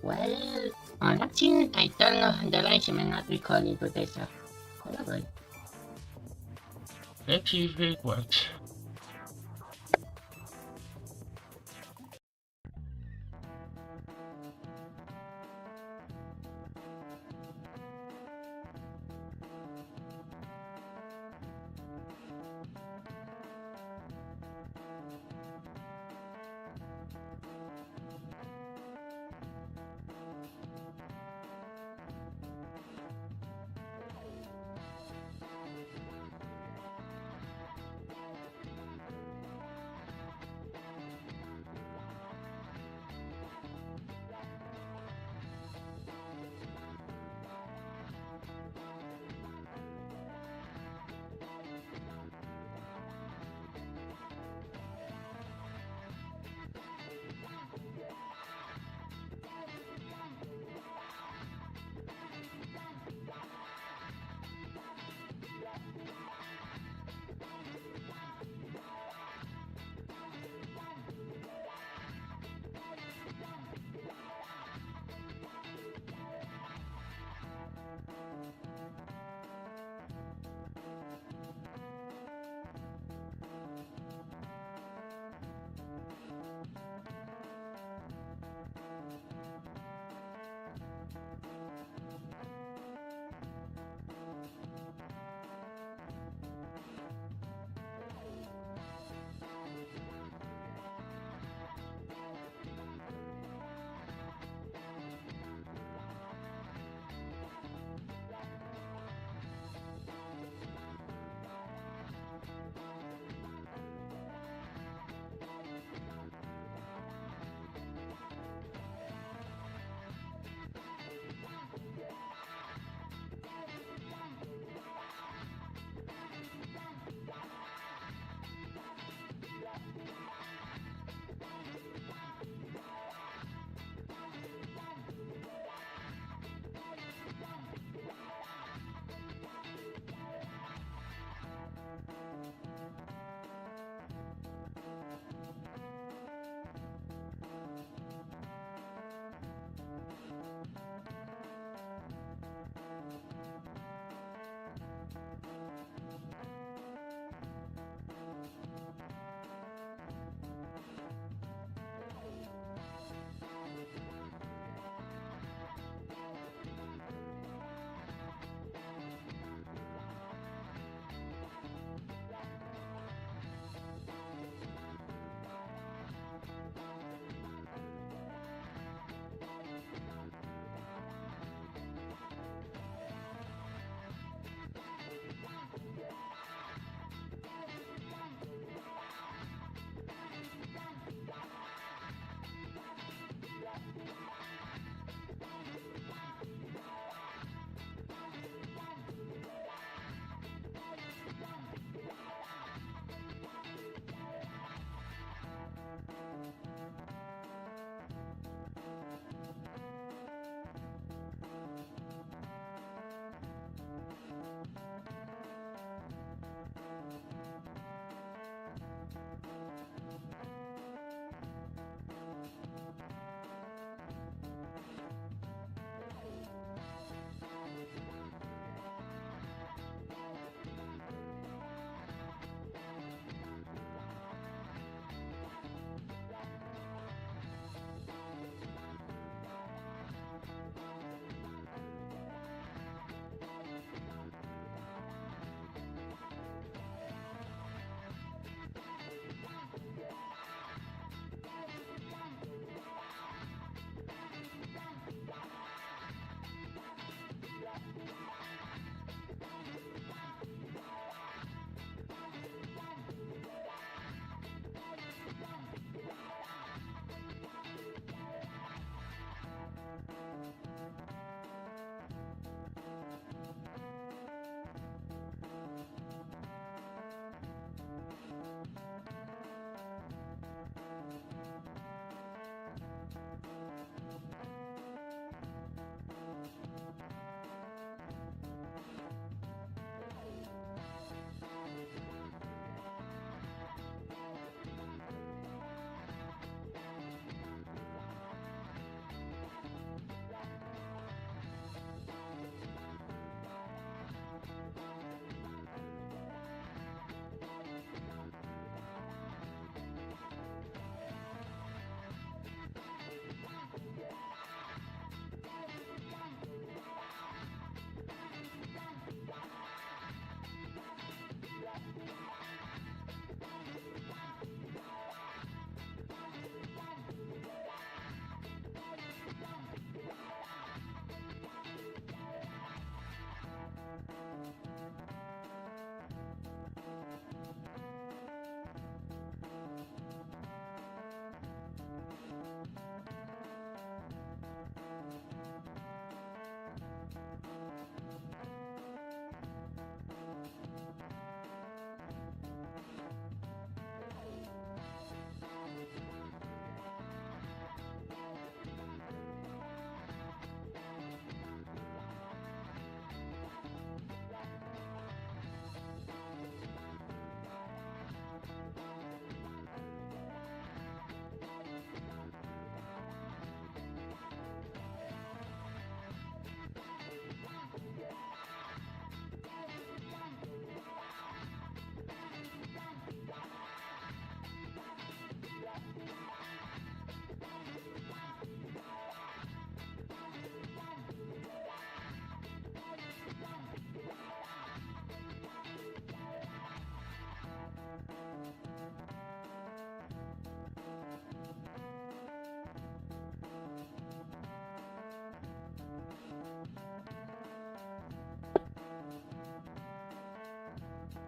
Well, not seen the title, otherwise I may not recall it with this. Good. Let's see if it works.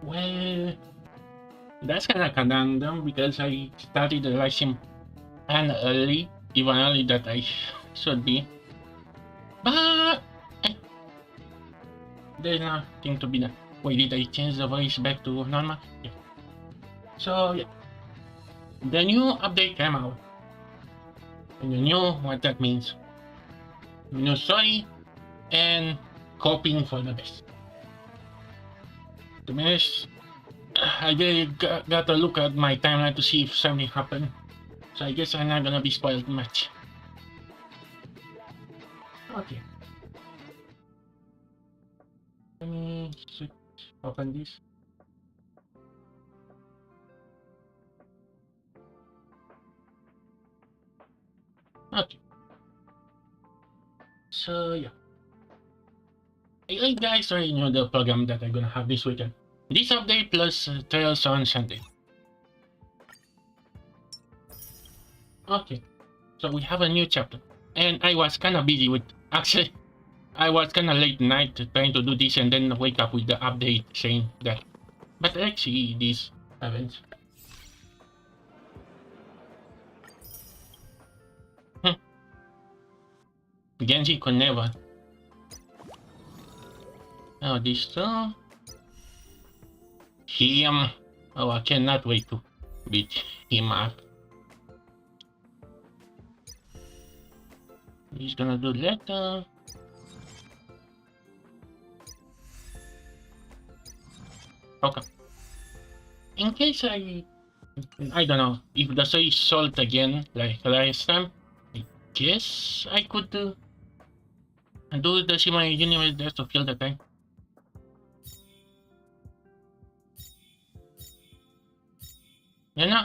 Well, that's kind of conundrum because I started the live stream kind of early, even early that I should be. But eh, there's nothing to be done. Wait, did I change the voice back to normal? Yeah. So yeah, the new update came out, and you know what that means. New story and hoping for the best. To be honest, I really got to look at my timeline to see if something happened. So I guess I'm not gonna be spoiled much. Okay. Let me open this. Okay. So yeah. I guys already know the program that I'm gonna have this weekend. This update plus Trails on Sunday. Okay. So we have a new chapter. And I was kinda busy with actually I was kinda late night trying to do this and then wake up with the update saying that. But actually this happens. Genji could never. Oh, this him. Oh, I cannot wait to beat him up. He's gonna do that. Okay. In case I don't know if the soy salt again like last time. I guess I could do the Shima Universe just to kill the time. You know,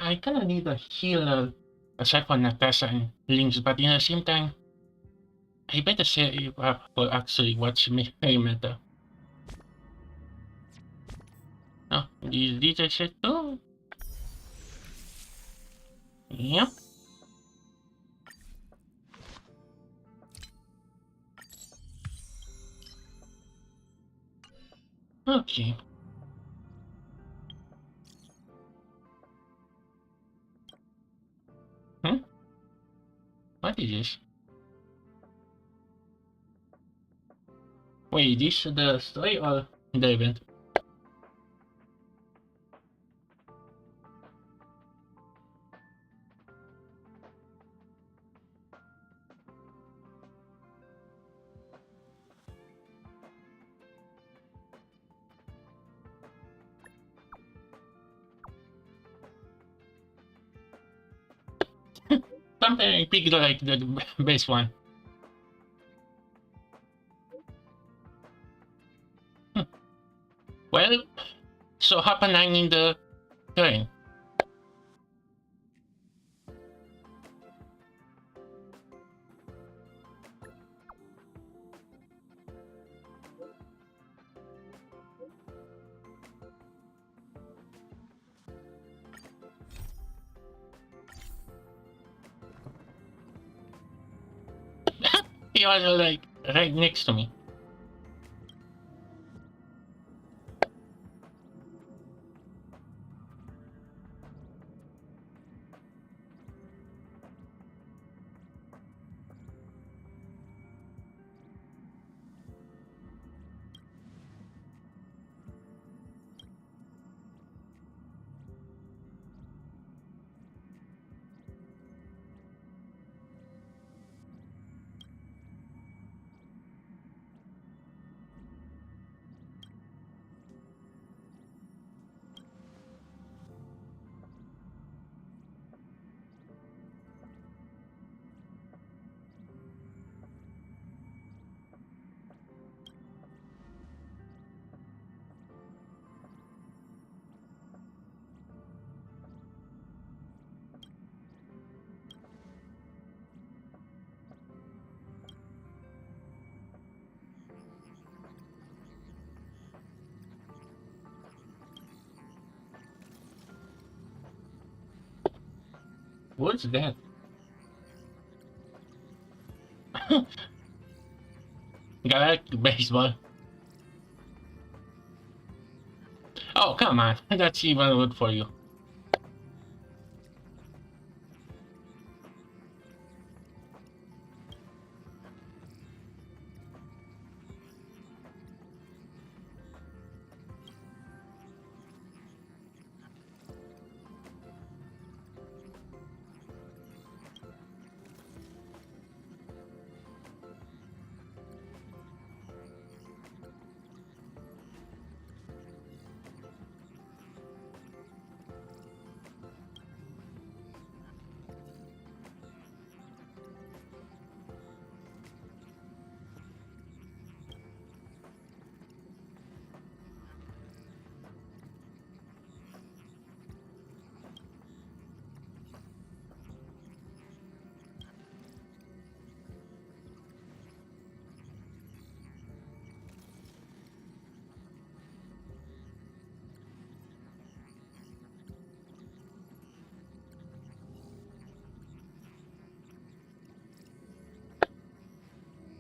I kinda need a healer aside from Natasha and Lynx, but in the same time, I better save up for actually watch me meta. Oh, these I said too. Yep. Okay. Hmm? What is this? Wait, this the story or the event? Something I picked like the best one. Hmm. Well, so happening in the train. He was like right next to me. What's that? Galactic baseball. Oh, come on. That's even good for you.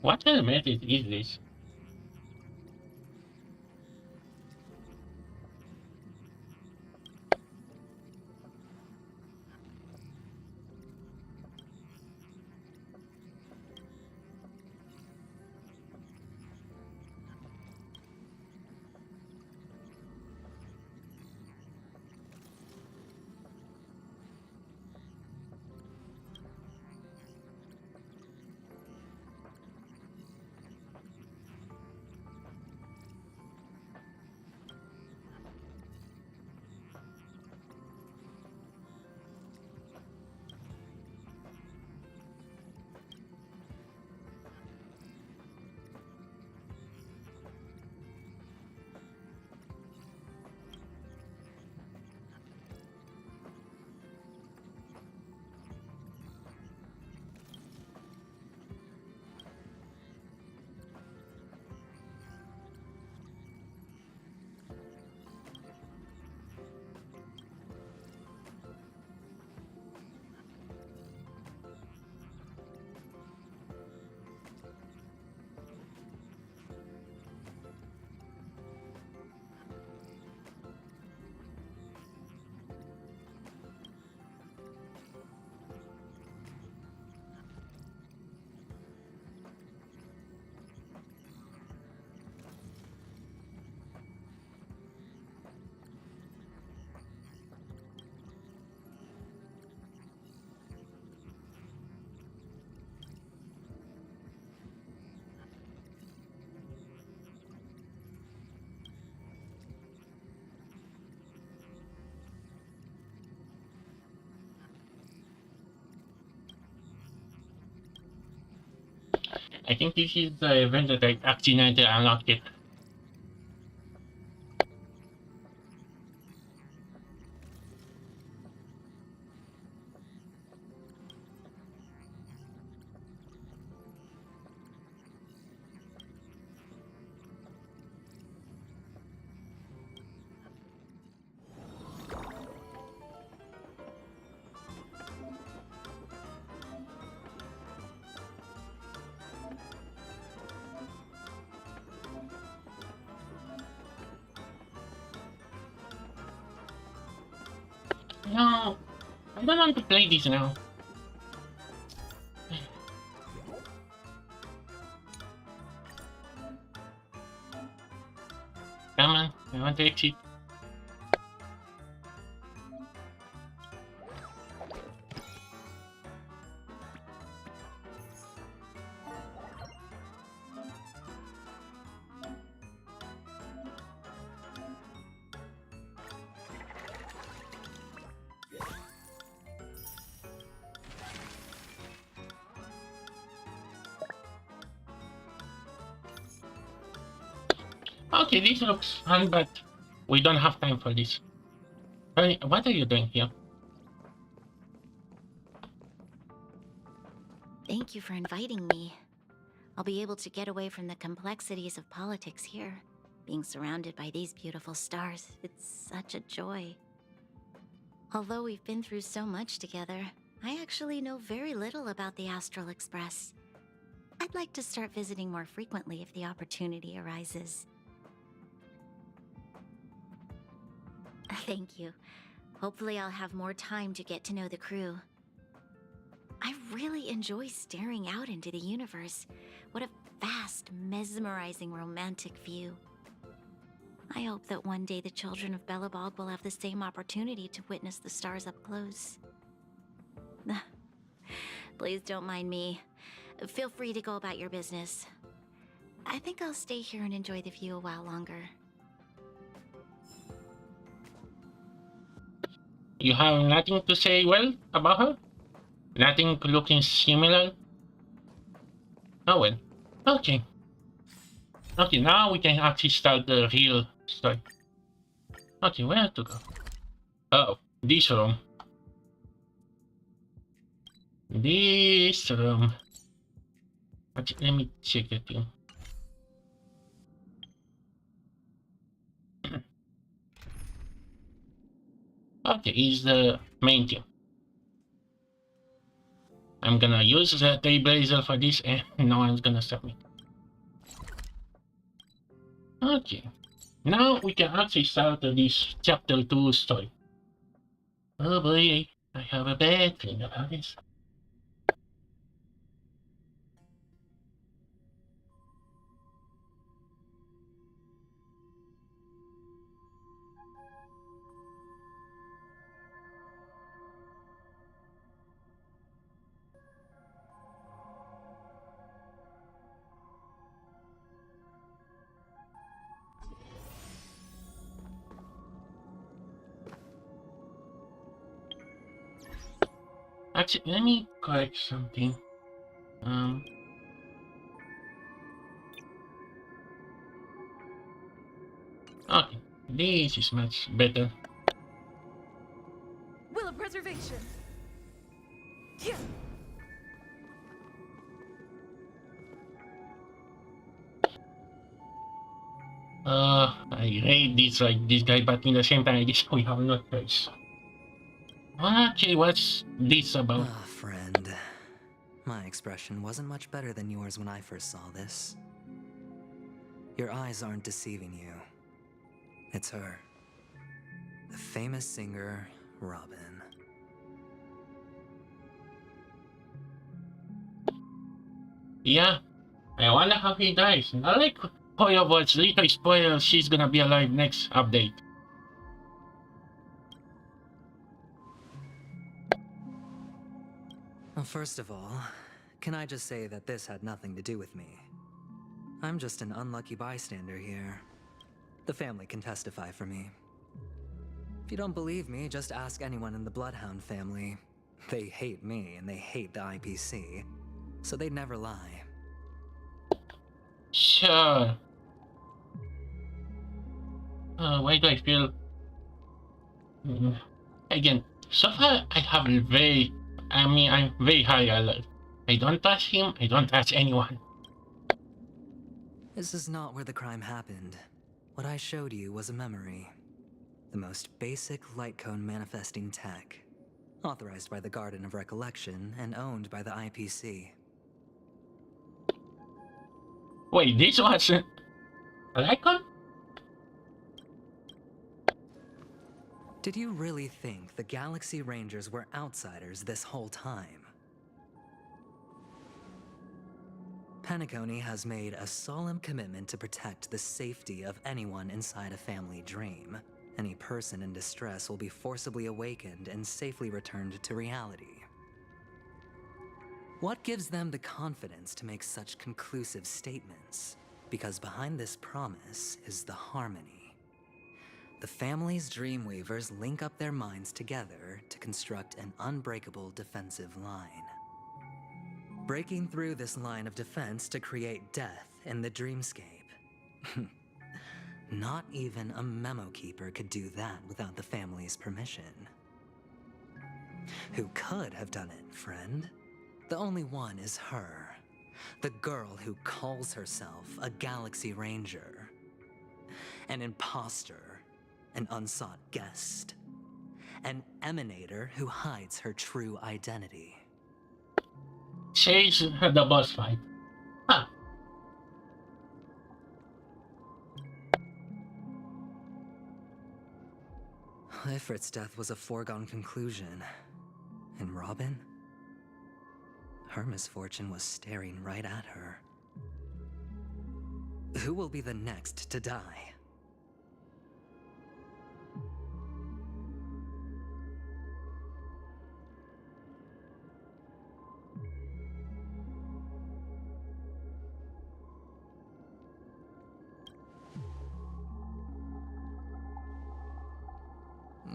What kind of method is this? I think this is the event that I accidentally unlocked it. No, I don't want to play this now. Come on, I want to exit. Okay, this looks fun, but we don't have time for this. Hey, what are you doing here? Thank you for inviting me. I'll be able to get away from the complexities of politics here. Being surrounded by these beautiful stars, it's such a joy. Although we've been through so much together, I actually know very little about the Astral Express. I'd like to start visiting more frequently if the opportunity arises. Thank you. Hopefully I'll have more time to get to know the crew. I really enjoy staring out into the universe. What a vast, mesmerizing, romantic view. I hope that one day the children of Belobog will have the same opportunity to witness the stars up close. Please don't mind me. Feel free to go about your business. I think I'll stay here and enjoy the view a while longer. You have nothing to say well about her? Nothing looking similar? Oh well. Okay. Okay, now we can actually start the real story. Okay, where to go? Oh, this room. This room. Okay, let me check the thing. Okay, is the main thing. I'm gonna use the Trailblazer for this and no one's gonna stop me. Okay. Now we can actually start this chapter 2 story. Oh boy, I have a bad feeling about this. Actually, let me correct something. Okay, this is much better. Will of preservation. Yeah. I hate this like this guy, but in the same time, I guess we have no choice. Okay, what's this about? Ah, friend. My expression wasn't much better than yours when I first saw this. Your eyes aren't deceiving you. It's her. The famous singer, Robin. Yeah, I wonder how he dies. I like Hoya Watch, little spoiler, she's gonna be alive next update. Well, first of all, can I just say that this had nothing to do with me? I'm just an unlucky bystander here. The family can testify for me. If you don't believe me, just ask anyone in the Bloodhound family. They hate me and they hate the IPC, so they'd never lie. Sure. Why do I feel... Again, so far I'm very high alert. I don't touch him, I don't touch anyone. This is not where the crime happened. What I showed you was a memory. The most basic light cone manifesting tech. Authorized by the Garden of Recollection and owned by the IPC. Wait, this was an icon? Did you really think the Galaxy Rangers were outsiders this whole time? Penacony has made a solemn commitment to protect the safety of anyone inside a family dream. Any person in distress will be forcibly awakened and safely returned to reality. What gives them the confidence to make such conclusive statements? Because behind this promise is the harmony. The family's Dreamweavers link up their minds together to construct an unbreakable defensive line. Breaking through this line of defense to create death in the dreamscape. Not even a memo keeper could do that without the family's permission. Who could have done it, friend? The only one is her. The girl who calls herself a Galaxy Ranger. An imposter. An unsought guest. An emanator who hides her true identity. Chase the boss fight. Huh. Ifrit's death was a foregone conclusion. And Robin? Her misfortune was staring right at her. Who will be the next to die?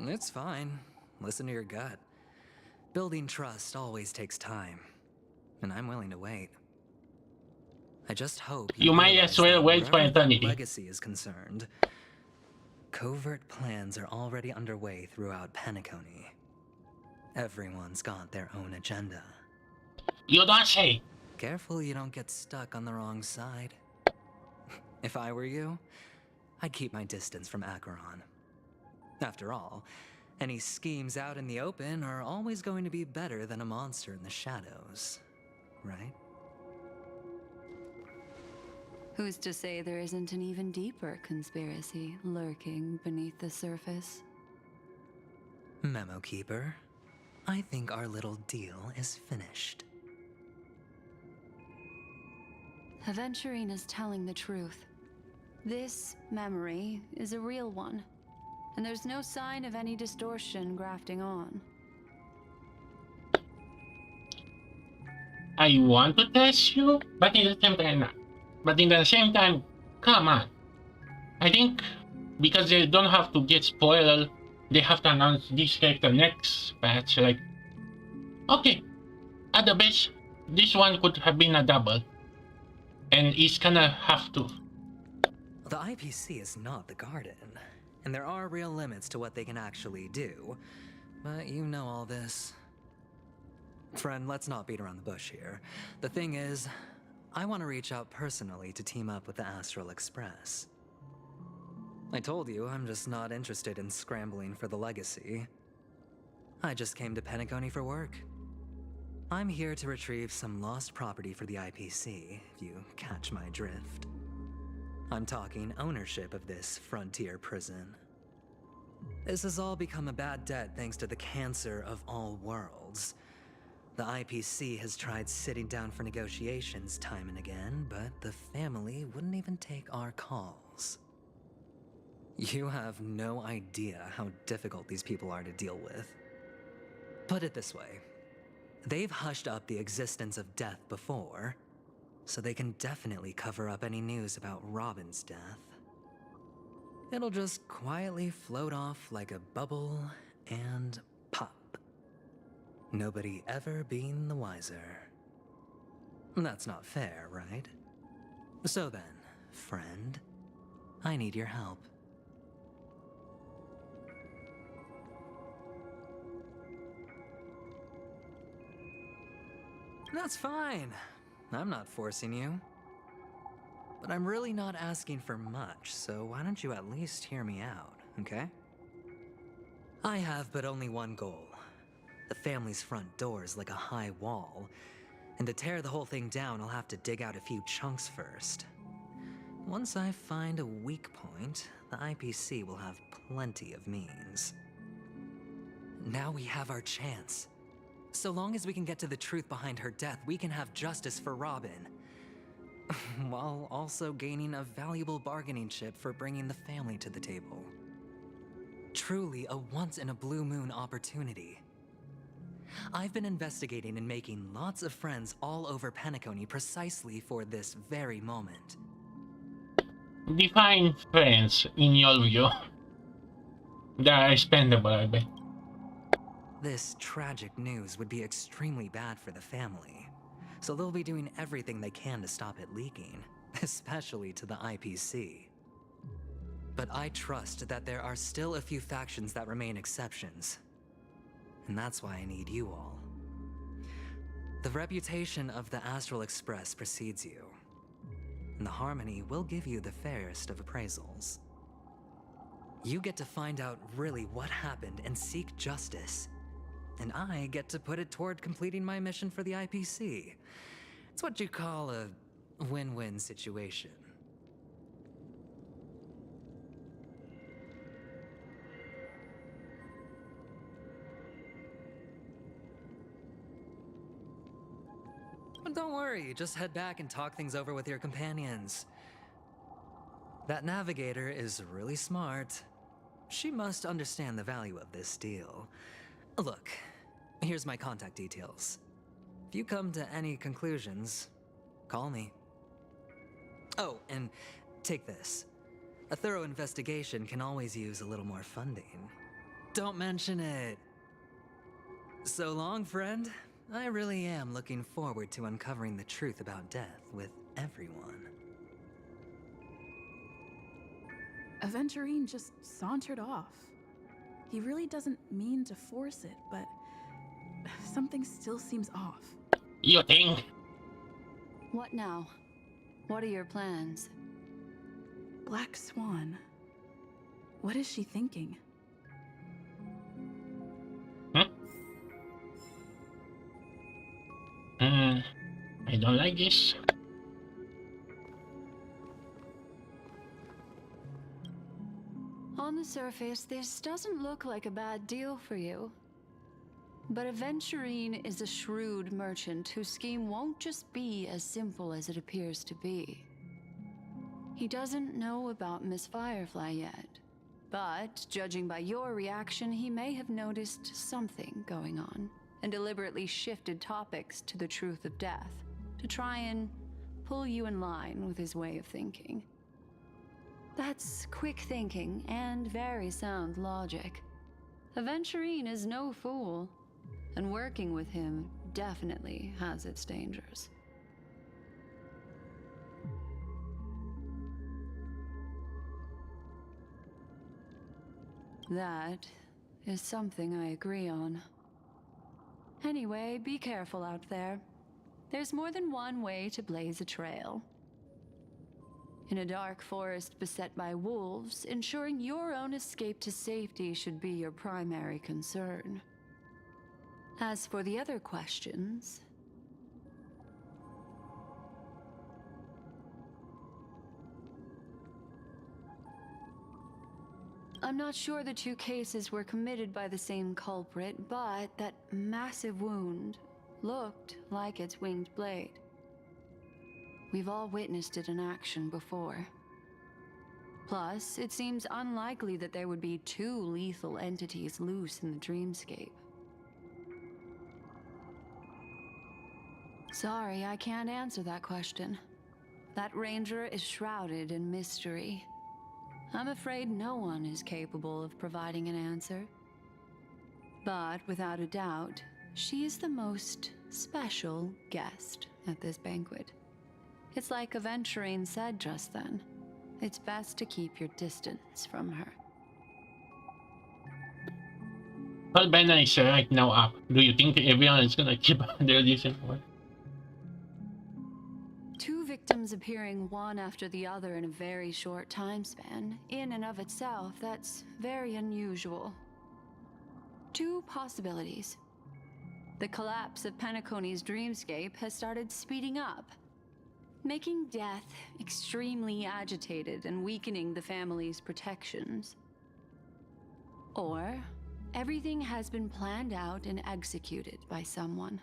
It's fine. Listen to your gut. Building trust always takes time, and I'm willing to wait. I just hope You might realize as well that wait for wherever the eternity. legacy is concerned, covert plans are already underway throughout Penacony. Everyone's got their own agenda. You don't say. Careful you don't get stuck on the wrong side. If I were you, I'd keep my distance from Acheron. After all, any schemes out in the open are always going to be better than a monster in the shadows, right? Who's to say there isn't an even deeper conspiracy lurking beneath the surface? Memo Keeper, I think our little deal is finished. Aventurine is telling the truth. This memory is a real one, and there's no sign of any distortion grafting on. I want to test you, but in the same time not. But in the same time, come on. I think because they don't have to get spoiled, they have to announce this character next patch. Like, okay, at the best, this one could have been a double, and it's gonna have to. The IPC is not the Garden, and there are real limits to what they can actually do. But you know all this. Friend, let's not beat around the bush here. The thing is, I want to reach out personally to team up with the Astral Express. I told you I'm just not interested in scrambling for the legacy. I just came to Penacony for work. I'm here to retrieve some lost property for the IPC, if you catch my drift. I'm talking ownership of this frontier prison. This has all become a bad debt thanks to the cancer of all worlds. The IPC has tried sitting down for negotiations time and again, but the family wouldn't even take our calls. You have no idea how difficult these people are to deal with. Put it this way, they've hushed up the existence of death before, so they can definitely cover up any news about Robin's death. It'll just quietly float off like a bubble and pop. Nobody ever being the wiser. That's not fair, right? So then, friend, I need your help. That's fine. I'm not forcing you. But I'm really not asking for much, so why don't you at least hear me out, okay? I have but only one goal. The family's front door is like a high wall, and to tear the whole thing down, I'll have to dig out a few chunks first. Once I find a weak point, the IPC will have plenty of means. Now we have our chance. So long as we can get to the truth behind her death, we can have justice for Robin. While also gaining a valuable bargaining chip for bringing the family to the table. Truly a once-in-a-blue-moon opportunity. I've been investigating and making lots of friends all over Penacony precisely for this very moment. Define friends in your view. They are expendable, I bet. This tragic news would be extremely bad for the family, so they'll be doing everything they can to stop it leaking, especially to the IPC. But I trust that there are still a few factions that remain exceptions. And that's why I need you all. The reputation of the Astral Express precedes you, and the Harmony will give you the fairest of appraisals. You get to find out really what happened and seek justice, and I get to put it toward completing my mission for the IPC. It's what you call a win-win situation. Don't worry, just head back and talk things over with your companions. That navigator is really smart. She must understand the value of this deal. Look, here's my contact details. If you come to any conclusions, call me. Oh, and take this. A thorough investigation can always use a little more funding. Don't mention it. So long, friend. I really am looking forward to uncovering the truth about death with everyone. Aventurine just sauntered off. He really doesn't mean to force it, but something still seems off. You think? What now? What are your plans? Black Swan. What is she thinking? I don't like this. On the surface, this doesn't look like a bad deal for you. But Aventurine is a shrewd merchant whose scheme won't just be as simple as it appears to be. He doesn't know about Miss Firefly yet, but judging by your reaction, he may have noticed something going on and deliberately shifted topics to the truth of death to try and pull you in line with his way of thinking. That's quick thinking and very sound logic. Aventurine is no fool, and working with him definitely has its dangers. That is something I agree on. Anyway, be careful out there. There's more than one way to blaze a trail. In a dark forest beset by wolves, ensuring your own escape to safety should be your primary concern. As for the other questions, I'm not sure the two cases were committed by the same culprit, but that massive wound looked like its winged blade. We've all witnessed it in action before. Plus, it seems unlikely that there would be two lethal entities loose in the dreamscape. Sorry, I can't answer that question. That ranger is shrouded in mystery. I'm afraid no one is capable of providing an answer. But without a doubt, she is the most special guest at this banquet. It's like Aventurine said just then. It's best to keep your distance from her. Well, Benna is right now up. Do you think everyone is gonna keep their distance? Two victims appearing one after the other in a very short time span, in and of itself, that's very unusual. Two possibilities. The collapse of Penacony's dreamscape has started speeding up, making death extremely agitated and weakening the family's protections. Or everything has been planned out and executed by someone.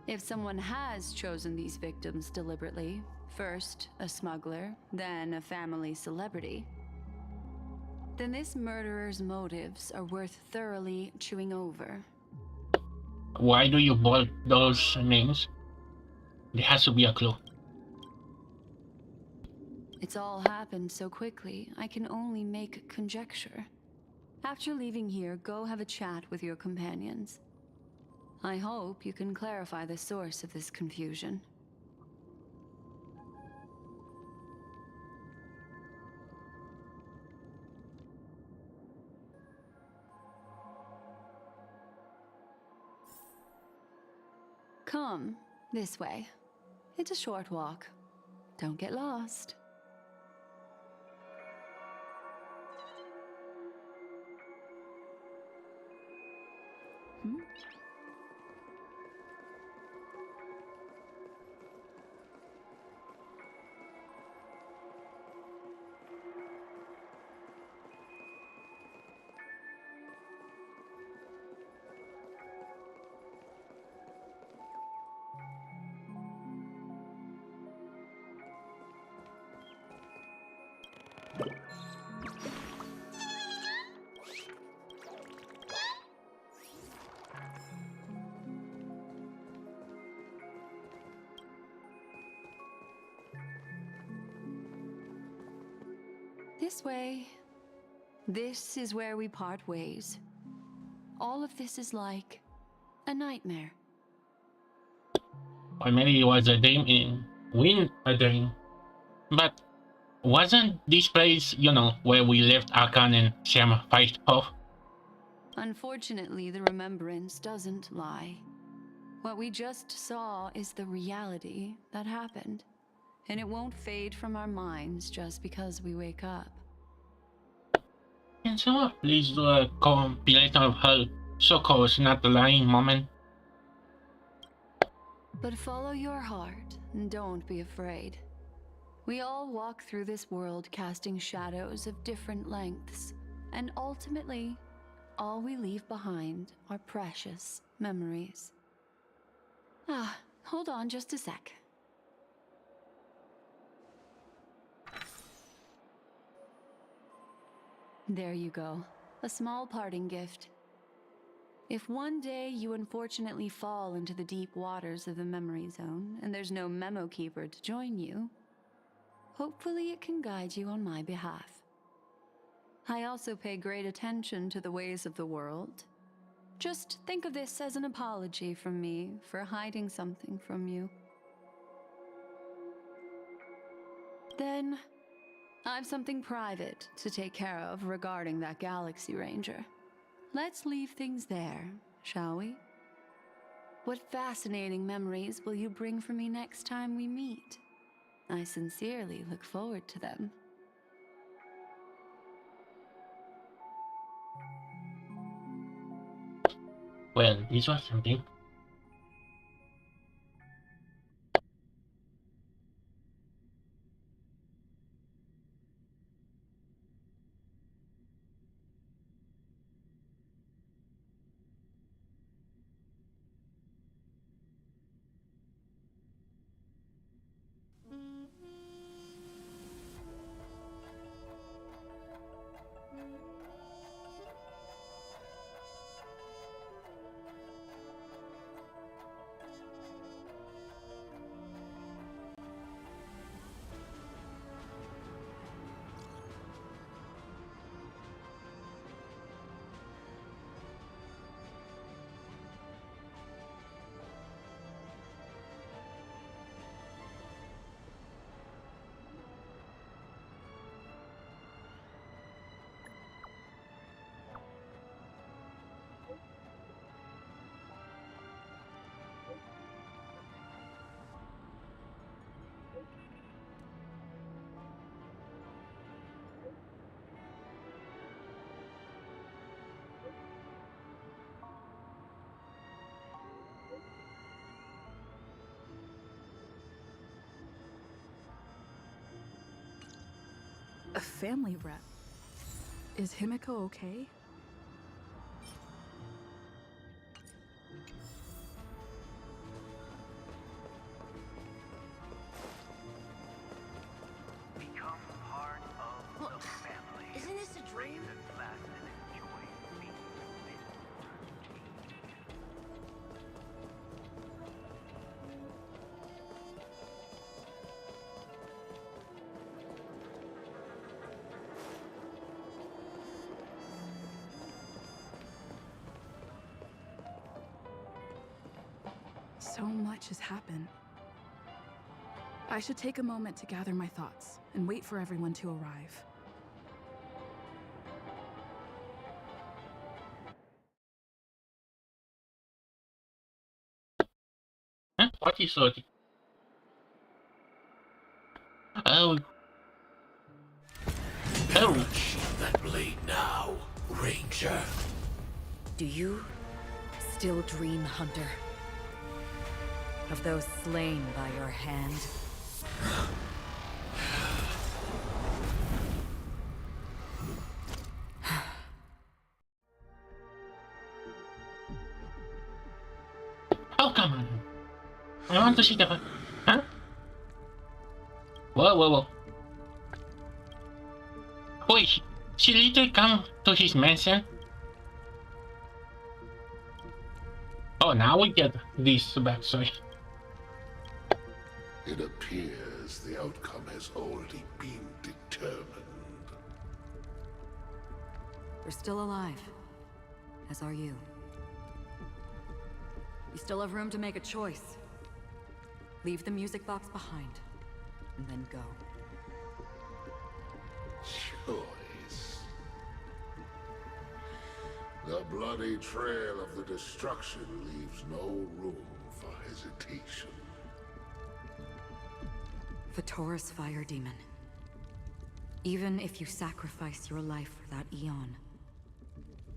If someone has chosen these victims deliberately, first a smuggler, then a family celebrity, then this murderer's motives are worth thoroughly chewing over. Why do you bold those names? There has to be a clue. It's all happened so quickly, I can only make conjecture. After leaving here, go have a chat with your companions. I hope you can clarify the source of this confusion. Come, this way. It's a short walk. Don't get lost. This way. This is where we part ways. All of this is like a nightmare. Or maybe it was a dream in win a dream. But wasn't this place, you know, where we left Akan and Sam fight off? Unfortunately, the remembrance doesn't lie. What we just saw is the reality that happened, and it won't fade from our minds just because we wake up. Can someone please do a compilation of her so-called not lying moment? But follow your heart and don't be afraid. We all walk through this world casting shadows of different lengths, and ultimately, all we leave behind are precious memories. Hold on just a sec. There you go. A small parting gift. If one day you unfortunately fall into the deep waters of the memory zone and there's no memo keeper to join you, hopefully it can guide you on my behalf. I also pay great attention to the ways of the world. Just think of this as an apology from me for hiding something from you. Then, I've something private to take care of regarding that Galaxy Ranger. Let's leave things there, shall we? What fascinating memories will you bring for me next time we meet? I sincerely look forward to them. Well, this was something. A family rep. Is Himiko okay? Become part of the family. Isn't this a dream? Raise a glass and enjoy being So much has happened. I should take a moment to gather my thoughts and wait for everyone to arrive. Huh? What is it? Oh. Oh. that blade now, Ranger. Do you still dream, Hunter? Of those slain by your hand? Oh, come on. I want to see the... Huh? Whoa, whoa, whoa. Wait, she later come to his mansion? Oh, now we get this backstory. It appears the outcome has already been determined. They're still alive, as are you. You still have room to make a choice. Leave the music box behind, and then go. Choice. The bloody trail of the destruction leaves no room for hesitation. Vatora's fire demon. Even if you sacrifice your life for that eon,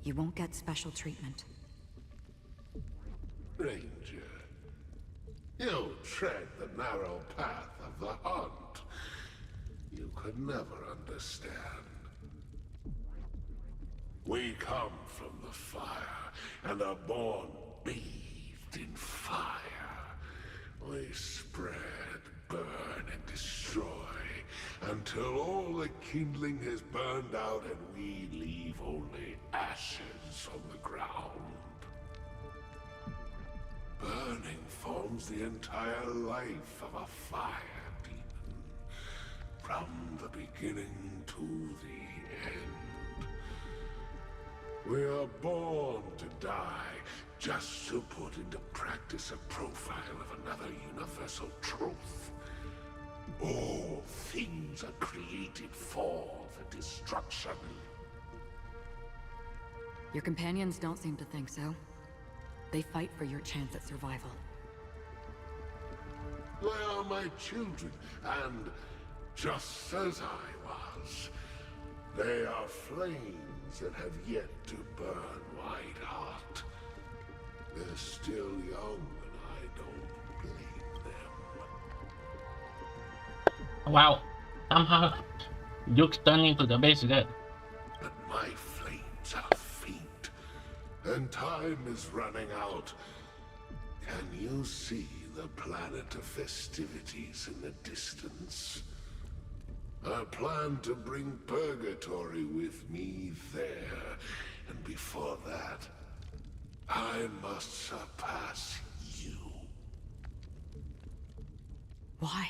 you won't get special treatment. Ranger, you tread the narrow path of the hunt. You could never understand. We come from the fire, and are born bathed in fire. We spread, burn, and destroy, until all the kindling has burned out and we leave only ashes on the ground. Burning forms the entire life of a fire demon, from the beginning to the end. We are born to die, just to put into practice a profile of another universal truth. All things are created for the destruction. Your companions don't seem to think so. They fight for your chance at survival. They are my children, and just as I was, they are flames that have yet to burn white hot. They're still young, and I don't blame them. Wow. Somehow, Duke's turning to the base dead. But my flames are faint, and time is running out. Can you see the planet of festivities in the distance? I plan to bring Purgatory with me there, and before that, I must surpass you. Why?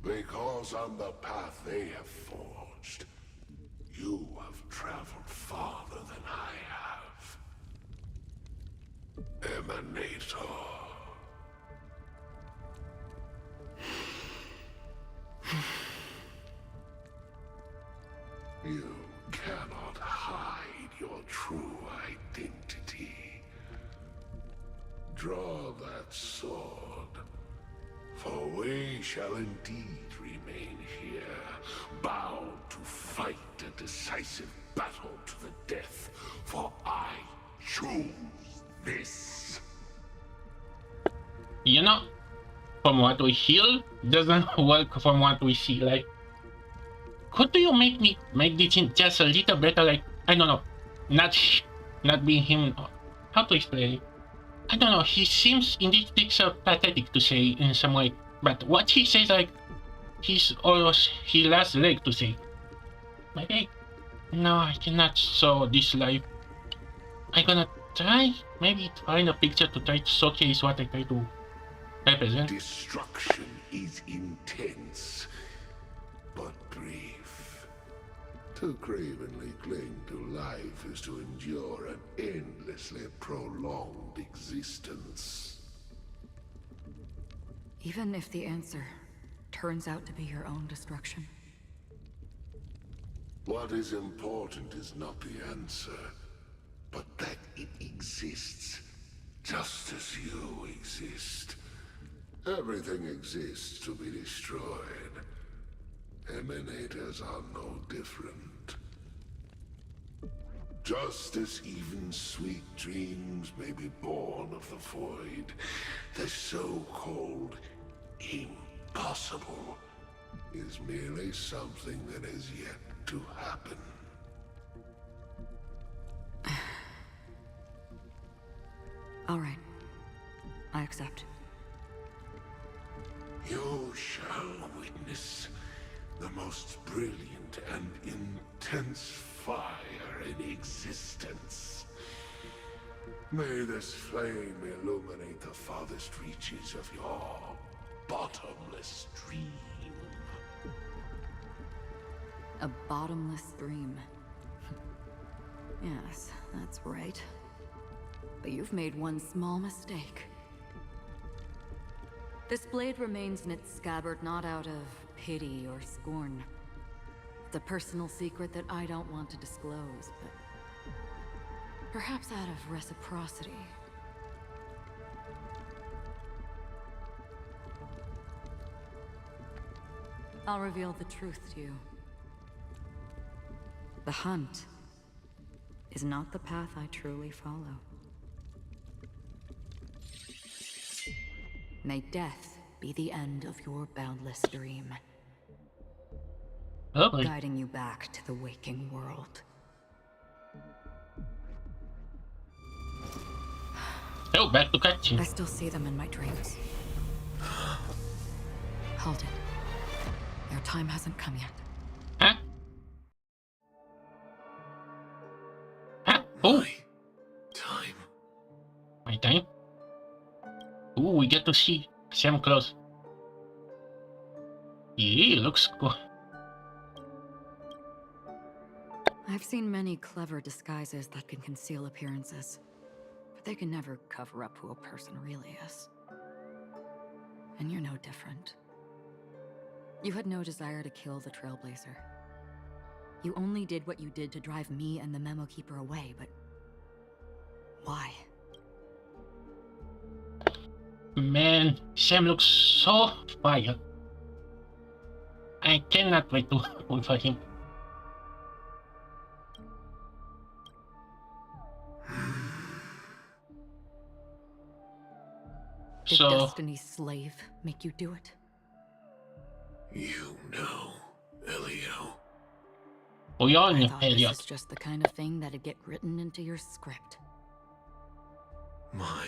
Because on the path they have forged, you have traveled farther than I have. Emanator. You cannot hide your true identity. Draw that sword, for we shall indeed remain here, bound to fight a decisive battle to the death, for I choose this. You know, from what we hear, doesn't work from what we see. Like, could you make this scene just a little better? Like, I don't know, not being him. How to explain it? I don't know. He seems indeed pathetic to say in some way, but what he says, like, he's almost his last leg to say. Maybe no, I cannot show this life. I'm gonna try maybe find a picture to try to showcase what I try to represent. Destruction is intense, but brief. To cravenly cling to life is to endure an endlessly prolonged existence. Even if the answer turns out to be your own destruction. What is important is not the answer, but that it exists, just as you exist. Everything exists to be destroyed. Emanators are no different. Just as even sweet dreams may be born of the void, the so-called impossible is merely something that has yet to happen. All right. I accept. You shall witness the most brilliant and intense fire in existence. May this flame illuminate the farthest reaches of your bottomless dream. A bottomless dream. Yes, that's right. But you've made one small mistake. This blade remains in its scabbard not out of pity or scorn. It's a personal secret that I don't want to disclose, but perhaps out of reciprocity. I'll reveal the truth to you. The hunt is not the path I truly follow. May death be the end of your boundless dream, Okay. guiding you back to the waking world. Oh, back to I cutscene. still see them in my dreams. Hold it. Their time hasn't come yet. Huh? Huh? Oh, Time. my time. Ooh, we get to see Sam close. Yeah, looks cool. I've seen many clever disguises that can conceal appearances, but they can never cover up who a person really is. And you're no different. You had no desire to kill the Trailblazer. You only did what you did to drive me and the Memo Keeper away, but why? Man, Sam looks so fire. I cannot wait to work for him. Did So, Destiny's slave make you do it? You know, Elio. we all I know thought this Elliot. is just the kind of thing that'd get written into your script. My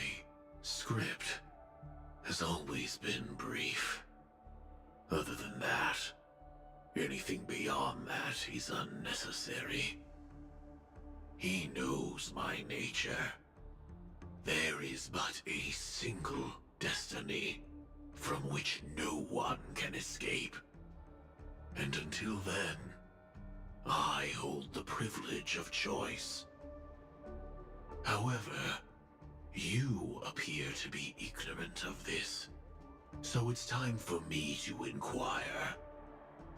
script has always been brief. Other than that, anything beyond that is unnecessary. He knows my nature. There is but a single destiny from which no one can escape. And until then, I hold the privilege of choice. However, you appear to be ignorant of this. So it's time for me to inquire.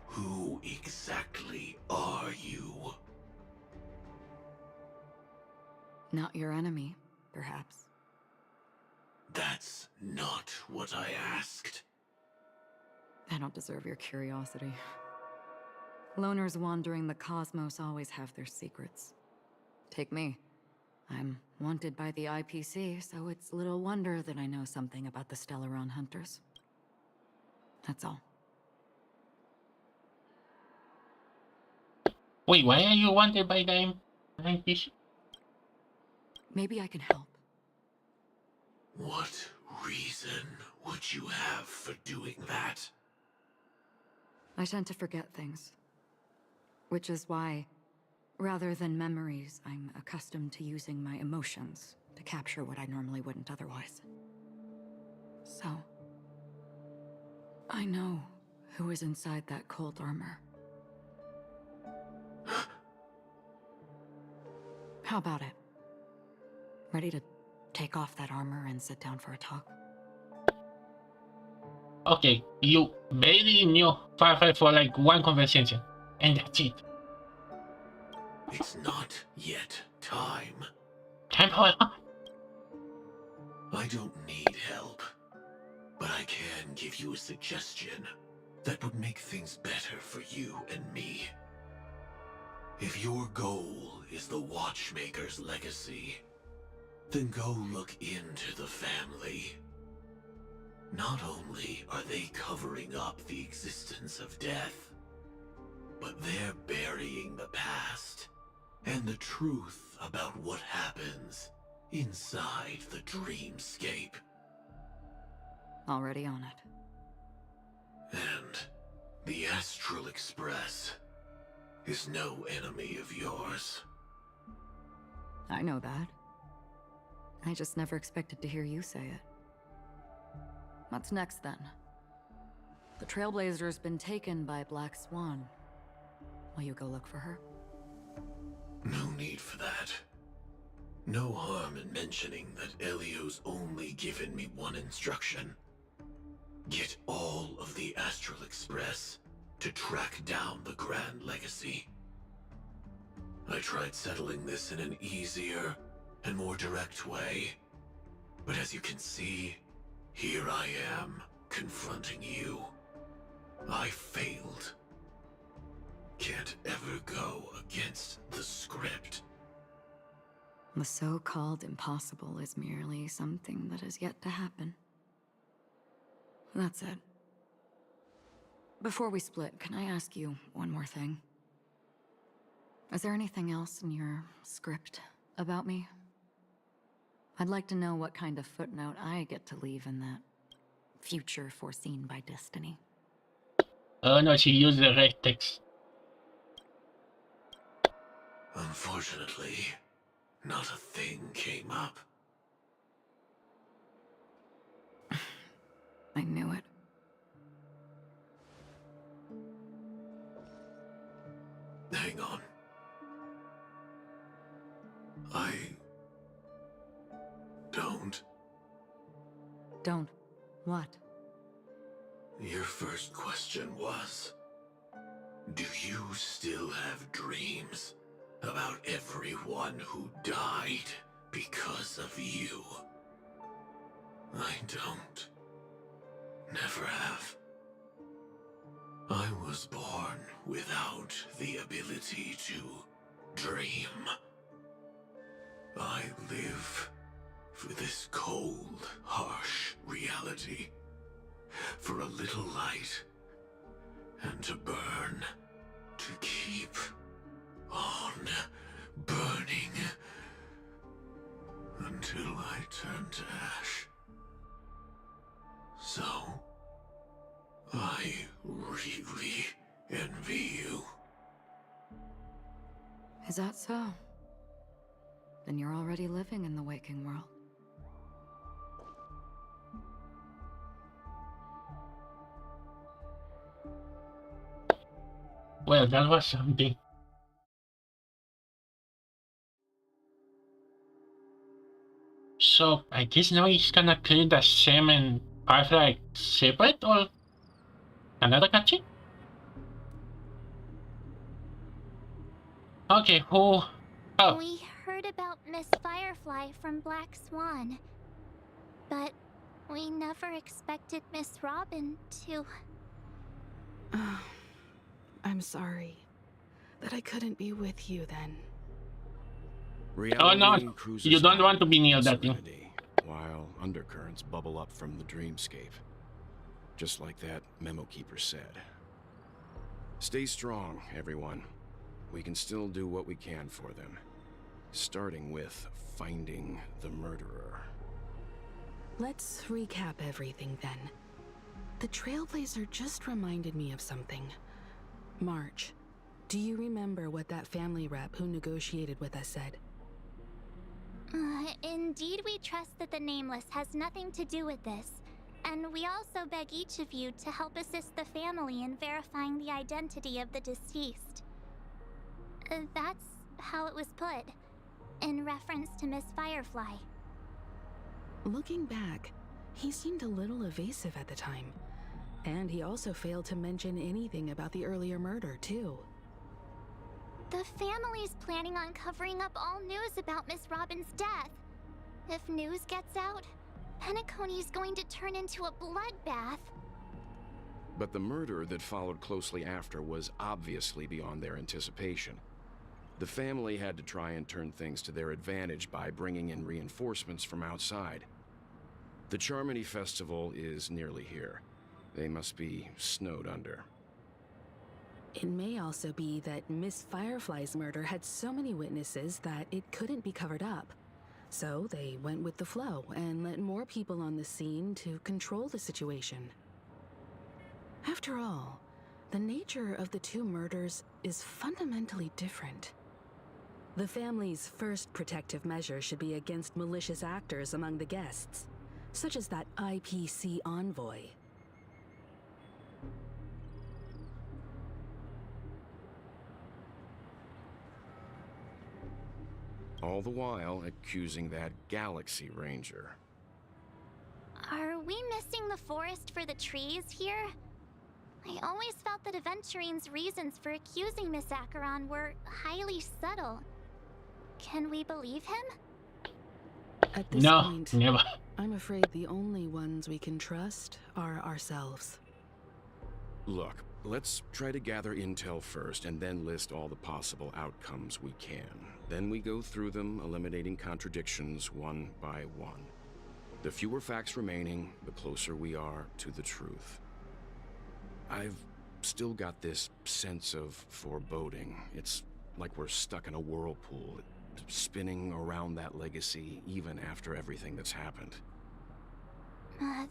Who exactly are you? Not your enemy, perhaps. That's not what I asked. I don't deserve your curiosity. Loners wandering the cosmos always have their secrets. Take me. I'm wanted by the IPC, so it's little wonder that I know something about the Stellaron Hunters. That's all. Wait, why are you wanted by the NPC? Maybe I can help. What reason would you have for doing that? I tend to forget things. Which is why, rather than memories, I'm accustomed to using my emotions to capture what I normally wouldn't otherwise. So, I know who is inside that cold armor. How about it? Ready to take off that armor and sit down for a talk? Okay, you barely knew Firefly for like one conversation, and that's it. It's not yet time. Time for a I don't need help, but I can give you a suggestion that would make things better for you and me. If your goal is the Watchmaker's legacy, then go look into the family. Not only are they covering up the existence of death, but they're burying the past and the truth about what happens inside the dreamscape. Already on it. And The Astral Express is no enemy of yours. I know that. I just never expected to hear you say it. What's next, then? The Trailblazer's been taken by Black Swan. Will you go look for her? No need for that. No harm in mentioning that Elio's only given me one instruction. Get all of the Astral Express to track down the Grand Legacy. I tried settling this in an easier and more direct way, but as you can see, here I am, confronting you. I failed. Can't ever go against the script. The so-called impossible is merely something that has yet to happen. That's it. Before we split, can I ask you one more thing? Is there anything else in your script about me? I'd like to know what kind of footnote I get to leave in that future foreseen by destiny. Oh no, she used the red text. Unfortunately, not a thing came up. I knew it. Hang on. I don't. Don't. What? Your first question was, do you still have dreams about everyone who died because of you? I don't. Never have. I was born without the ability to dream. I live for this cold, harsh reality. For a little light, and to burn, to keep on burning, until I turn to ash. So, I really envy you. Is that so? Then you're already living in the waking world. Well, that was something. So, I guess now he's gonna clear the Sam and Firefly separate or another cutscene? Okay, who? Oh, We heard about Miss Firefly from Black Swan, but we never expected Miss Robin to... I'm sorry that I couldn't be with you then. oh no, Reality cruises you don't on want to be near in that thing. serenity, while undercurrents bubble up from the dreamscape. Just like that memo keeper said. Stay strong, everyone. We can still do what we can for them. Starting with finding the murderer. Let's recap everything then. The Trailblazer just reminded me of something. March, do you remember what that family rep who negotiated with us said? Indeed, we trust that the Nameless has nothing to do with this. And we also beg each of you to help assist the family in verifying the identity of the deceased. That's how it was put, in reference to Miss Firefly. Looking back, he seemed a little evasive at the time. And he also failed to mention anything about the earlier murder, too. The family's planning on covering up all news about Miss Robin's death. If news gets out, Penacony's going to turn into a bloodbath. But the murder that followed closely after was obviously beyond their anticipation. The family had to try and turn things to their advantage by bringing in reinforcements from outside. The Charmony Festival is nearly here. They must be snowed under. It may also be that Miss Firefly's murder had so many witnesses that it couldn't be covered up. So they went with the flow and let more people on the scene to control the situation. After all, the nature of the two murders is fundamentally different. The family's first protective measure should be against malicious actors among the guests, such as that IPC envoy. All the while accusing that Galaxy Ranger. Are we missing the forest for the trees here? I always felt that Aventurine's reasons for accusing Miss Acheron were highly subtle. Can we believe him? At this No, point, never. I'm afraid the only ones we can trust are ourselves. Look, let's try to gather intel first and then list all the possible outcomes we can. Then we go through them, eliminating contradictions one by one. The fewer facts remaining, the closer we are to the truth. I've still got this sense of foreboding. It's like we're stuck in a whirlpool, spinning around that legacy even after everything that's happened.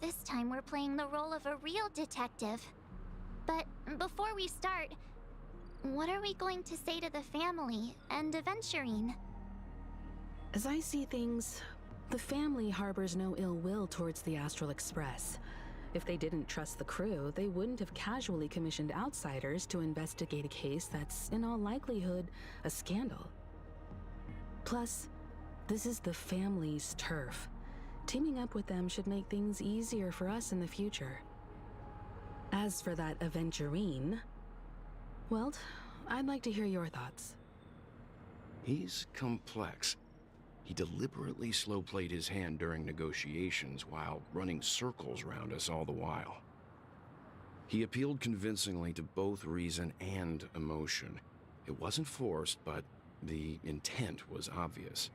This time we're playing the role of a real detective. But before we start, what are we going to say to the family and Aventurine? As I see things, the family harbors no ill will towards the Astral Express. If they didn't trust the crew, they wouldn't have casually commissioned outsiders to investigate a case that's, in all likelihood, a scandal. Plus, this is the family's turf. Teaming up with them should make things easier for us in the future. As for that Aventurine, well, I'd like to hear your thoughts. He's complex. He deliberately slow-played his hand during negotiations while running circles around us all the while. He appealed convincingly to both reason and emotion. It wasn't forced, but the intent was obvious.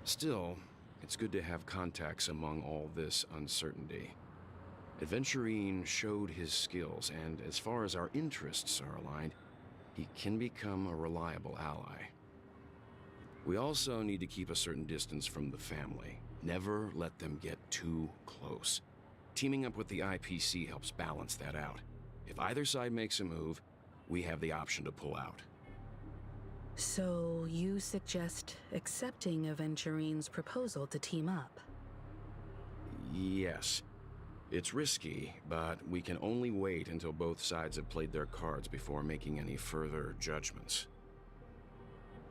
Still, it's good to have contacts among all this uncertainty. Aventurine showed his skills, and as far as our interests are aligned, he can become a reliable ally. We also need to keep a certain distance from the family. Never let them get too close. Teaming up with the IPC helps balance that out. If either side makes a move, we have the option to pull out. So you suggest accepting Aventurine's proposal to team up? Yes. It's risky, but we can only wait until both sides have played their cards before making any further judgments.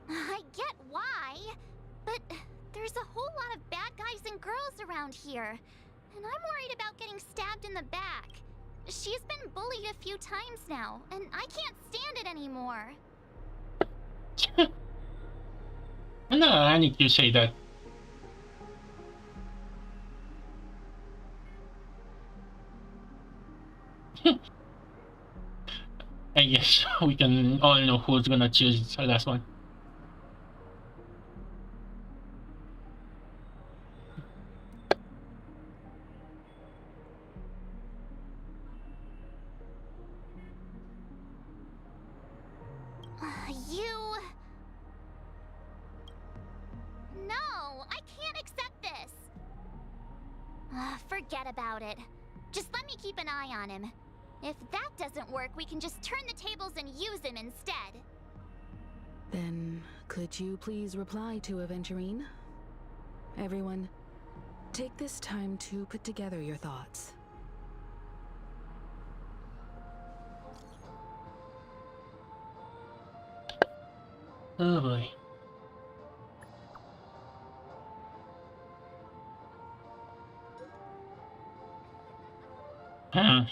I get why, but there's a whole lot of bad guys and girls around here, and I'm worried about getting stabbed in the back. She's been bullied a few times now, and I can't stand it anymore. No, I need to say that. I guess we can all know who's gonna choose the last one. You... No, I can't accept this. Forget about it. Just let me keep an eye on him. If that doesn't work, we can just turn the tables and use him instead. Then, could you please reply to Aventurine? Everyone, take this time to put together your thoughts. Oh boy. Huh.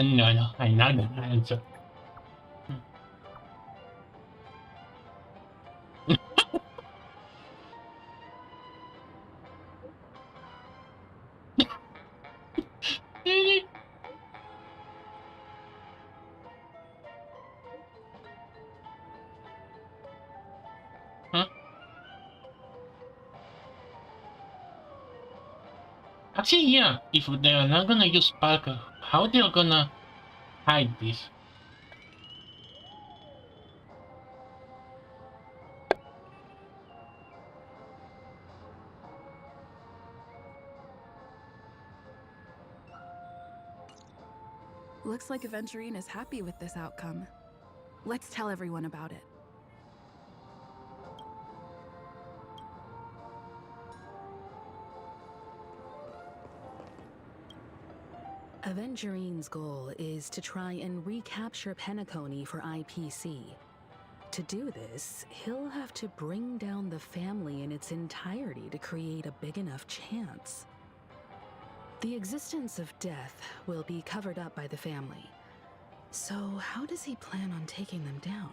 No, I know the answer. Really? Huh? Actually, yeah. If they're not gonna use Parker, how they're gonna hide this? Looks like Aventurine is happy with this outcome. Let's tell everyone about it. Aventurine's goal is to try and recapture Penacony for IPC. To do this, he'll have to bring down the family in its entirety to create a big enough chance. The existence of death will be covered up by the family. So how does he plan on taking them down?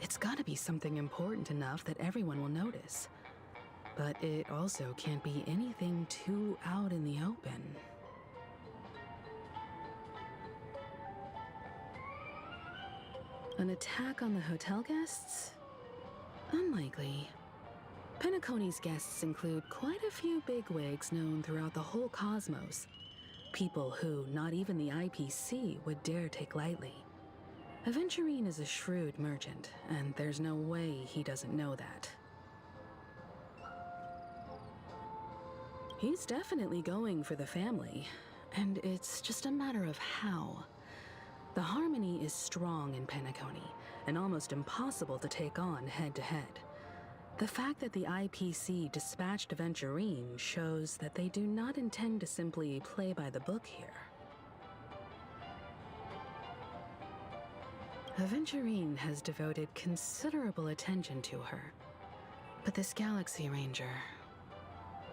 It's gotta be something important enough that everyone will notice. But it also can't be anything too out in the open. An attack on the hotel guests? Unlikely. Penacony's guests include quite a few bigwigs known throughout the whole cosmos. People who not even the IPC would dare take lightly. Aventurine is a shrewd merchant, and there's no way he doesn't know that. He's definitely going for the family, and it's just a matter of how. The harmony is strong in Penacony, and almost impossible to take on head-to-head. The fact that the IPC dispatched Aventurine shows that they do not intend to simply play by the book here. Aventurine has devoted considerable attention to her. But this Galaxy Ranger,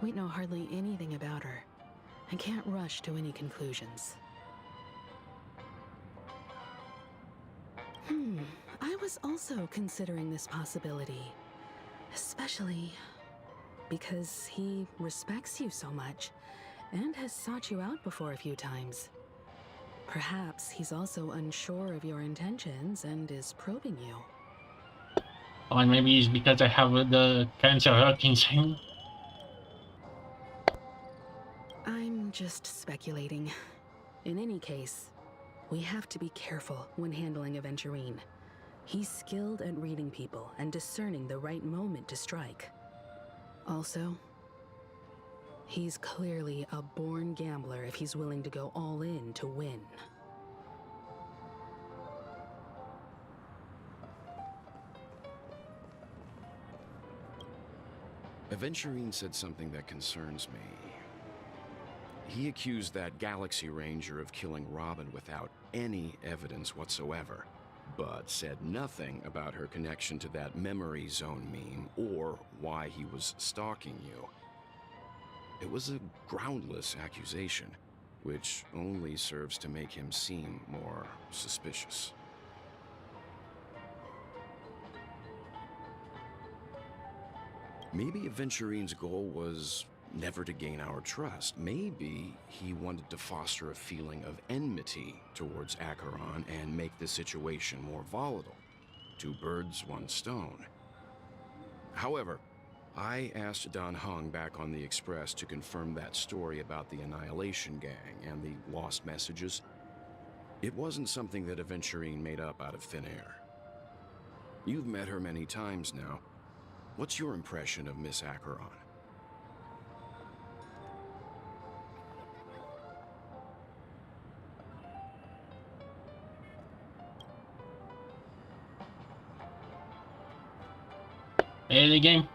we know hardly anything about her, and can't rush to any conclusions. I was also considering this possibility, especially because he respects you so much and has sought you out before a few times. Perhaps he's also unsure of your intentions and is probing you. Or maybe it's because I have the cancer insane. I'm just speculating. In any case, we have to be careful when handling Aventurine. He's skilled at reading people and discerning the right moment to strike. Also, he's clearly a born gambler if he's willing to go all in to win. Aventurine said something that concerns me. He accused that Galaxy Ranger of killing Robin without any evidence whatsoever, but said nothing about her connection to that memory zone meme or why he was stalking you. It was a groundless accusation, which only serves to make him seem more suspicious. Maybe Aventurine's goal was never to gain our trust. Maybe he wanted to foster a feeling of enmity towards Acheron and make the situation more volatile. Two birds, one stone. However, I asked Dan Heng back on the Express to confirm that story about the Annihilation Gang and the lost messages. It wasn't something that Aventurine made up out of thin air. You've met her many times now. What's your impression of Miss Acheron? Early game.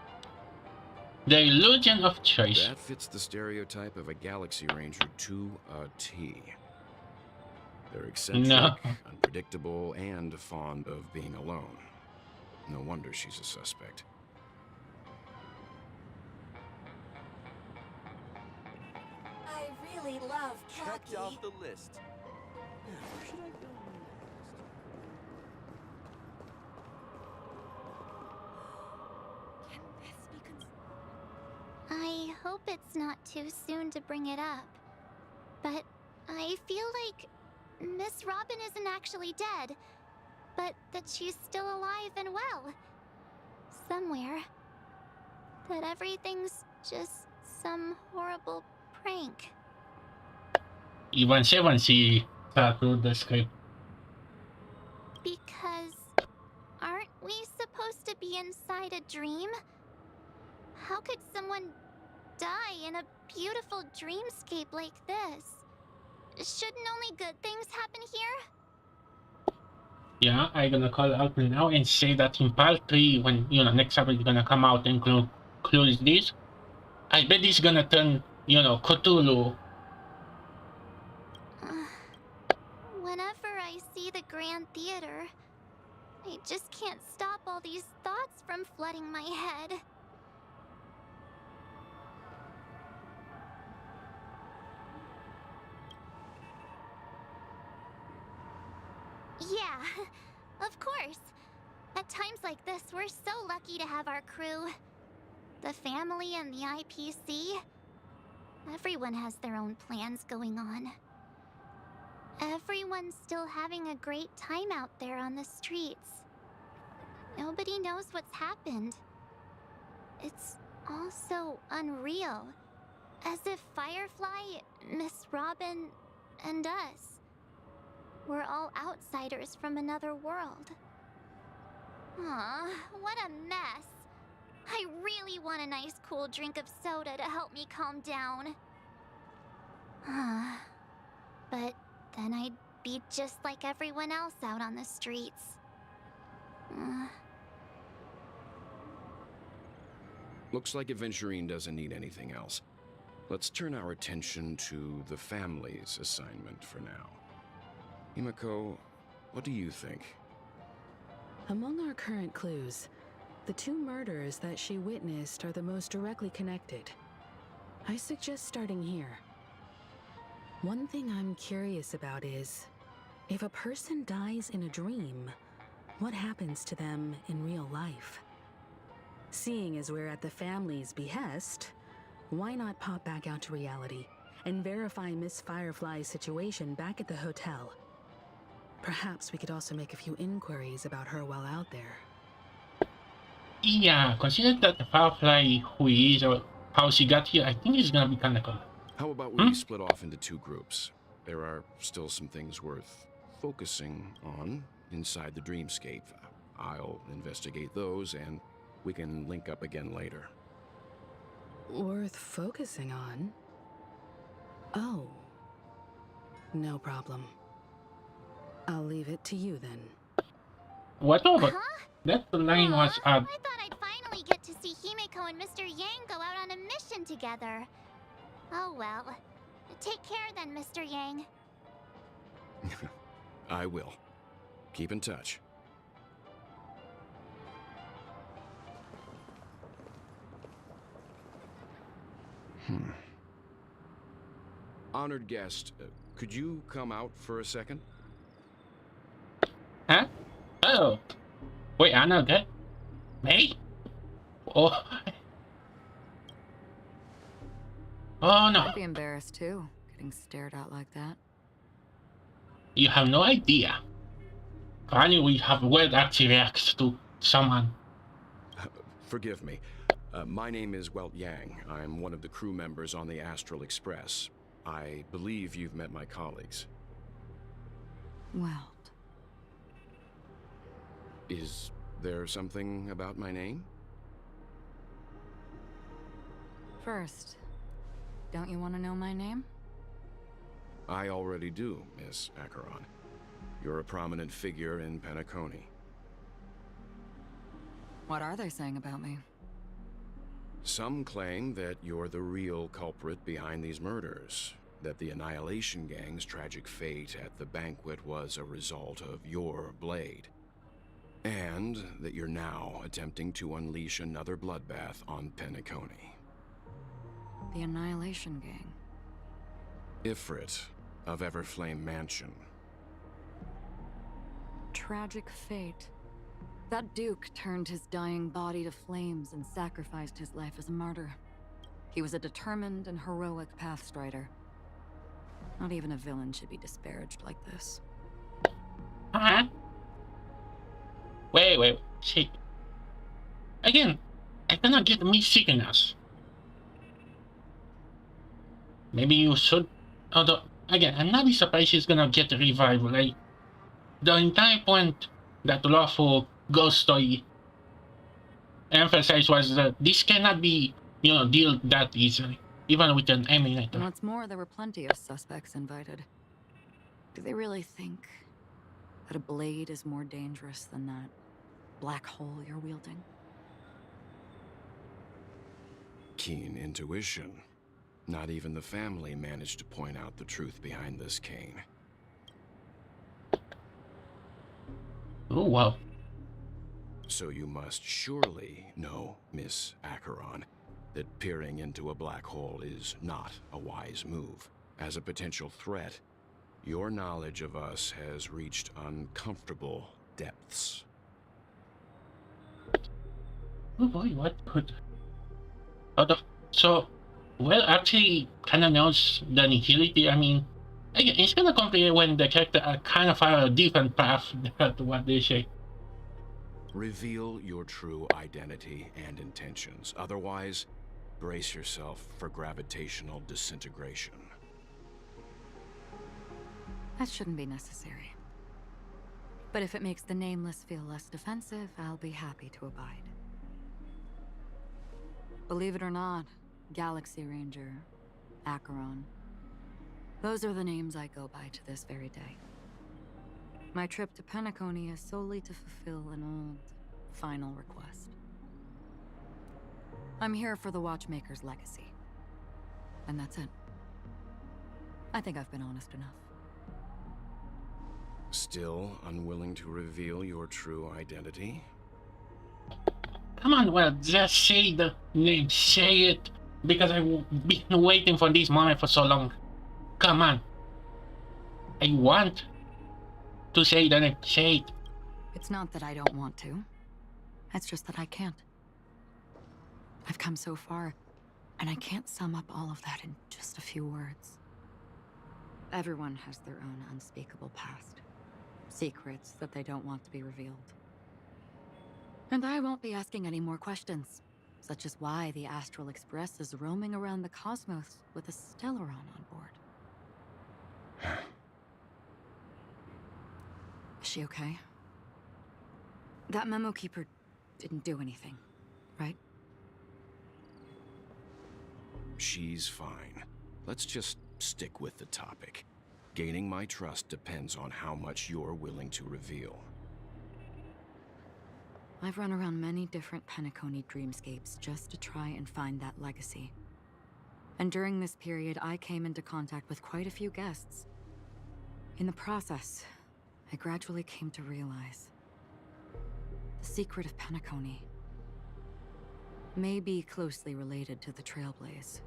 The illusion of choice. That fits the stereotype of a Galaxy Ranger to a T. They're eccentric, unpredictable, and fond of being alone. No wonder she's a suspect. I really love khaki. Checked off the list. Where should I go Can this be I hope it's not too soon to bring it up. But I feel like Miss Robin isn't actually dead, but that she's still alive and well. Somewhere. That everything's just some horrible prank. Even Seven see through the script. Because aren't we supposed to be inside a dream? How could someone die in a beautiful dreamscape like this? Shouldn't only good things happen here? Yeah, I'm gonna call out now and say that in part 3, when, next episode is gonna come out and close this, I bet it's gonna turn, Cthulhu. Whenever I see the Grand Theater, I just can't stop all these thoughts from flooding my head. Yeah, of course. At times like this, we're so lucky to have our crew. The family and the IPC. Everyone has their own plans going on. Everyone's still having a great time out there on the streets. Nobody knows what's happened. It's all so unreal. As if Firefly, Miss Robin, and us we're all outsiders from another world. Aw, what a mess. I really want a nice cool drink of soda to help me calm down. But then I'd be just like everyone else out on the streets. Looks like Aventurine doesn't need anything else. Let's turn our attention to the family's assignment for now. Himiko, what do you think? Among our current clues, the 2 murders that she witnessed are the most directly connected. I suggest starting here. One thing I'm curious about is, if a person dies in a dream, what happens to them in real life? Seeing as we're at the family's behest, why not pop back out to reality and verify Miss Firefly's situation back at the hotel? Perhaps we could also make a few inquiries about her while out there. Yeah, consider that the Firefly who he is or how she got here, I think it's gonna be kinda cool. How about we split off into 2 groups? There are still some things worth focusing on inside the dreamscape. I'll investigate those, and we can link up again later. Worth focusing on? Oh. No problem. I'll leave it to you then. Whatever. Huh? That the line was I thought I'd finally get to see Himiko and Mr. Yang go out on a mission together. Oh well. Take care then, Mr. Yang. I will. Keep in touch. Honored guest, could you come out for a second? Huh? Oh. Wait, I know that. Me? Oh. Oh no. I'd be embarrassed too, getting stared at like that. You have no idea. Finally, we have word actually reacts to someone. Forgive me. My name is Welt Yang. I'm one of the crew members on the Astral Express. I believe you've met my colleagues. Well. Is there something about my name? First, don't you want to know my name? I already do, Miss Acheron. You're a prominent figure in Penacony. What are they saying about me? Some claim that you're the real culprit behind these murders, that the Annihilation Gang's tragic fate at the banquet was a result of your blade, and that you're now attempting to unleash another bloodbath on Penacony. The Annihilation Gang? Ifrit of Everflame Mansion. Tragic fate. That Duke turned his dying body to flames and sacrificed his life as a martyr. He was a determined and heroic pathstrider. Not even a villain should be disparaged like this. Huh? Wait. Shit. Again, I cannot get me sickness. Maybe you should. Although, again, I'm not be surprised she's gonna get a revival. Like, the entire point that Lawful Ghost Story emphasized was that this cannot be, dealt that easily, even with an emulator. And what's more, there were plenty of suspects invited. Do they really think that a blade is more dangerous than that black hole you're wielding? Keen intuition. Not even the family managed to point out the truth behind this cane. Oh, wow. So you must surely know, Miss Acheron, that peering into a black hole is not a wise move. As a potential threat, your knowledge of us has reached uncomfortable depths. Oh boy, what could... So, well, actually, kind of knows the nihility. I mean, it's kind of complicated when the character kind of follow a different path than what they say. Reveal your true identity and intentions. Otherwise, brace yourself for gravitational disintegration. That shouldn't be necessary. But if it makes the Nameless feel less defensive, I'll be happy to abide. Believe it or not, Galaxy Ranger, Acheron, those are the names I go by to this very day. My trip to Penacony is solely to fulfill an old, final request. I'm here for the Watchmaker's legacy. And that's it. I think I've been honest enough. Still unwilling to reveal your true identity? Come on, well, just say the name. Say it. Because I've been waiting for this moment for so long. Come on. I want to say the name. Say it. It's not that I don't want to. It's just that I can't. I've come so far, and I can't sum up all of that in just a few words. Everyone has their own unspeakable past. Secrets that they don't want to be revealed. And I won't be asking any more questions, such as why the Astral Express is roaming around the cosmos with a Stellaron on board. Is she okay? That memo keeper didn't do anything, right? She's fine. Let's just stick with the topic. Gaining my trust depends on how much you're willing to reveal. I've run around many different Penacony dreamscapes just to try and find that legacy. And during this period, I came into contact with quite a few guests. In the process, I gradually came to realize the secret of Penacony may be closely related to the Trailblaze.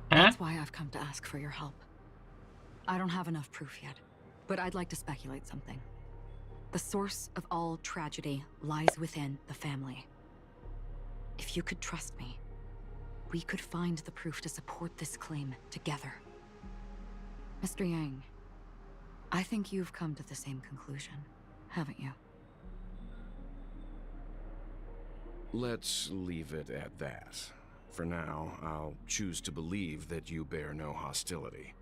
That's why I've come to ask for your help. I don't have enough proof yet, but I'd like to speculate something. The source of all tragedy lies within the family. If you could trust me, we could find the proof to support this claim together. Mr. Yang, I think you've come to the same conclusion, haven't you? Let's leave it at that. For now, I'll choose to believe that you bear no hostility.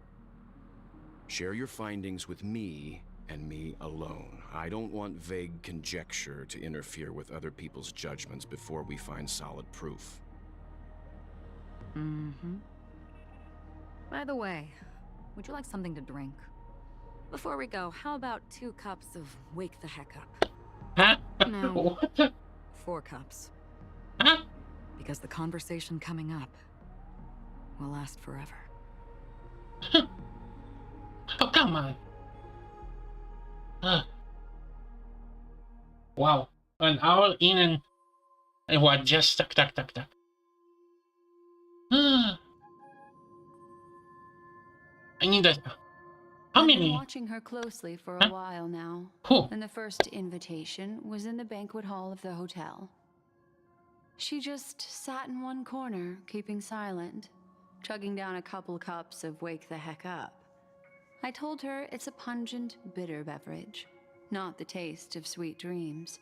Share your findings with me, and me alone. I don't want vague conjecture to interfere with other people's judgments before we find solid proof. Mm-hmm. By the way, would you like something to drink? Before we go, how about 2 cups of Wake the Heck Up? Huh? No. What? 4 cups. Huh? Because the conversation coming up will last forever. Oh, come on. Wow. An hour in and what, just tuck. I need that. How I've been many? watching her closely for a while now. Who? And the first invitation was in the banquet hall of the hotel. She just sat in one corner, keeping silent, chugging down a couple cups of Wake the Heck Up. I told her it's a pungent, bitter beverage, not the taste of sweet dreams.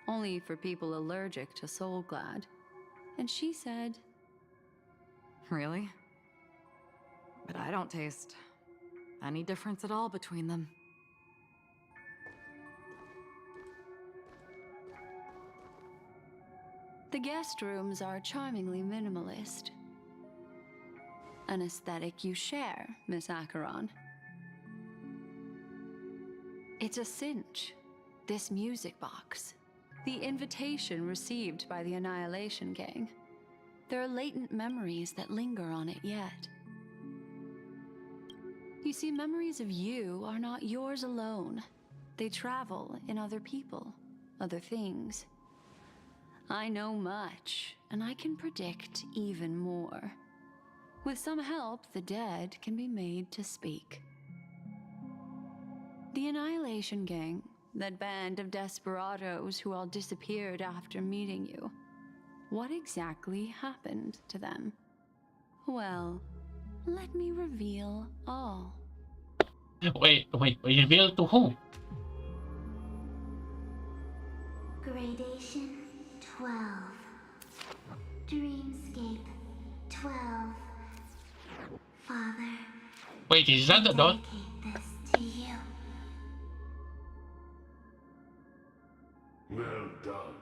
Only for people allergic to Soul Glad. And she said... Really? But I don't taste any difference at all between them. The guest rooms are charmingly minimalist. An aesthetic you share, Miss Acheron. It's a cinch. This music box. The invitation received by the Annihilation Gang. There are latent memories that linger on it yet. You see, memories of you are not yours alone. They travel in other people, other things. I know much, and I can predict even more. With some help, the dead can be made to speak. The Annihilation Gang, that band of desperados who all disappeared after meeting you. What exactly happened to them? Well, let me reveal all. Wait, reveal to who? Gradation 12. Dreamscape 12. Father, Wait, is that the dot? dedicate this to you. Well done,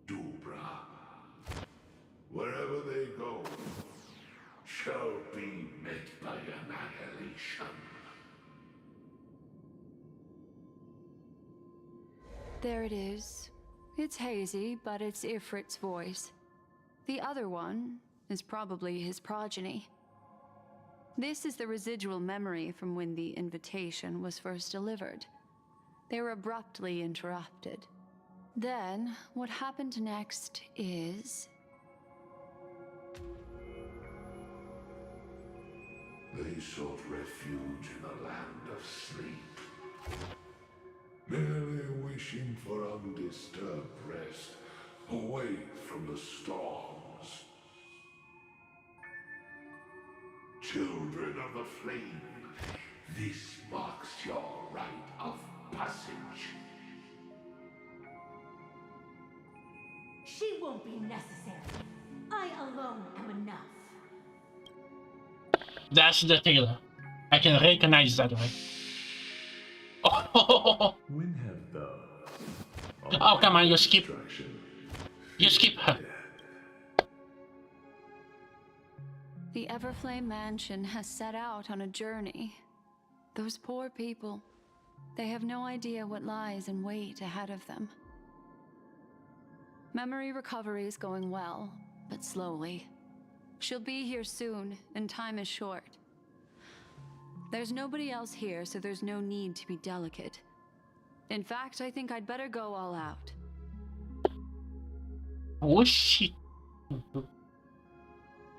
Dubra. Wherever they go, shall be met by annihilation. There it is. It's hazy, but it's Ifrit's voice. The other one is probably his progeny. This is the residual memory from when the invitation was first delivered. They were abruptly interrupted. Then, what happened next is... They sought refuge in a land of sleep, merely wishing for undisturbed rest, away from the storms. Children of the flame, this marks your rite of passage. She won't be necessary. I alone am enough. That's the tailor. I can recognize that, right? Oh, When have thou? oh come on, you skip. You skip her. The Everflame Mansion has set out on a journey. Those poor people, they have no idea what lies in wait ahead of them. Memory recovery is going well, but slowly. She'll be here soon, and time is short. There's nobody else here, so there's no need to be delicate. In fact, I think I'd better go all out. Oh shit.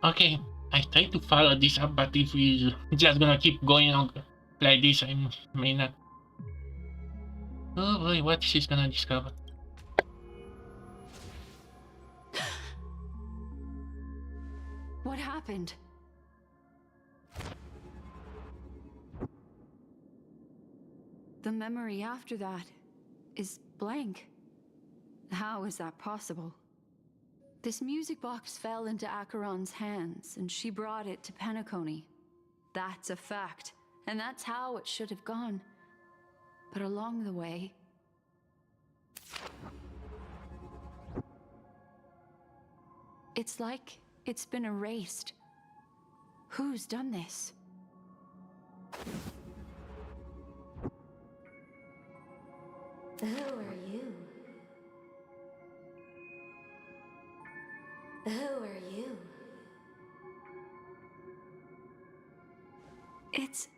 Okay, I try to follow this up, but if we just gonna keep going on like this, I may not. Oh boy, what she's gonna discover? What happened? The memory after that is blank. How is that possible? This music box fell into Acheron's hands, and she brought it to Penacony. That's a fact, and that's how it should have gone. But along the way... it's like it's been erased. Who's done this? Who are you? Who are you? It's...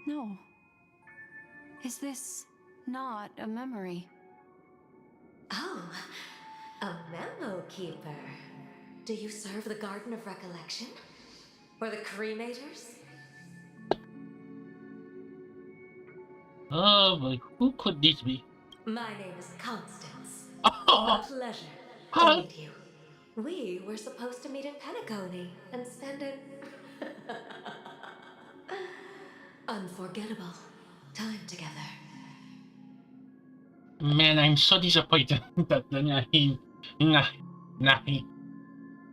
no. Is this not a memory? Oh, a memo keeper. Do you serve the Garden of Recollection? Or the Cremators? Oh boy, who could this be? My name is Constance. Oh, A pleasure huh? to meet you. We were supposed to meet in Penacony and spend an unforgettable time together. Man, I'm so disappointed that the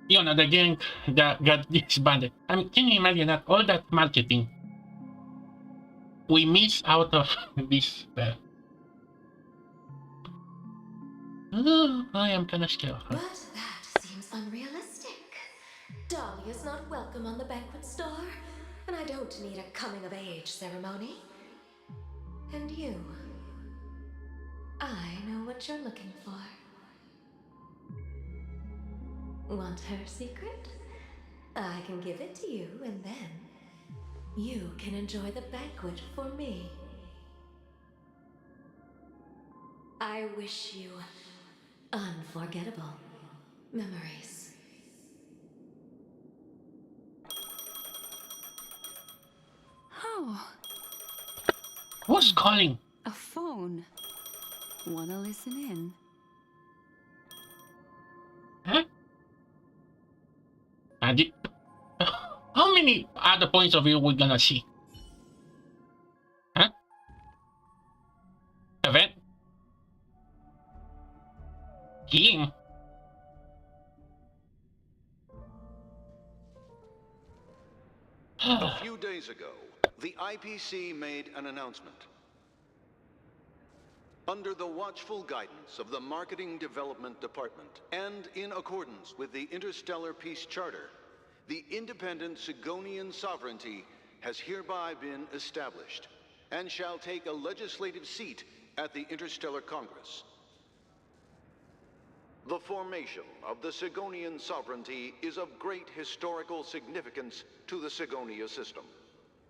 you know, the gang that got disbanded. I mean, can you imagine that all that marketing we miss out of this? Oh, I am kind of scared of her. But that seems unrealistic. Dahlia's not welcome on the banquet star. and I don't need a coming-of-age ceremony. And you, I know what you're looking for. Want her secret? I can give it to you, and then you can enjoy the banquet for me. I wish you unforgettable memories. Oh, Who's calling? a phone. Wanna listen in? Huh? How many other points of view we're gonna see? Huh? Event? Healing? A few days ago, the IPC made an announcement. Under the watchful guidance of the Marketing Development Department, and in accordance with the Interstellar Peace Charter, the independent Sigonian sovereignty has hereby been established, and shall take a legislative seat at the Interstellar Congress. The formation of the Sigonian sovereignty is of great historical significance to the Sigonia system.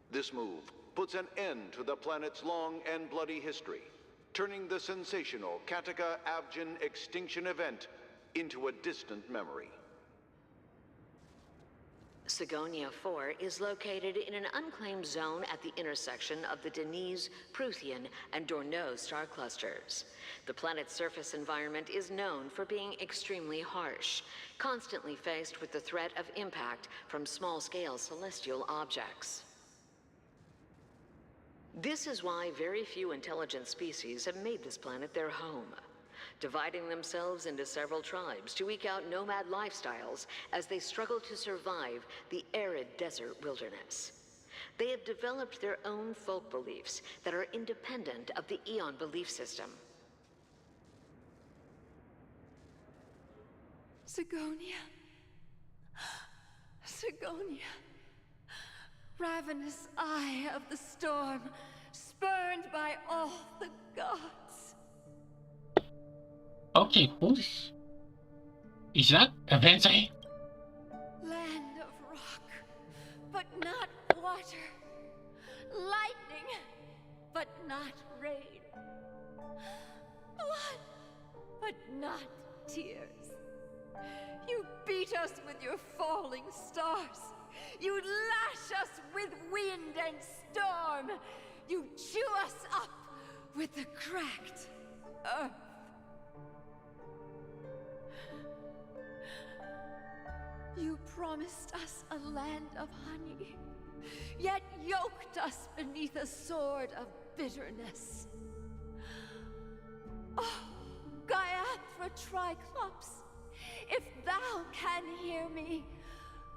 This move puts an end to the planet's long and bloody history, turning the sensational Kataka-Avgin extinction event into a distant memory. Sigonia 4 is located in an unclaimed zone at the intersection of the Denise, Prothean, and Dorneau star clusters. The planet's surface environment is known for being extremely harsh, constantly faced with the threat of impact from small-scale celestial objects. This is why very few intelligent species have made this planet their home, dividing themselves into several tribes to eke out nomad lifestyles as they struggle to survive the arid desert wilderness. They have developed their own folk beliefs that are independent of the Eon belief system. Sigonia. Sigonia. Ravenous eye of the storm, spurned by all the gods. Okay, who's... Is that Avensai? Land of rock, but not water. Lightning, but not rain. Blood, but not tears. You beat us with your falling stars. You lash us with wind and storm. You chew us up with the cracked earth. You promised us a land of honey, yet yoked us beneath a sword of bitterness. Oh, Gaiathra Triclops, if thou can hear me,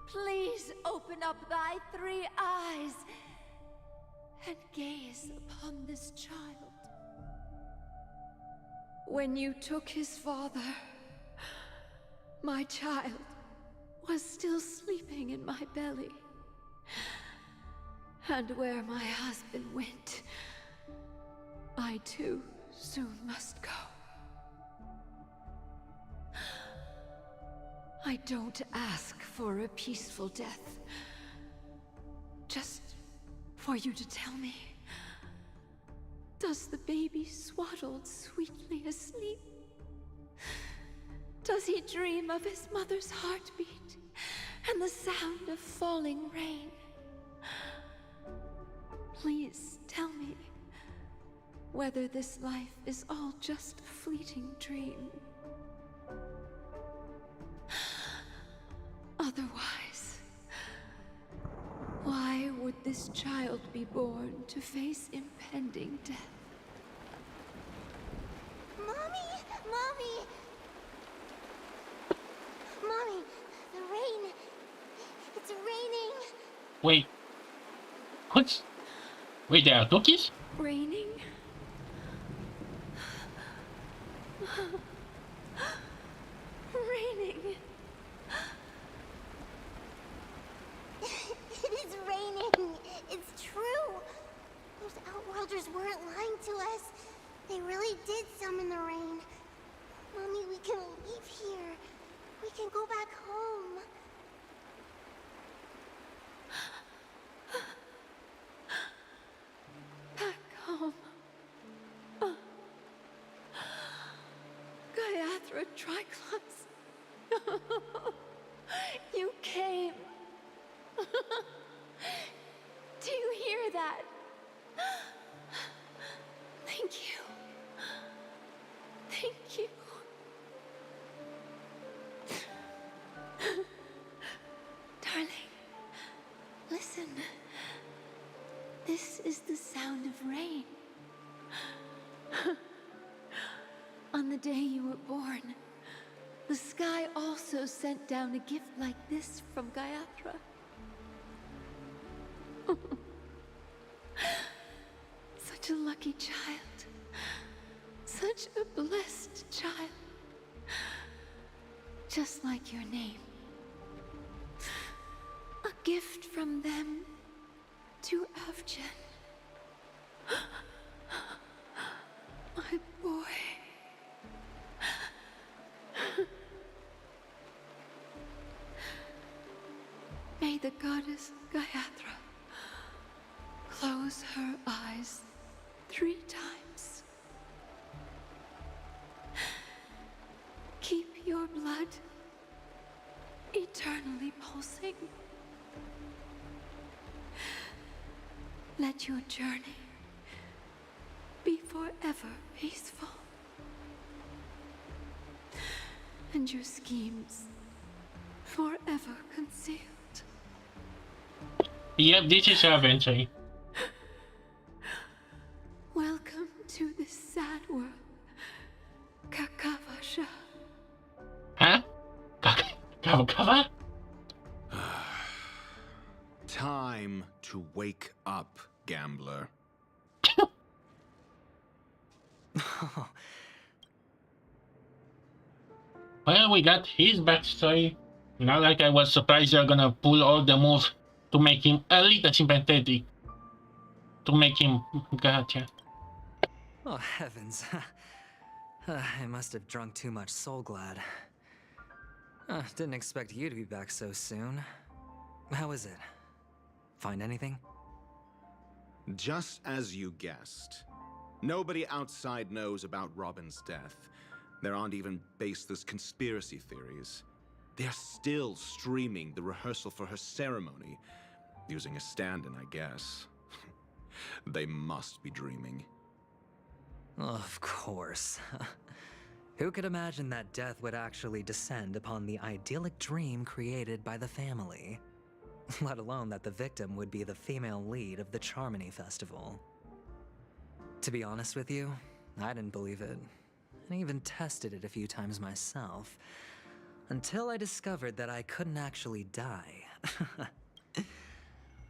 please open up thy 3 eyes and gaze upon this child. When you took his father, my child was still sleeping in my belly. And where my husband went, I too soon must go. I don't ask for a peaceful death. Just for you to tell me, does the baby swaddled sweetly asleep? Does he dream of his mother's heartbeat and the sound of falling rain? Please tell me whether this life is all just a fleeting dream. Otherwise, why would this child be born to face impending death? Mommy! Mommy! Mommy, the rain. It's raining. Wait. What's... Wait, there are cookies? Raining? Raining. It is raining. They really did summon the rain. Mommy, we can leave here. We can go back home. Back home. Gaiathra Triclops. You came. Do you hear that? Thank you. Thank you. Darling, listen. This is the sound of rain. On the day you were born, the sky also sent down a gift like this from Gaiathra. Such a lucky child. Such a blessed child. Just like your name. A gift from them to Avgen. My boy. May the goddess Gaiathra close her eyes 3 times. Keep your blood eternally pulsing. Let your journey be forever peaceful. And your schemes forever concealed. Yep, this is adventure. Welcome to this sad world, Kakavasha. Huh? Kava? Time to wake up, gambler. Well, we got his backstory. Not like I was surprised they're gonna pull all the moves to make him a little sympathetic. To make him gotcha. Oh, heavens. I must have drunk too much Soul Glad. Didn't expect you to be back so soon. How is it? Find anything? Just as you guessed. Nobody outside knows about Robin's death. There aren't even baseless conspiracy theories. They're still streaming the rehearsal for her ceremony, using a stand-in, I guess. They must be dreaming. Of course. Who could imagine that death would actually descend upon the idyllic dream created by the family? Let alone that the victim would be the female lead of the Charmony Festival. To be honest with you, I didn't believe it. I even tested it a few times myself, until I discovered that I couldn't actually die.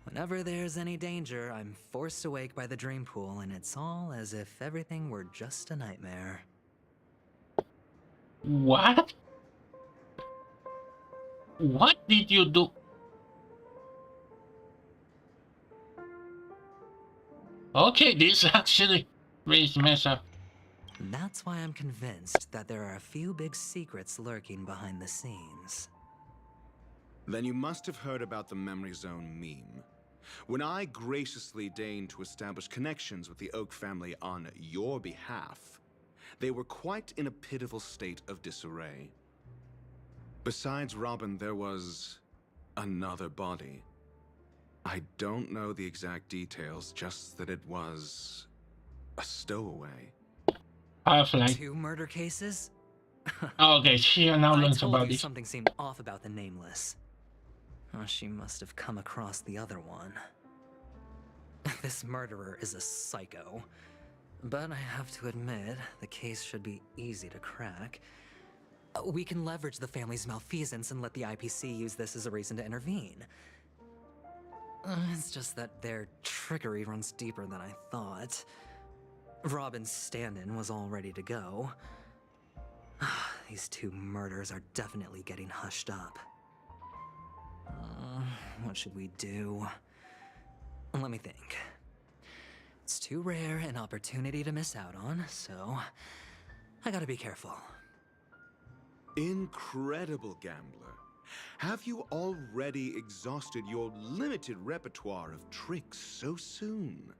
Whenever there's any danger, I'm forced awake by the dream pool, and it's all as if everything were just a nightmare. What? What did you do? Okay, this actually raised mess up. That's why I'm convinced that there are a few big secrets lurking behind the scenes. Then you must have heard about the Memory Zone meme. When I graciously deigned to establish connections with the Oak family on your behalf, they were quite in a pitiful state of disarray. Besides Robin, there was another body. I don't know the exact details, just that it was a stowaway. Half-Life. 2 murder cases? Okay, she now learns about this. Something seemed off about the Nameless. Oh, she must have come across the other one. This murderer is a psycho. But I have to admit, the case should be easy to crack. We can leverage the family's malfeasance and let the IPC use this as a reason to intervene. It's just that their trickery runs deeper than I thought. Robin's stand-in was all ready to go. These 2 murders are definitely getting hushed up. What should we do? Let me think. It's too rare an opportunity to miss out on, so I gotta be careful. Incredible, gambler. Have you already exhausted your limited repertoire of tricks so soon?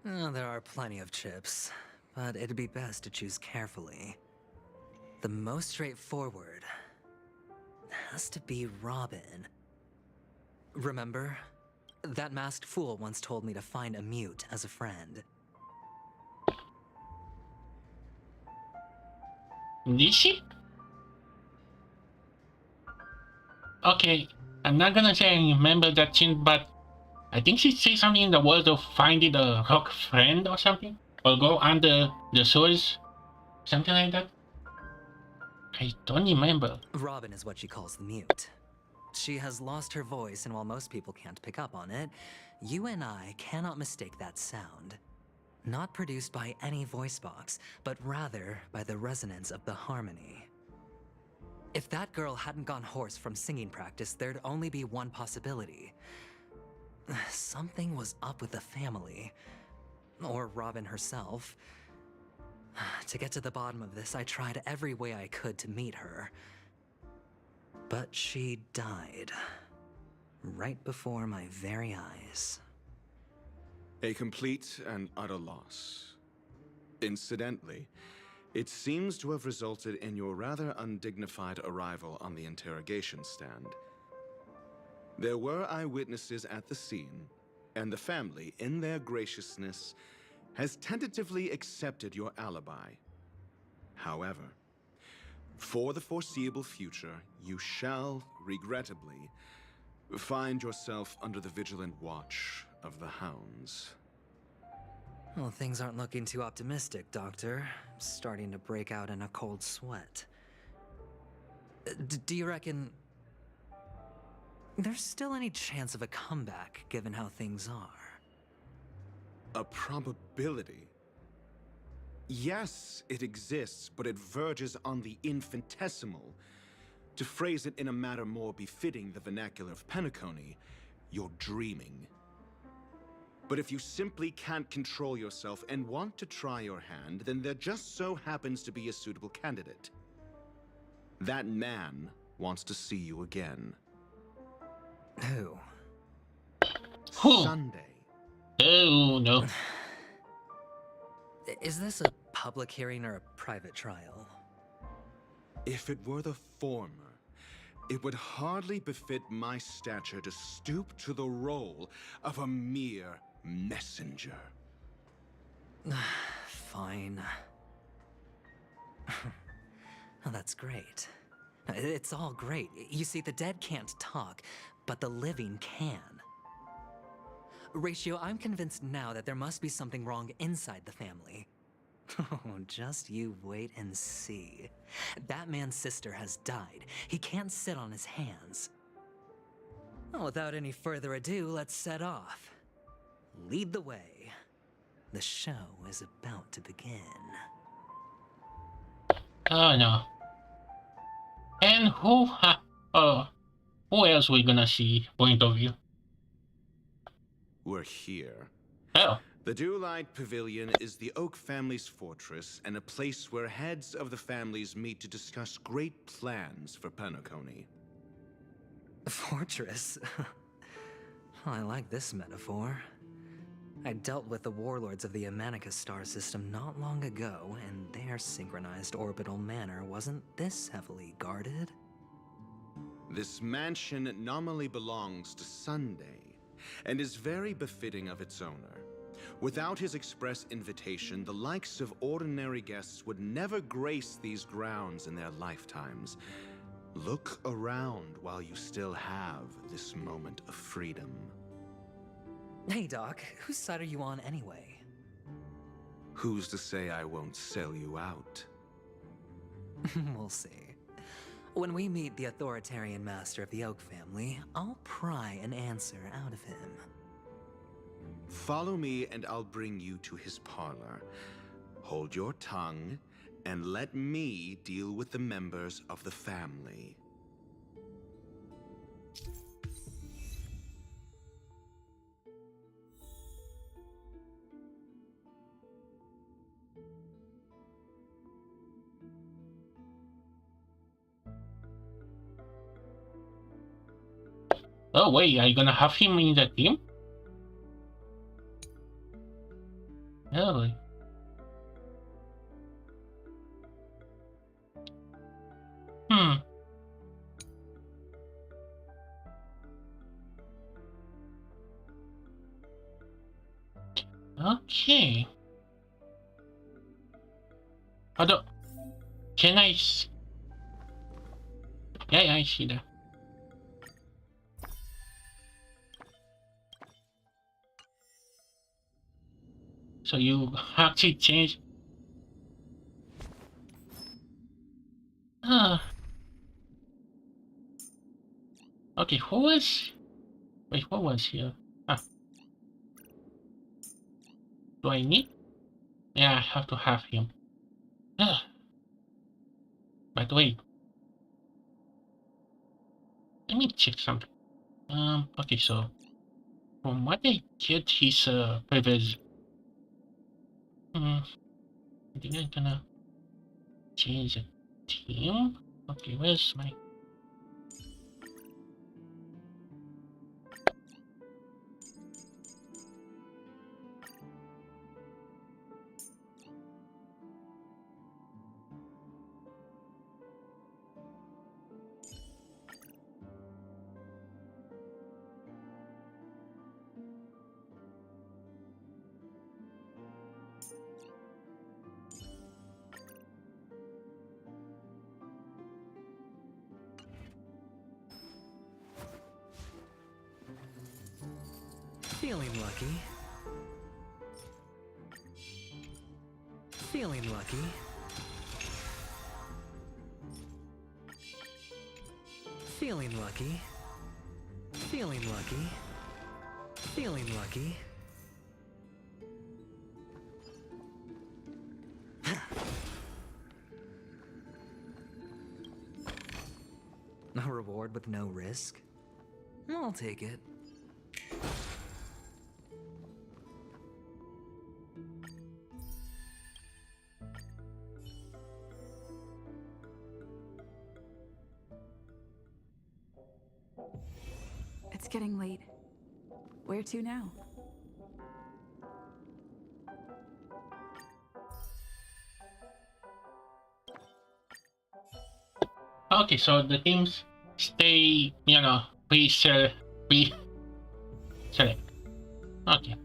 There are plenty of chips, but it'd be best to choose carefully. The most straightforward has to be Robin. Remember? That masked fool once told me to find a mute as a friend. Did she? Okay, I'm not gonna say I remember that scene, but I think she said something in the words of finding a rock friend or something, or go under the sewers, something like that. I don't remember. Robin is what she calls the mute. She has lost her voice, and while most people can't pick up on it, you and I cannot mistake that sound. Not produced by any voice box, but rather by the resonance of the harmony. If that girl hadn't gone hoarse from singing practice, there'd only be one possibility. Something was up with the family. Or Robin herself. To get to the bottom of this, I tried every way I could to meet her. But she died. Right before my very eyes. A complete and utter loss. Incidentally, it seems to have resulted in your rather undignified arrival on the interrogation stand. There were eyewitnesses at the scene, and the family, in their graciousness, has tentatively accepted your alibi. However, for the foreseeable future, you shall, regrettably, find yourself under the vigilant watch of the hounds. Well, things aren't looking too optimistic, Doctor. I'm starting to break out in a cold sweat. Do you reckon there's still any chance of a comeback, given how things are? A probability? Yes, it exists, but it verges on the infinitesimal. To phrase it in a manner more befitting the vernacular of Penacony, you're dreaming. But if you simply can't control yourself and want to try your hand, then there just so happens to be a suitable candidate. That man wants to see you again. Who? Sunday. Oh, no. Is this a public hearing or a private trial? If it were the former, it would hardly befit my stature to stoop to the role of a mere messenger. Fine. Oh, that's great. It's all great. You see, the dead can't talk, but the living can. Ratio, I'm convinced now that there must be something wrong inside the family. Oh, just you wait and see. That man's sister has died. He can't sit on his hands. Well, without any further ado, let's set off. Lead the way. The show is about to begin. Oh no. And who else we gonna see point of view? We're here. Oh. The Dewlight Pavilion is the Oak family's fortress and a place where heads of the families meet to discuss great plans for Penacony. Fortress? I like this metaphor. I dealt with the warlords of the Amanicus star system not long ago, and their synchronized orbital manor wasn't this heavily guarded. This mansion nominally belongs to Sunday, and is very befitting of its owner. Without his express invitation, the likes of ordinary guests would never grace these grounds in their lifetimes. Look around while you still have this moment of freedom. Hey, Doc, whose side are you on anyway? Who's to say I won't sell you out? We'll see. When we meet the authoritarian master of the Oak family, I'll pry an answer out of him. Follow me and I'll bring you to his parlor. Hold your tongue and let me deal with the members of the family. Oh wait, are you gonna have him in the team? Really? Hmm. Okay. Although, can I? Yeah, I see that. So you actually change. Ah. Okay, who was? Wait, what was here? Ah. Do I need? Yeah, I have to have him. Ah. But wait. Let me check something. Okay, so from what I get, his previous. I think I'm gonna change the team. Okay, where's my? Feeling lucky. Feeling lucky. Feeling lucky. Feeling lucky. Feeling lucky. A reward with no risk? I'll take it. It's getting late. Where to now? Okay, so the teams stay, pre-select. Okay.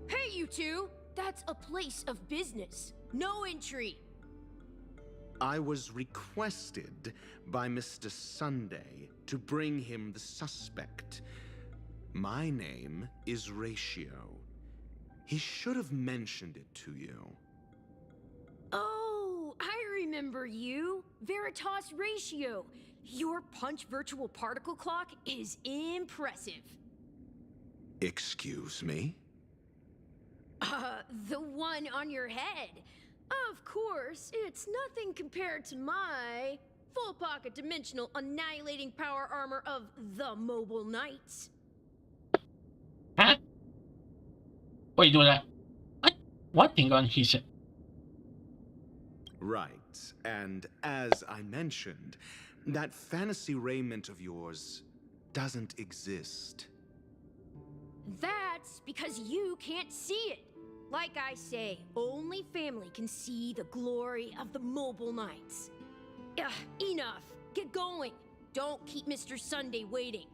Hey, you two! That's a place of business. No entry. I was requested by Mr. Sunday to bring him the suspect. My name is Ratio. He should have mentioned it to you. Oh, I remember you. Veritas Ratio. Your punch virtual particle clock is impressive. Excuse me? The one on your head. Of course, it's nothing compared to my full pocket dimensional annihilating power armor of the Mobile Knights. Huh? Wait, do that. What thing on his? Right, and as I mentioned, that fantasy raiment of yours doesn't exist. That's because you can't see it. Like I say, only family can see the glory of the Mobile Knights. Ugh, enough. Get going. Don't keep Mr. Sunday waiting.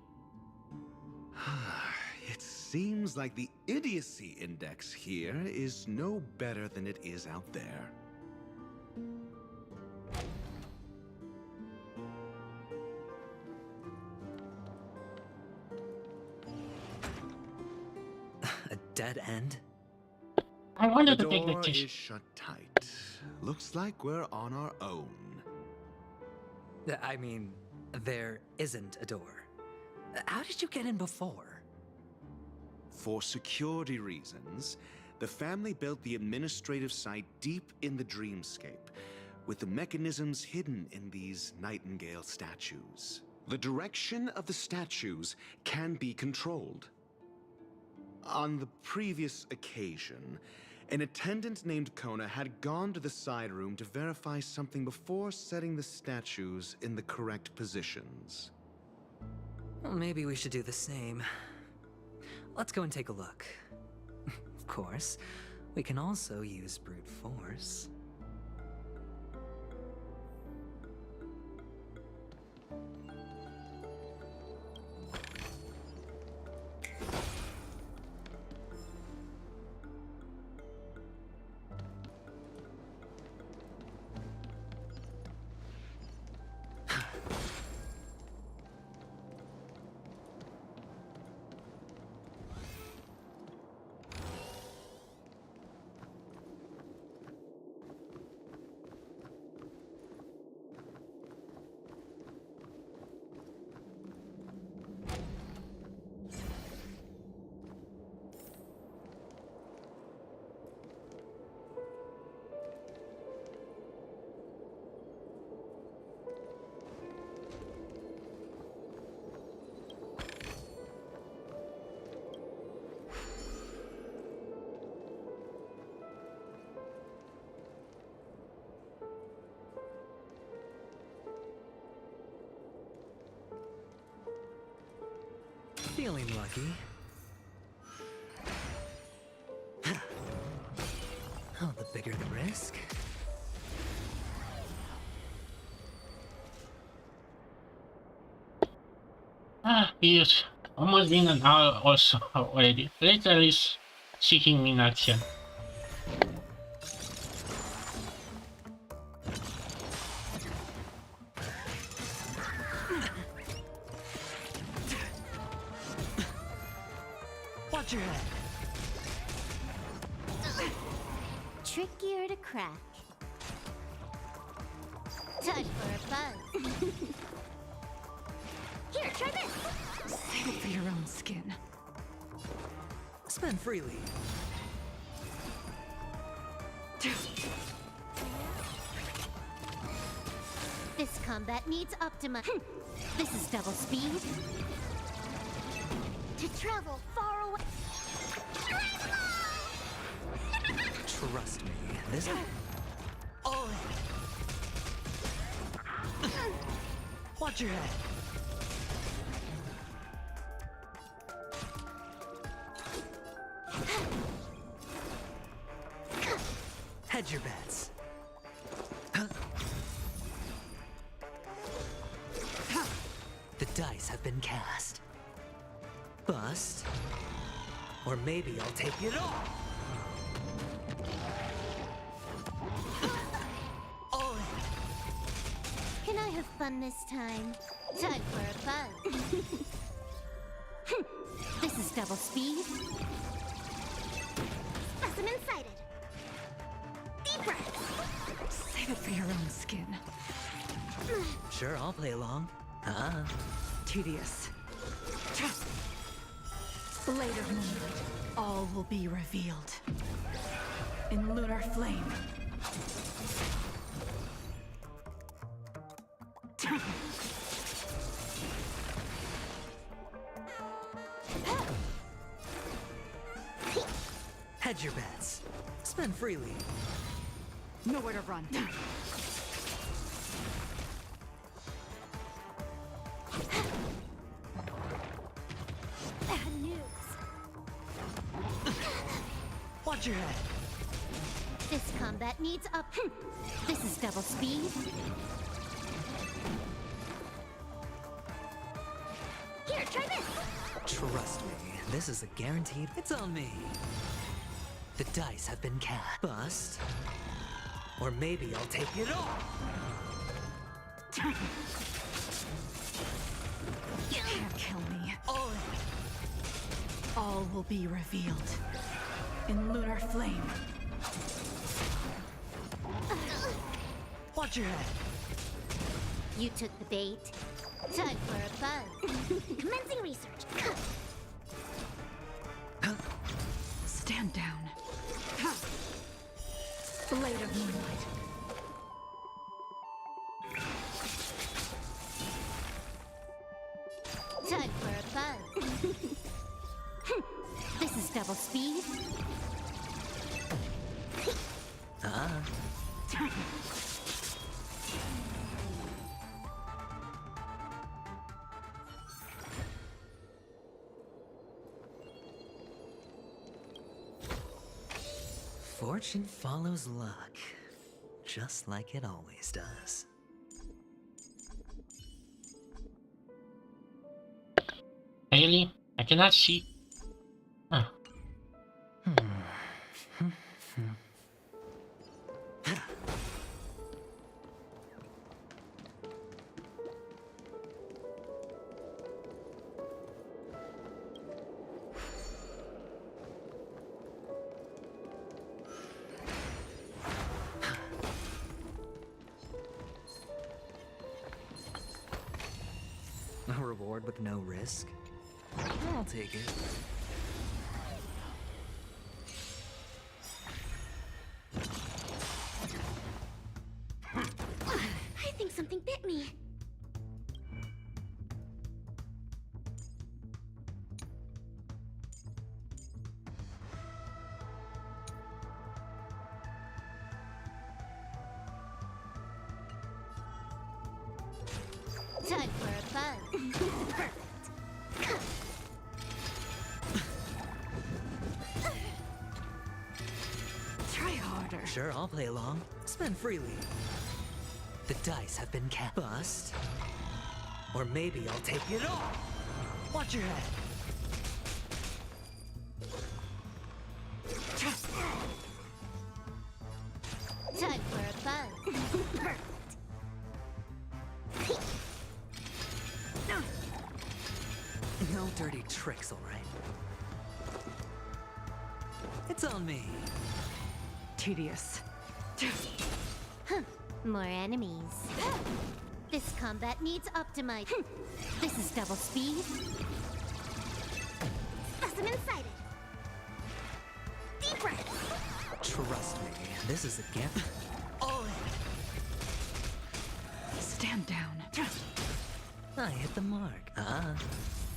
It seems like the idiocy index here is no better than it is out there. A dead end? I wanted the to take the door tissue. is shut tight. Looks like we're on our own. I mean, there isn't a door. How did you get in before? For security reasons, the family built the administrative site deep in the dreamscape, with the mechanisms hidden in these nightingale statues. The direction of the statues can be controlled. On the previous occasion, an attendant named Kona had gone to the side room to verify something before setting the statues in the correct positions. Well, maybe we should do the same. Let's go and take a look. Of course, we can also use brute force. Feeling lucky. Oh, the bigger the risk. He is almost been an hour also already. Later is seeking me not yet. Watch your head. Trickier to crack. Time for a buzz. Here, try this. Save it for your own skin. Spend freely. This combat needs Optima. This is double speed. To travel far away. Trust me, this. Oh. Watch your head. Hedge your bets. The dice have been cast. Bust. Or maybe I'll take it all. Oh. Can I have fun this time? Time for a buzz. This is double speed. Specimen sighted. Deep breaths. Save it for your own skin. Sure, I'll play along. Tedious. Blade of moonlight. All will be revealed. In lunar flame. Hedge your bets. Spend freely. Nowhere to run. Bad news. Watch your head. This combat needs up. This is double speed. Here, try this. Trust me, this is a guaranteed. It's on me. The dice have been cast. Bust. Or maybe I'll take it all. You can't kill me. Oh. All will be revealed. In lunar flame. Watch your head. You took the bait. Time for a buzz. Commencing research. Stand down. Blade of moonlight. This is double speed. Ah. Fortune follows luck, just like it always does. Really? I cannot see. Huh. A reward with no risk? I'll take it. I think something bit me. Time for a fun. Try harder. Sure, I'll play along. Spend freely. The dice have been cast. Bust. Or maybe I'll take it all. Watch your head. Time for a fun. No dirty tricks, all right? It's on me. Tedious. More enemies. This combat needs optimized. This is double speed. Specimen sighted. Deep breath. Trust me, this is a gift. All in. Stand down. I hit the mark.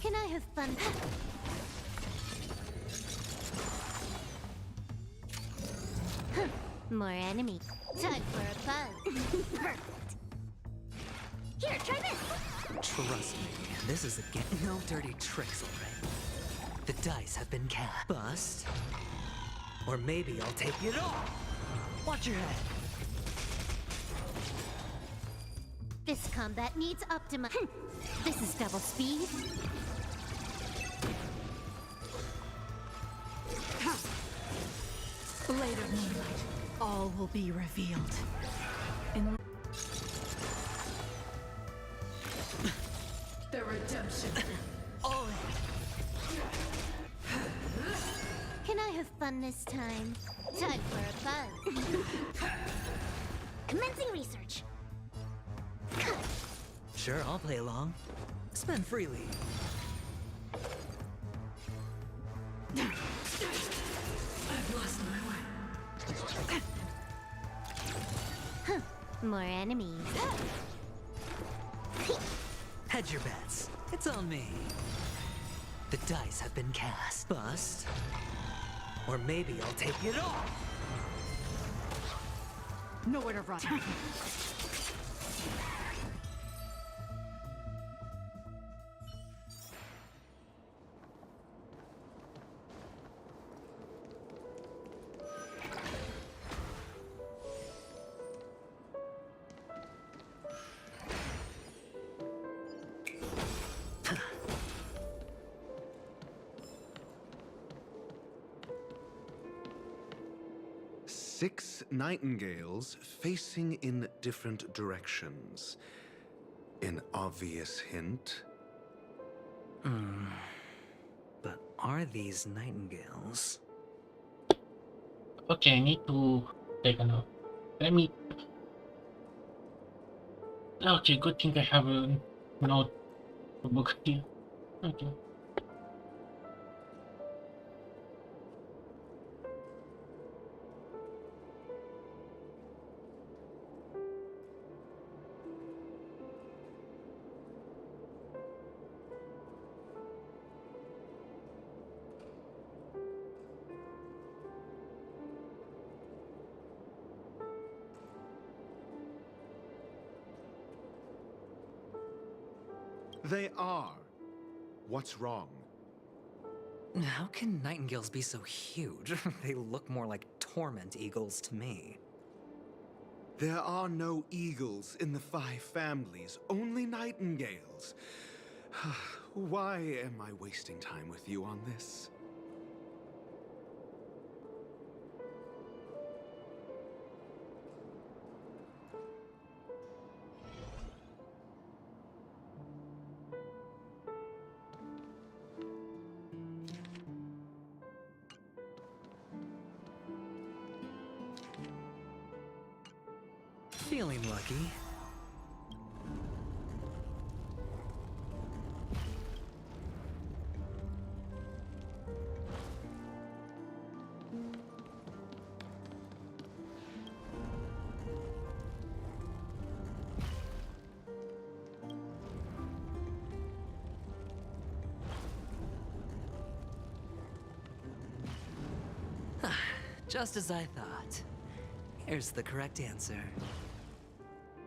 Can I have fun? More enemies. Time for a fun. Here, try this. Trust me, this is a gift. No dirty tricks, all right? The dice have been cast. Bust. Or maybe I'll take it all. Watch your head. This combat needs optimized. This is double speed. Blade of moonlight. All will be revealed. In the redemption. All Can I have fun this time? Time for a fun. Commencing research. Sure, I'll play along. Spend freely. I've lost my way. More enemies. Hedge your bets. It's on me. The dice have been cast. Bust. Or maybe I'll take it all. Nowhere to run. Six nightingales facing in different directions. An obvious hint. But are these nightingales? Okay, I need to take a note. Let me. Okay, good thing I have a note book here. Okay. They are. What's wrong? How can nightingales be so huge? They look more like torment eagles to me. There are no eagles in the 5 families, only nightingales. Why am I wasting time with you on this? Feeling lucky. Just as I thought. Here's the correct answer.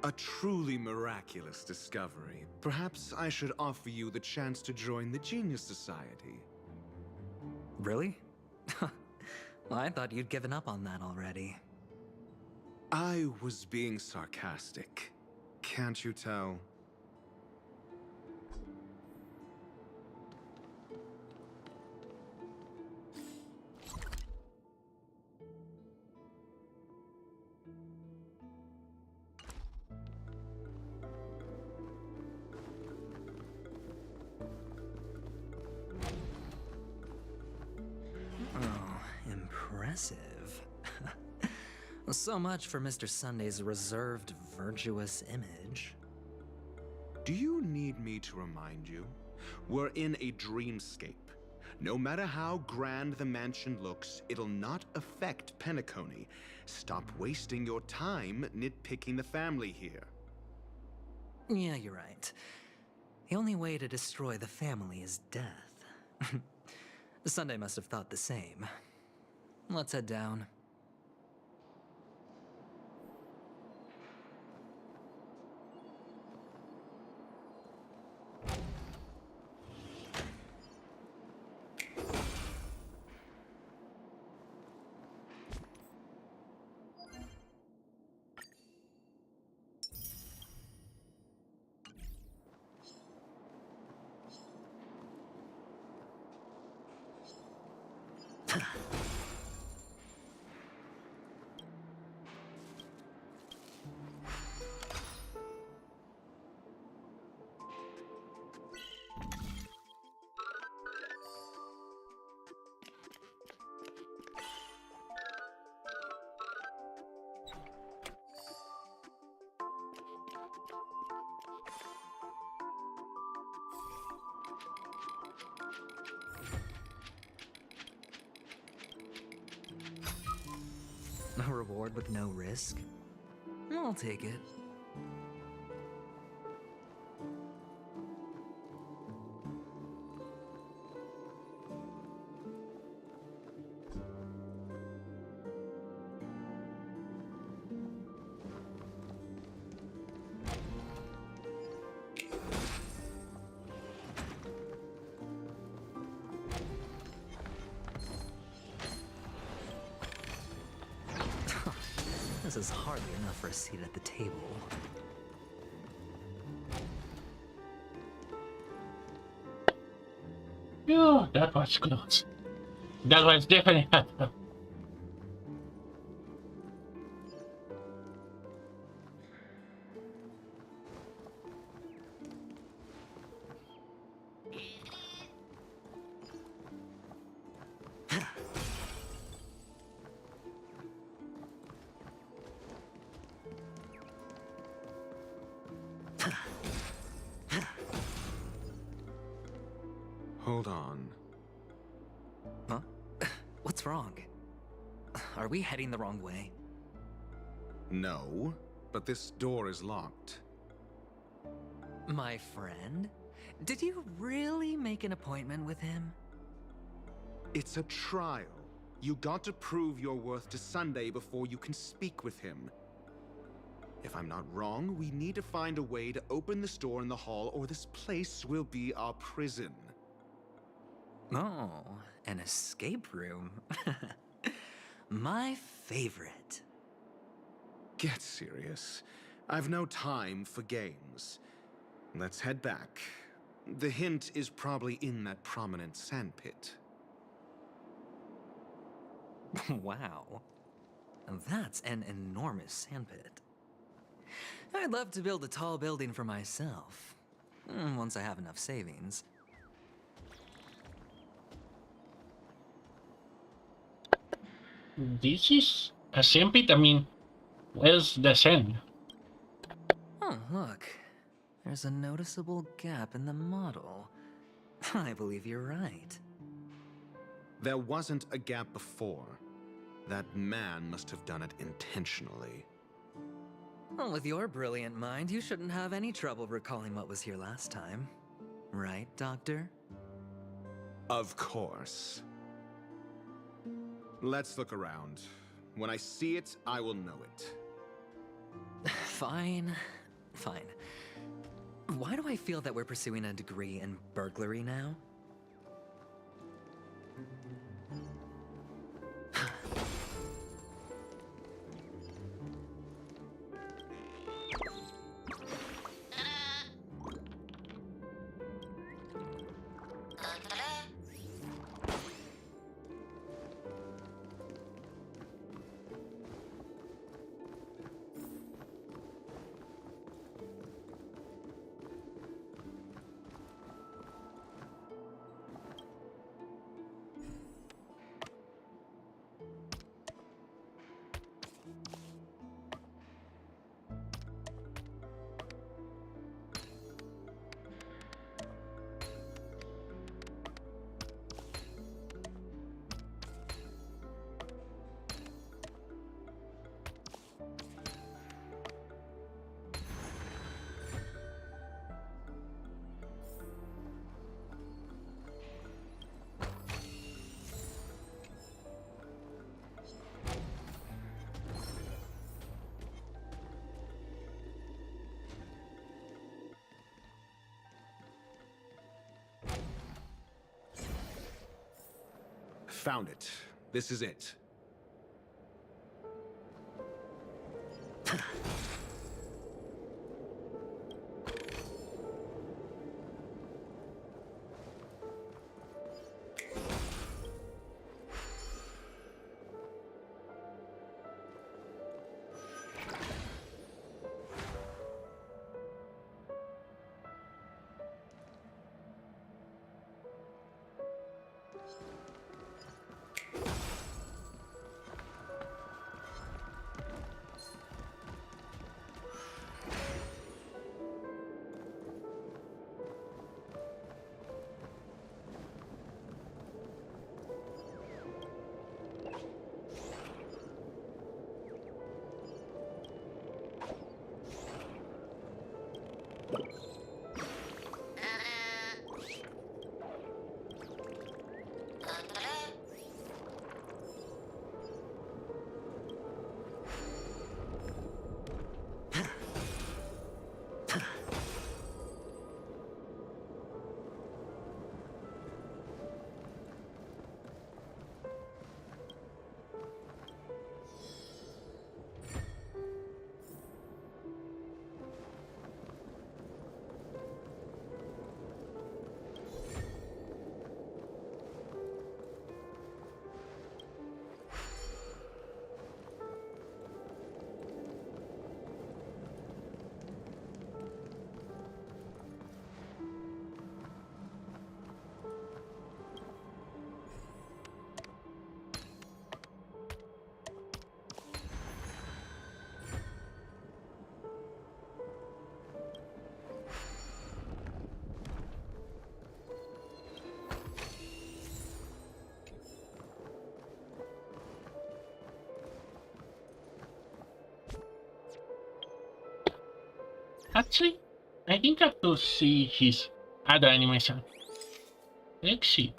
A truly miraculous discovery. Perhaps I should offer you the chance to join the Genius Society. Really? Well, I thought you'd given up on that already. I was being sarcastic. Can't you tell? Impressive. So much for Mr. Sunday's reserved, virtuous image. Do you need me to remind you? We're in a dreamscape. No matter how grand the mansion looks, it'll not affect Penacony. Stop wasting your time nitpicking the family here. Yeah, you're right. The only way to destroy the family is death. Sunday must have thought the same. Let's head down. A reward with no risk? I'll take it. This is hardly enough for a seat at the table. Phew, that was close. That was definitely helpful. Hold on. Huh? What's wrong? Are we heading the wrong way? No, but this door is locked. My friend? Did you really make an appointment with him? It's a trial. You got to prove your worth to Sunday before you can speak with him. If I'm not wrong, we need to find a way to open this door in the hall, or this place will be our prison. Oh, an escape room. My favorite. Get serious. I've no time for games. Let's head back. The hint is probably in that prominent sandpit. Wow. That's an enormous sandpit. I'd love to build a tall building for myself. Once I have enough savings. This is a sandpit. I mean, where's the sand? Oh, look. There's a noticeable gap in the model. I believe you're right. There wasn't a gap before. That man must have done it intentionally. Well, with your brilliant mind, you shouldn't have any trouble recalling what was here last time. Right, Doctor? Of course. Let's look around. When I see it, I will know it. Fine. Fine. Why do I feel that we're pursuing a degree in burglary now? Found it. This is it. Actually, I think I have to see his other animation. Let's see.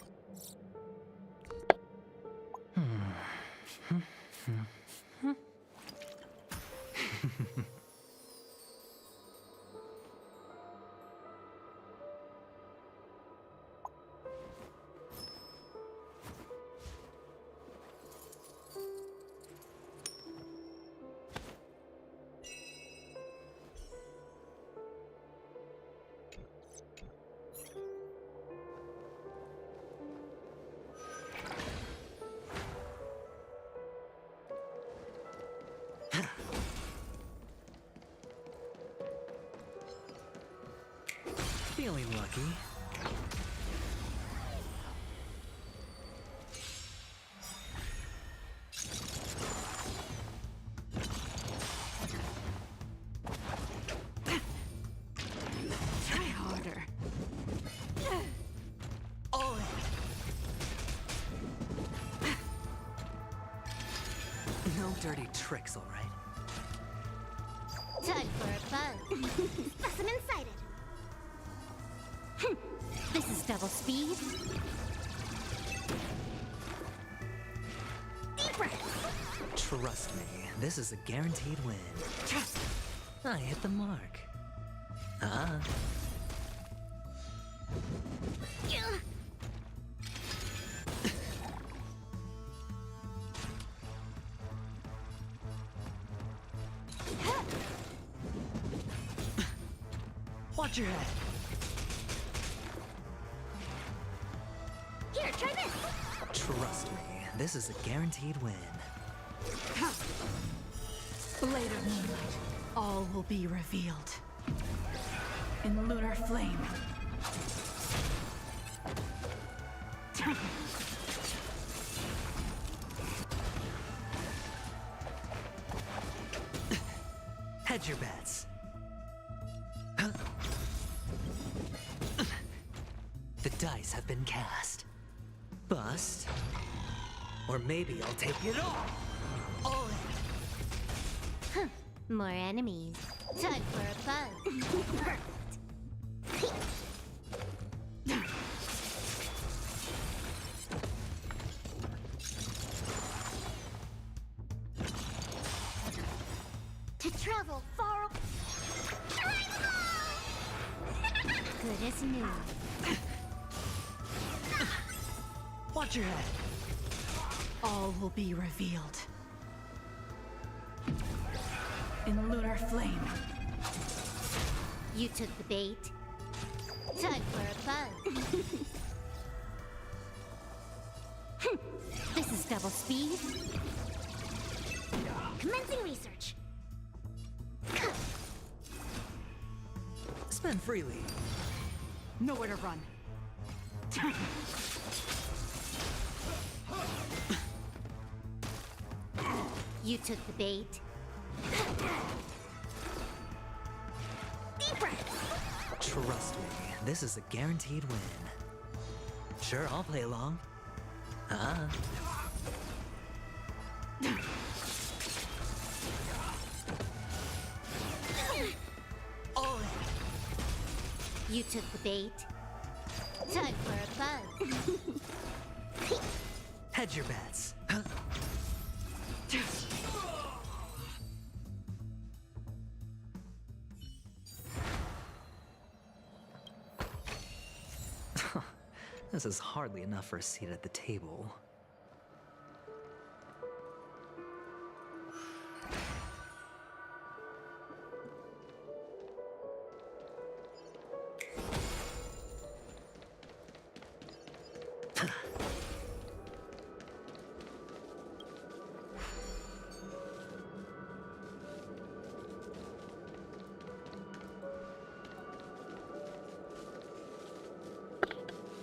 Feeling lucky. Try harder. Oh. No dirty tricks, all right? Time for a buzz. Specimen sighted. This is double speed. Deep breath. Trust me, this is a guaranteed win. I hit the mark. Ah. Watch your head. Here, try this. Trust me, this is a guaranteed win. Blade of moonlight, all will be revealed. In lunar flame. Hedge your bets. The dice have been cast. Bust. Or maybe I'll take it all. All in. More enemies. Time for a buzz. Perfect. To travel far. Good as new. Watch your head. All will be revealed. In lunar flame. You took the bait. Time for a buzz. This is double speed. Commencing research. Spend freely. Nowhere to run. You took the bait. Deep breath. Trust me, this is a guaranteed win. Sure, I'll play along. Ah. All in. You took the bait. Time for a buzz. Hedge your bets. This is hardly enough for a seat at the table.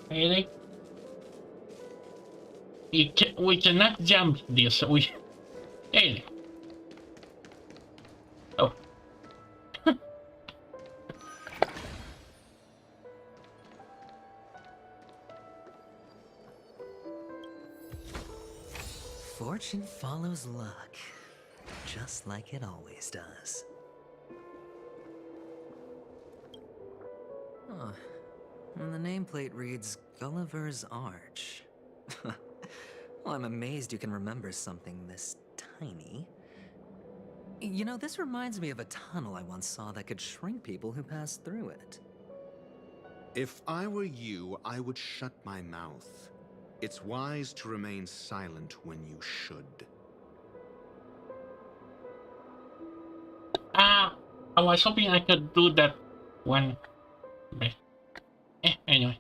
Really? We cannot jump this. Really? Oh. Fortune follows luck, just like it always does. Oh, and the nameplate reads Gulliver's Arch. Well, I'm amazed you can remember something this tiny. You know, this reminds me of a tunnel I once saw that could shrink people who passed through it. If I were you, I would shut my mouth. It's wise to remain silent when you should. I was hoping I could do that one. But, anyway.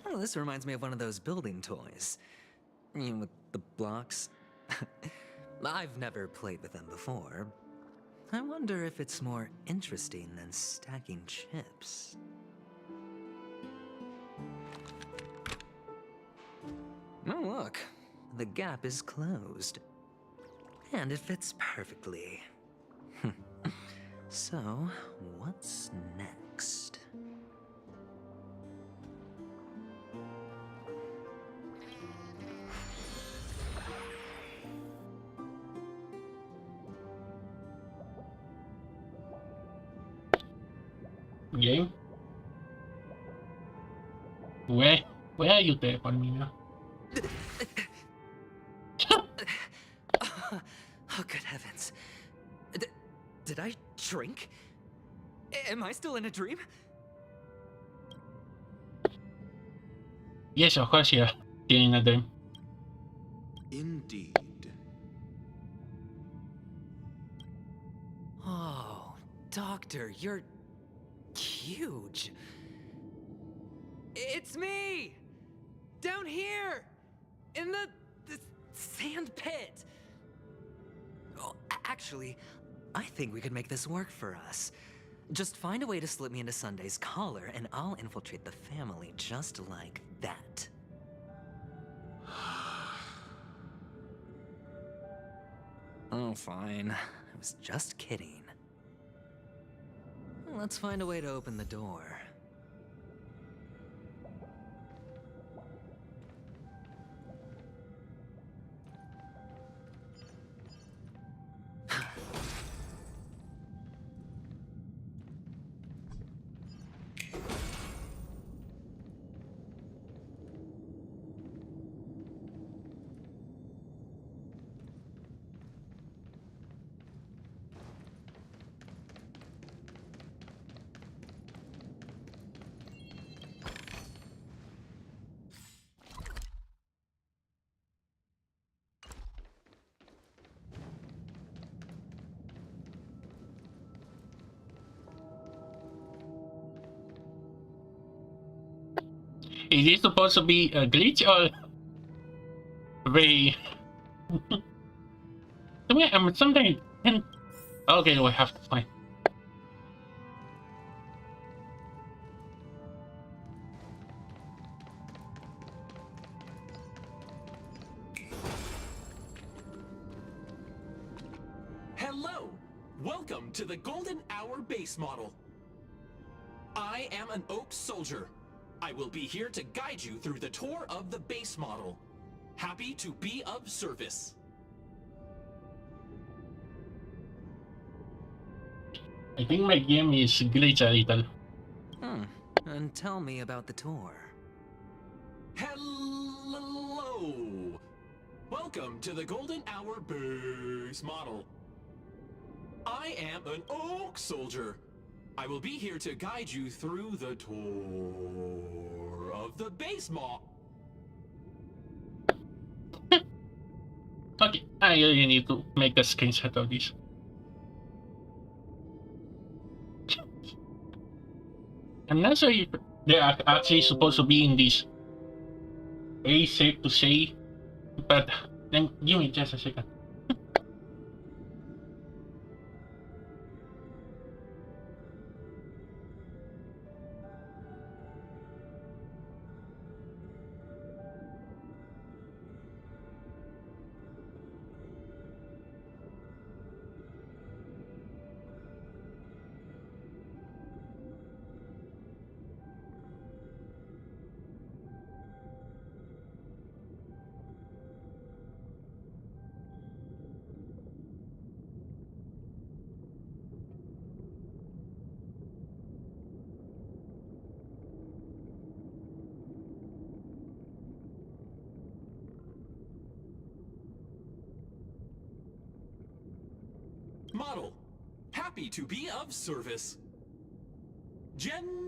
Oh, this reminds me of one of those building toys. You know, with the blocks. I've never played with them before. I wonder if it's more interesting than stacking chips. Oh, look. The gap is closed. And it fits perfectly. So, what's next? Game? Where are you there, Palmina? Oh, good heavens. Did I drink? Am I still in a dream? Yes, of course, yeah. In a dream. Indeed. Oh, Doctor, you're huge. It's me! Down here! In the sand pit! Oh, actually, I think we could make this work for us. Just find a way to slip me into Sunday's collar, and I'll infiltrate the family just like that. Oh, fine. I was just kidding. Let's find a way to open the door. Is this supposed to be a glitch or very? To me, I'm something. Okay, we have to find. Hello! Welcome to the Golden Hour base model. I am an Oak Soldier. I will be here to guide you through the tour of the base model. Happy to be of service. I think my game is glitch a little. And tell me about the tour. Hello! Welcome to the Golden Hour base model. I am an Oak Soldier. I will be here to guide you through the tour of the base model. Okay, I really need to make a screenshot of this. I'm not sure if they are actually supposed to be in this. Very safe to say, but then give me just a second. Model, happy to be of service. Generating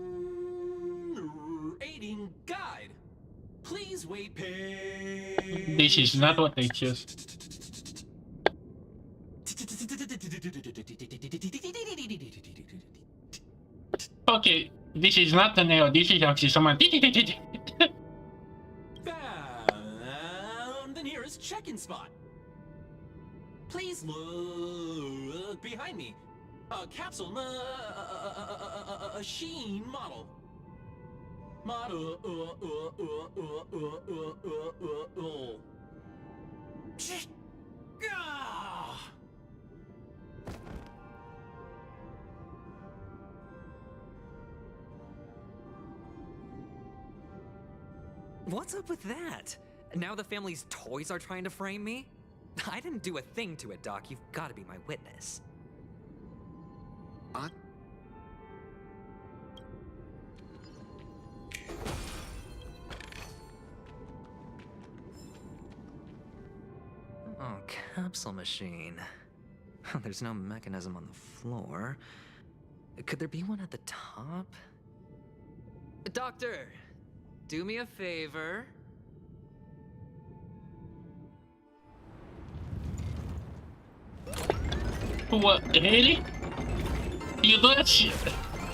guide. Please wait patiently. This is not what I chose. Okay, this is not the Neo, this is actually someone. Found the nearest check-in spot. Please look behind me. A capsule machine model. Ah! What's up with that? Now the family's toys are trying to frame me? I didn't do a thing to it, Doc. You've got to be my witness. Oh, capsule machine. There's no mechanism on the floor. Could there be one at the top? Doctor, do me a favor. What? Really? You do that shit?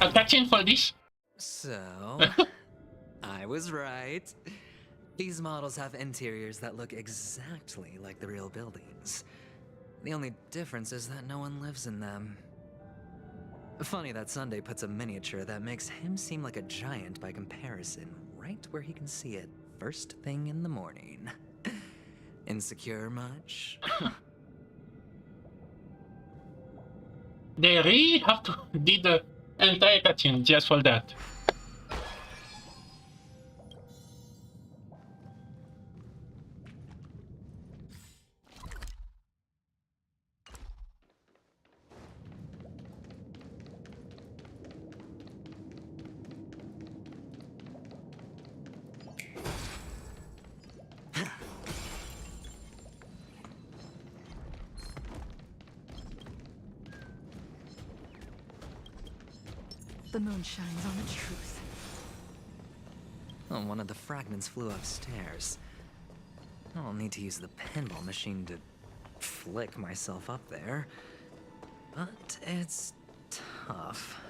I'm catching for this? So, I was right. These models have interiors that look exactly like the real buildings. The only difference is that no one lives in them. Funny that Sunday puts a miniature that makes him seem like a giant by comparison right where he can see it first thing in the morning. Insecure much? They really have to do the entire cutscene just for that. The moon shines on the truth. Oh, one of the fragments flew upstairs. I'll need to use the pinball machine to flick myself up there. But it's tough.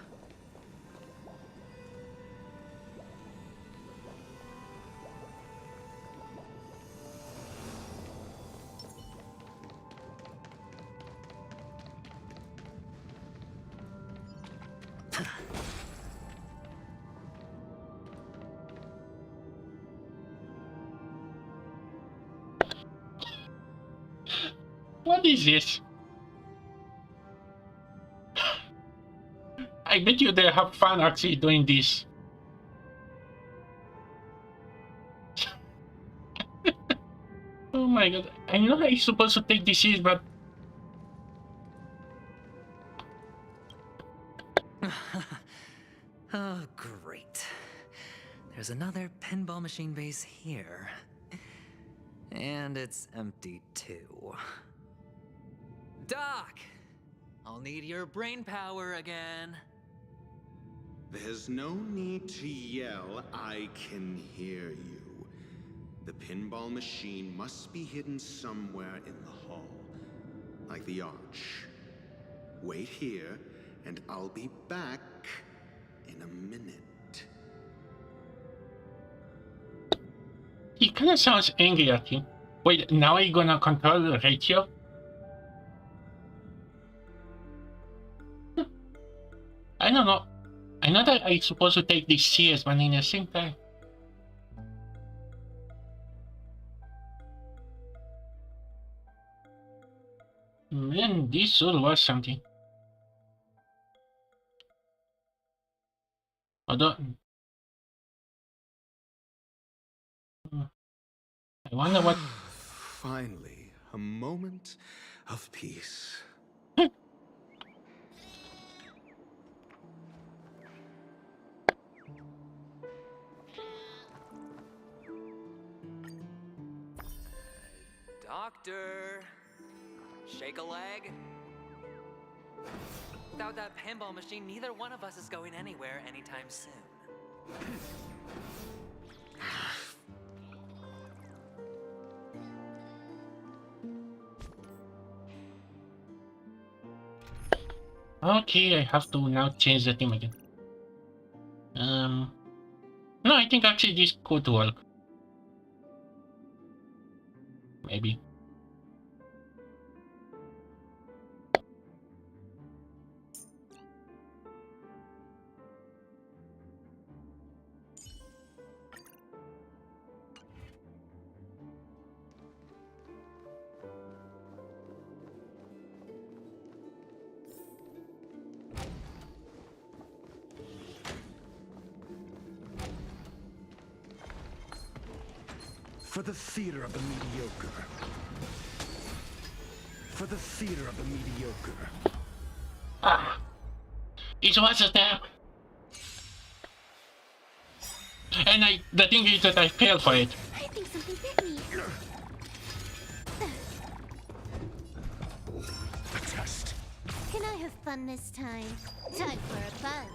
What is this? I bet you they have fun actually doing this. Oh my god, I know I'm supposed to take this serious, but oh, great. There's another pinball machine base here. And it's empty too. Doc! I'll need your brain power again. There's no need to yell, I can hear you. The pinball machine must be hidden somewhere in the hall, like the arch. Wait here, and I'll be back in a minute. he kind of sounds angry at him. Wait, now are you gonna control the ratio? I don't know. I know that I'm supposed to take this serious, but in the same time. Man, this should was something. Although, I wonder what. Finally, a moment of peace. Doctor! Shake a leg? Without that pinball machine, neither one of us is going anywhere anytime soon. Okay, I have to now change the theme again. No, I think actually this could work. Maybe. For the theater of the mediocre. For the theater of the mediocre. Ah, it was a tap. And the thing is that I failed for it. I think something bit me. A test. Can I have fun this time? Time for a fun.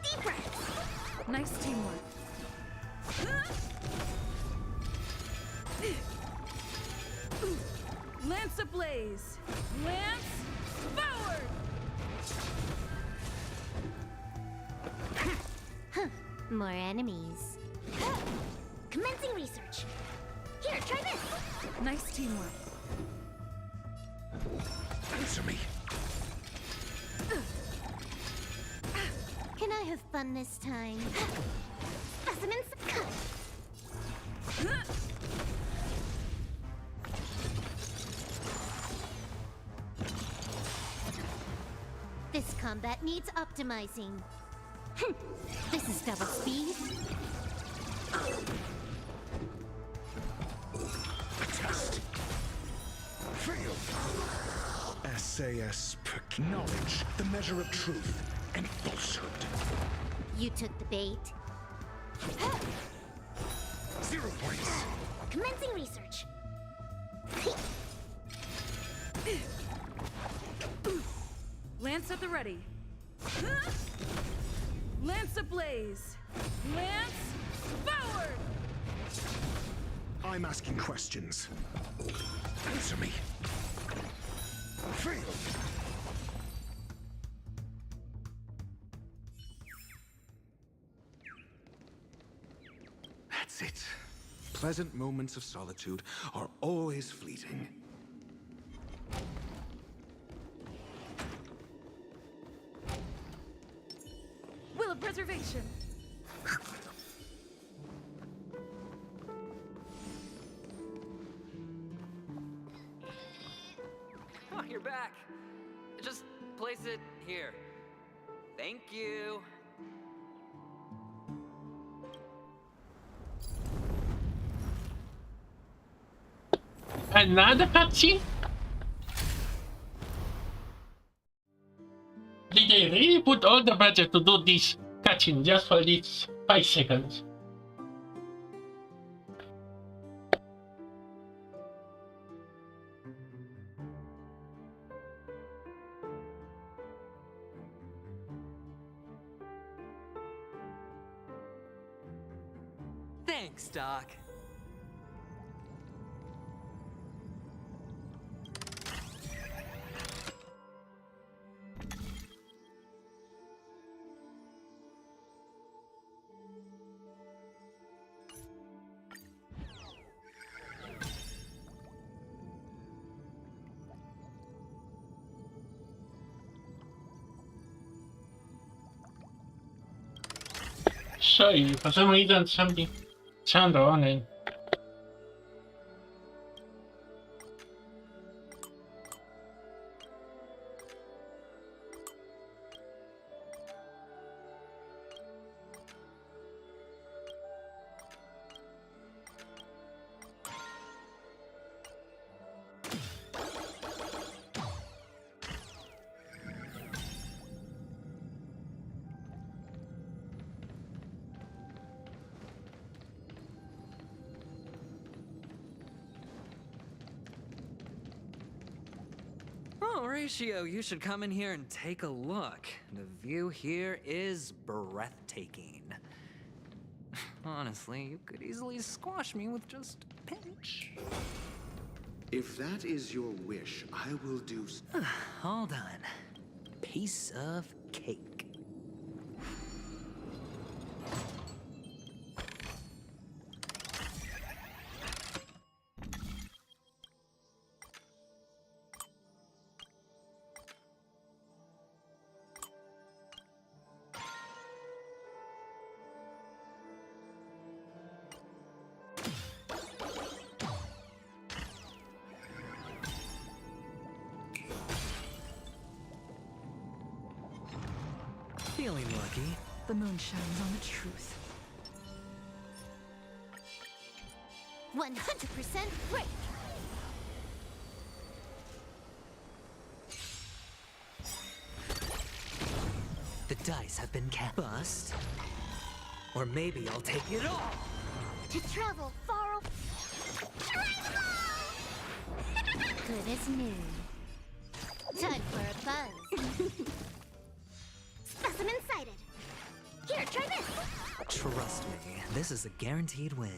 Deep breaths. Nice teamwork. Lance ablaze! Lance forward! More enemies. Commencing research. Here, try this. Nice teamwork. Answer me. Can I have fun this time? Specimens cut. This combat needs optimizing. This is double speed. Test. Fail. SAS knowledge, the measure of truth and falsehood. You took the bait. 0 points. Commencing research. Lance at the ready. Lance ablaze! Lance forward! I'm asking questions. Answer me. Fail. That's it. Pleasant moments of solitude are always fleeting. Will of preservation! Oh, you're back. Just place it here. Thank you. Another cutscene? Did they really put all the budget to do this cutscene just for these 5 seconds? Thanks, Doc. Sorry, for some reason something sounded wrong and Oh, Ratio, you should come in here and take a look. The view here is breathtaking. Honestly, you could easily squash me with just a pinch. If that is your wish, I will do so. Hold on. Piece of cake. Feeling lucky. The moon shines on the truth. 100% break! The dice have been cast. Bust. Or maybe I'll take it all! To travel far Good as new. Time for a buzz. Specimen sighted. Here, try this. Trust me, this is a guaranteed win.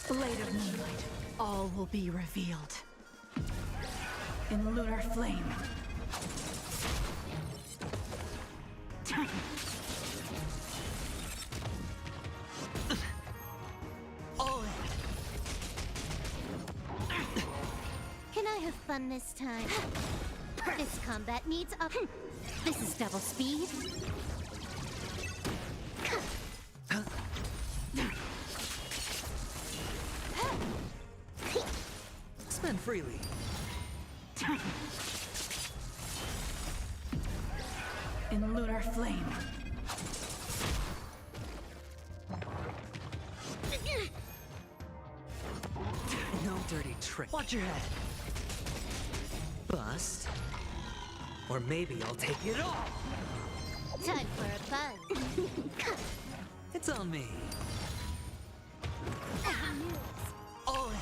Blade of moonlight, all will be revealed. In lunar flame. All in. Can I have fun this time? This combat needs up. This is double speed. Spend freely. In lunar flame. No dirty trick. Watch your head. Bust. Or maybe I'll take it all. Time for a buzz. It's on me. All in.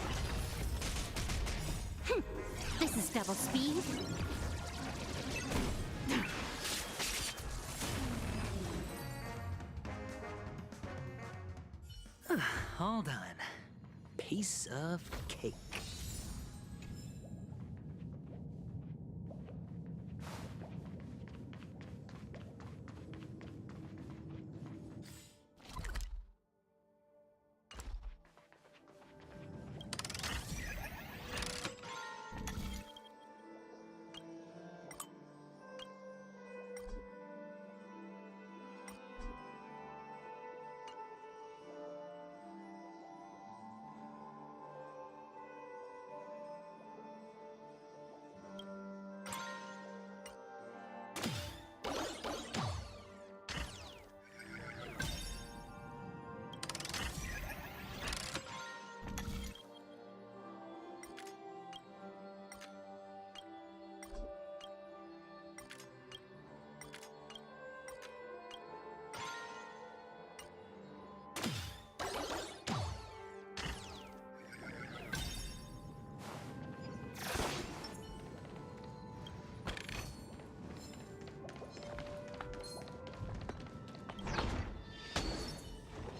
This is double speed. All done. Piece of cake.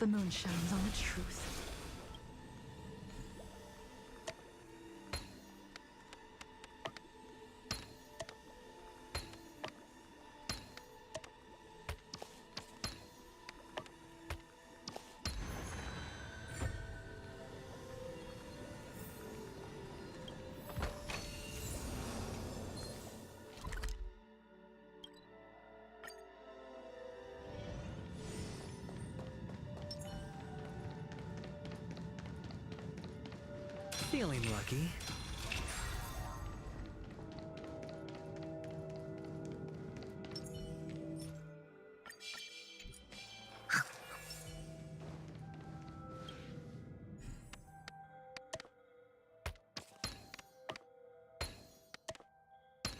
The moon shines on the truth. Feeling lucky.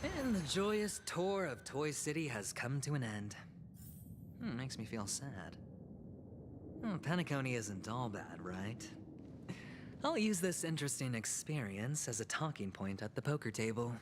And the joyous tour of Toy City has come to an end. Makes me feel sad. Penacony isn't all bad, right? I'll use this interesting experience as a talking point at the poker table.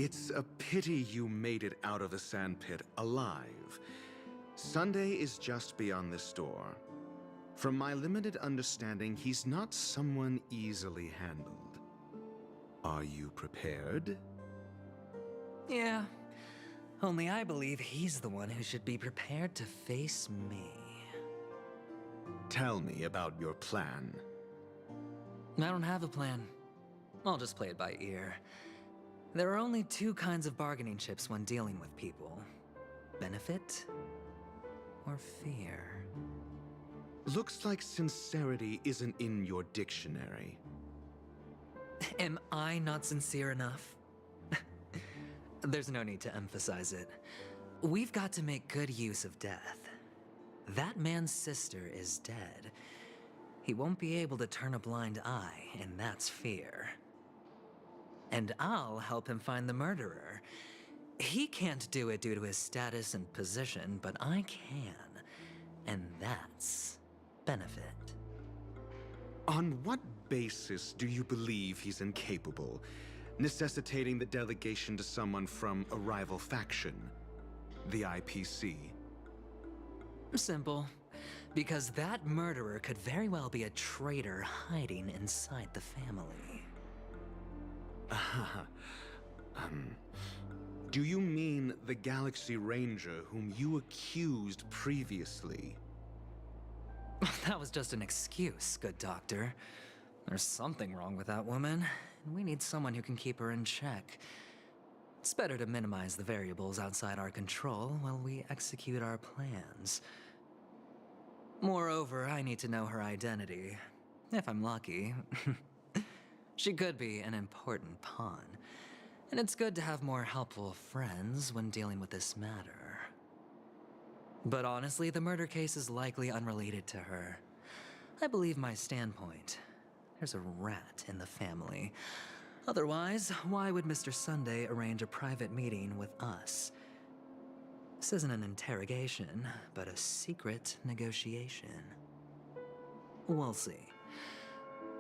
It's a pity you made it out of the sandpit alive. Sunday is just beyond this door. From my limited understanding, he's not someone easily handled. Are you prepared? Yeah. Only I believe he's the one who should be prepared to face me. Tell me about your plan. I don't have a plan. I'll just play it by ear. There are only two kinds of bargaining chips when dealing with people. Benefit or fear. Looks like sincerity isn't in your dictionary. Am I not sincere enough? There's no need to emphasize it. We've got to make good use of death. That man's sister is dead. He won't be able to turn a blind eye, and that's fear. And I'll help him find the murderer. He can't do it due to his status and position, but I can. And that's benefit. On what basis do you believe he's incapable, necessitating the delegation to someone from a rival faction, the IPC? Simple. Because that murderer could very well be a traitor hiding inside the family. Do you mean the Galaxy Ranger whom you accused previously? That was just an excuse, good doctor. There's something wrong with that woman, and we need someone who can keep her in check. It's better to minimize the variables outside our control while we execute our plans. Moreover, I need to know her identity. If I'm lucky. She could be an important pawn. And it's good to have more helpful friends when dealing with this matter. But honestly, the murder case is likely unrelated to her. I believe my standpoint. There's a rat in the family. Otherwise, why would Mr. Sunday arrange a private meeting with us? This isn't an interrogation, but a secret negotiation. We'll see.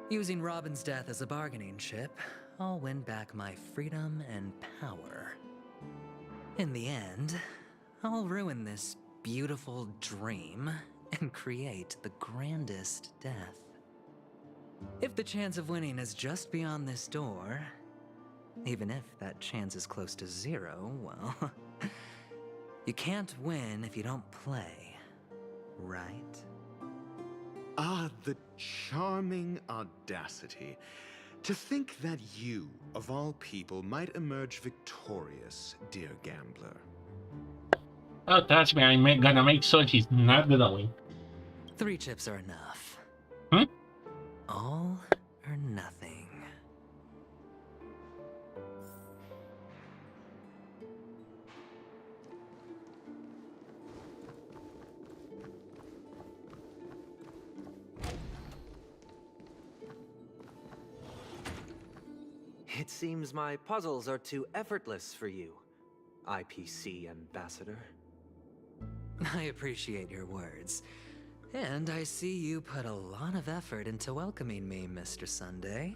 Using Robin's death as a bargaining chip, I'll win back my freedom and power. In the end, I'll ruin this beautiful dream and create the grandest death. If the chance of winning is just beyond this door, even if that chance is close to zero, well, you can't win if you don't play, right? Ah, the charming audacity. To think that you, of all people, might emerge victorious, dear gambler. Oh, trust me, I'm gonna make sure she's not gonna win. 3 chips are enough. All or nothing. It seems my puzzles are too effortless for you, IPC Ambassador. I appreciate your words. And I see you put a lot of effort into welcoming me, Mr. Sunday.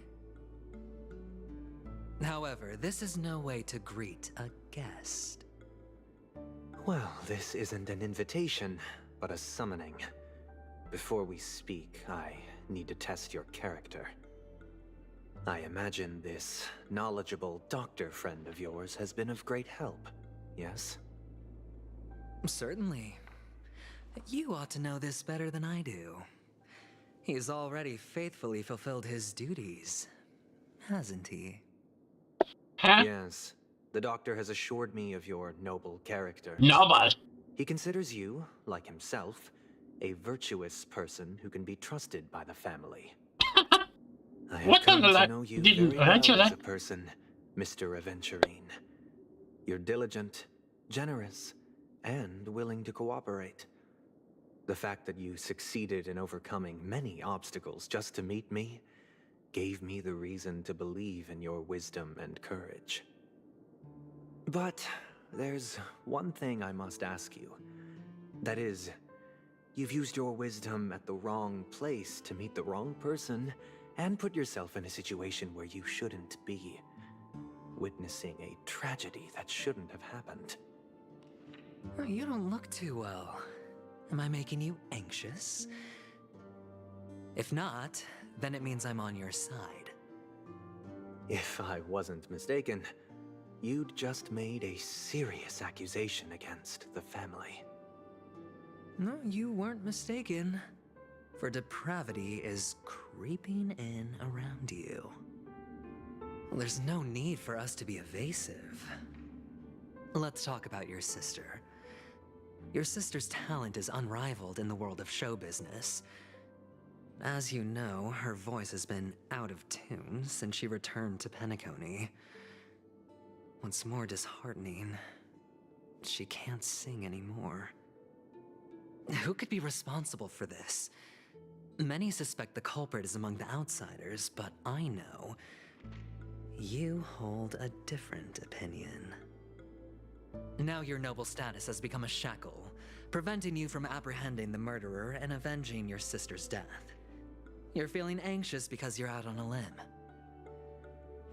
However, this is no way to greet a guest. Well, this isn't an invitation, but a summoning. Before we speak, I need to test your character. I imagine this knowledgeable doctor friend of yours has been of great help, yes? Certainly. You ought to know this better than I do. He's already faithfully fulfilled his duties, hasn't he? Yes. The doctor has assured me of your noble character. Noble! He considers you, like himself, a virtuous person who can be trusted by the family. I have come to know you very well as a person, Mr. Aventurine. You're diligent, generous, and willing to cooperate. The fact that you succeeded in overcoming many obstacles just to meet me gave me the reason to believe in your wisdom and courage. But there's one thing I must ask you. That is, you've used your wisdom at the wrong place to meet the wrong person and put yourself in a situation where you shouldn't be, witnessing a tragedy that shouldn't have happened. You don't look too well. Am I making you anxious? If not, then it means I'm on your side. If I wasn't mistaken, you'd just made a serious accusation against the family. No, you weren't mistaken. for depravity is creeping in around you. There's no need for us to be evasive. Let's talk about your sister. Your sister's talent is unrivaled in the world of show business. As you know, her voice has been out of tune since she returned to Penacony. What's more disheartening, she can't sing anymore. Who could be responsible for this? Many suspect the culprit is among the outsiders, but I know you hold a different opinion. Now your noble status has become a shackle, preventing you from apprehending the murderer and avenging your sister's death. You're feeling anxious because you're out on a limb.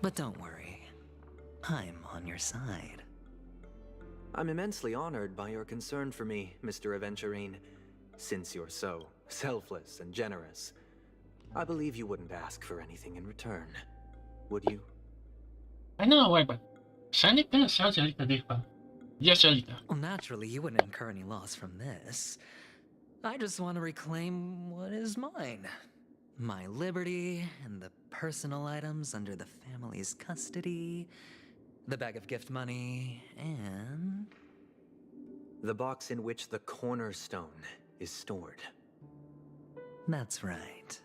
But don't worry, I'm on your side. I'm immensely honored by your concern for me, Mr. Aventurine. Since you're so selfless and generous, I believe you wouldn't ask for anything in return, would you? I know why, but Sonic kind of sounds a little different. Just a little. Well, naturally, you wouldn't incur any loss from this. I just want to reclaim what is mine. My liberty and the personal items under the family's custody, the bag of gift money, and the box in which the cornerstone is stored. That's right.